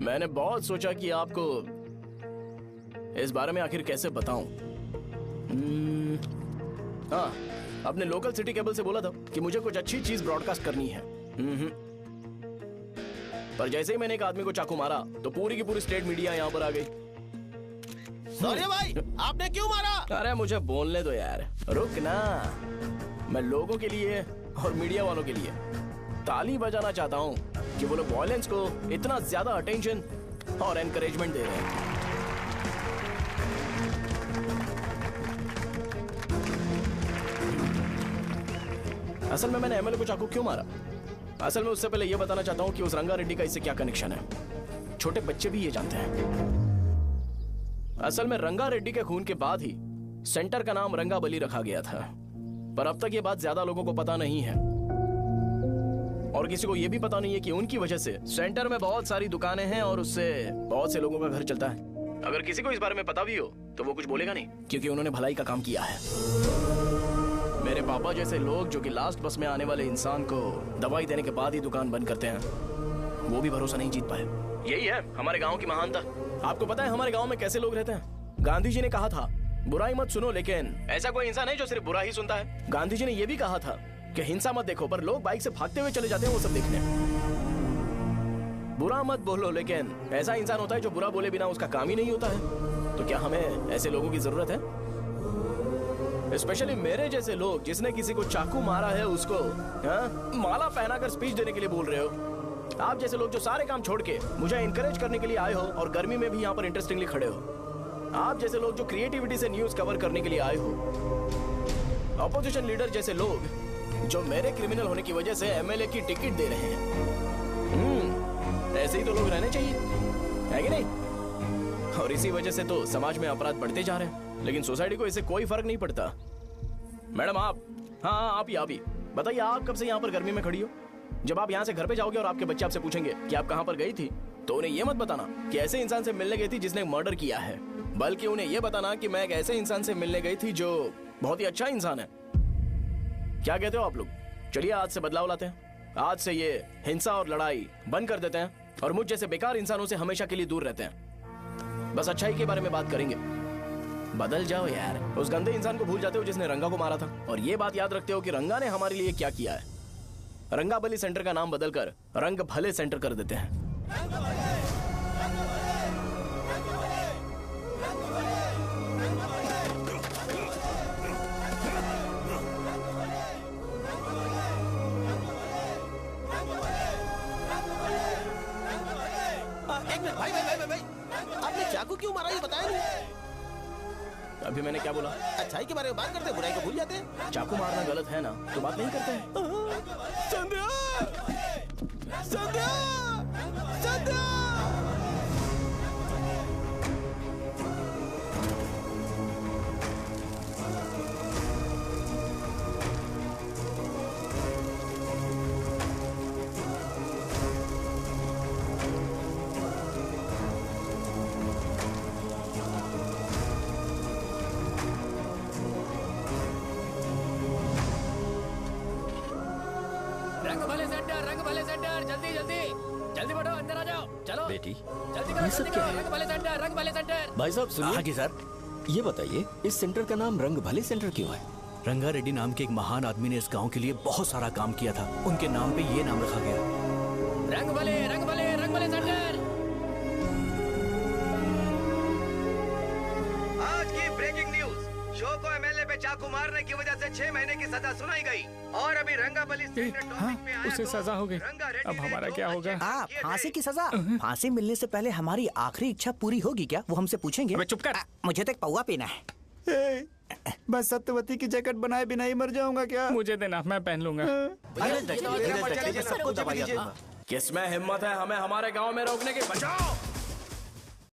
मैंने बहुत सोचा कि आपको इस बारे में आखिर कैसे बताऊं। हाँ, अपने लोकल सिटी केबल से बोला था कि मुझे कुछ अच्छी चीज ब्रॉडकास्ट करनी है। पर जैसे ही मैंने एक आदमी को चाकू मारा तो पूरी की पूरी स्टेट मीडिया यहाँ पर आ गई। सॉरी भाई, आपने क्यों मारा? अरे मुझे बोलने दो यार, रुक ना। मैं लोगों के लिए और मीडिया वालों के लिए ताली बजाना चाहता हूँ कि वो लोग वायलेंस को इतना ज्यादा अटेंशन और एनकरेजमेंट दे रहे हैं। असल में मैंने एमएलए को चाकू क्यों मारा? असल में उससे पहले यह बताना चाहता हूँ कि उस रंगा रेड्डी का इससे क्या कनेक्शन है। छोटे बच्चे भी ये जानते हैं। असल में रंगा रेड्डी के खून के बाद ही सेंटर का नाम रंगाबली रखा गया था, पर अब तक ये बात ज्यादा लोगों को पता नहीं है और किसी को यह भी पता नहीं है कि उनकी वजह से सेंटर में बहुत सारी दुकानें हैं और उससे बहुत से लोगों का घर चलता है। अगर किसी को इस बारे में पता भी हो तो वो कुछ बोलेगा नहीं, क्योंकि उन्होंने भलाई का काम किया है। मेरे पापा जैसे लोग जो कि लास्ट बस में आने वाले इंसान को दवाई देने के बाद ही दुकान बंद करते हैं, वो भी भरोसा नहीं जीत पाए। यही है हमारे गांव की महानता। आपको पता है हमारे गांव में कैसे लोग रहते हैं? गांधी जी ने कहा था बुराई मत सुनो, लेकिन ऐसा कोई इंसान है जो सिर्फ बुरा ही सुनता है। गांधी जी ने यह भी कहा था कि हिंसा मत देखो, पर लोग बाइक से भागते हुए चले जाते हैं वो सब देखने। बुरा मत बोलो, लेकिन ऐसा इंसान होता है जो बुरा बोले बिना उसका काम ही नहीं होता है। तो क्या हमें ऐसे लोगों की जरूरत है? स्पेशली मेरे जैसे लोग जिसने किसी को चाकू मारा है उसको माला पहनाकर स्पीच देने के लिए बोल रहे हो। आप जैसे लोग जो सारे काम छोड़ के मुझे इंकरेज करने के लिए आए हो और गर्मी में भी यहाँ पर इंटरेस्टिंगली खड़े हो। आप जैसे लोग जो क्रिएटिविटी से न्यूज कवर करने के लिए आए हो। अपोजिशन लीडर जैसे लोग जो मेरे क्रिमिनल होने की वजह से एमएलए की टिकट दे रहे हैं। ऐसे ही तो लोग रहने चाहिए, है कि नहीं? और इसी वजह से तो समाज में अपराध बढ़ते जा रहे हैं, लेकिन सोसाइटी को इससे कोई फर्क नहीं पड़ता। मैडम आप, हाँ आप ही बताइए, आप कब से यहाँ पर गर्मी में खड़ी हो? जब आप यहाँ से घर पे जाओगे और आपके बच्चे आपसे पूछेंगे कि आप कहाँ पर गई थी, तो उन्हें यह मत बताना कि ऐसे इंसान से मिलने गई थी जिसने मर्डर किया है, बल्कि उन्हें यह बताना कि मैं एक ऐसे इंसान से मिलने गई थी जो बहुत ही अच्छा इंसान है। क्या कहते हो आप लोग? चलिए आज से बदलाव लाते हैं। आज से ये हिंसा और लड़ाई बंद कर देते हैं और मुझ जैसे बेकार इंसानों से हमेशा के लिए दूर रहते हैं। बस अच्छाई के बारे में बात करेंगे। बदल जाओ यार, उस गंदे इंसान को भूल जाते हो जिसने रंगा को मारा था, और ये बात याद रखते हो कि रंगा ने हमारे लिए क्या किया है। रंगाबली सेंटर का नाम बदलकर रंग भले सेंटर कर देते हैं। एक मिनट भाई, आपने चाकू क्यों मारा ये बताया नहीं? अभी मैंने क्या बोला? अच्छाई के बारे में बात करते हैं, बुराई को भूल जाते हैं। चाकू मारना गलत है ना, तो बात नहीं करते हैं। संध्या! संध्या! संध्या! रंग भले सेंटर जल्दी जल्दी जल्दी बढ़ो, अंदर आ जाओ। चलो बेटी, जल्दी करो, ये सब जल्दी क्या करो। है? रंग भले सेंटर। भाई साहब सुनिए। हाँ जी सर। ये बताइए इस सेंटर का नाम रंग भले सेंटर क्यों है? रंगा रेड्डी नाम के एक महान आदमी ने इस गांव के लिए बहुत सारा काम किया था, उनके नाम पे ये नाम रखा गया। रंग भले सेंटर। आज की ब्रेकिंग न्यूज, शो को एमएलए पे चाकू मारने की वजह से 6 महीने की सजा सुनाई गई और अभी रंगाबली उसे सजा हो गई। अब हमारा क्या होगा? फांसी की सजा? फांसी मिलने से पहले हमारी आखिरी इच्छा पूरी होगी क्या, वो हमसे पूछेंगे? अबे चुप कर। मुझे तो एक पौवा पीना है। मैं सत्यवती की जैकेट बनाए बिना ही मर जाऊंगा क्या? मुझे देना, मैं पहन लूंगा। किसमें हिम्मत है हमें हमारे गांव में रोकने की? बचाओ।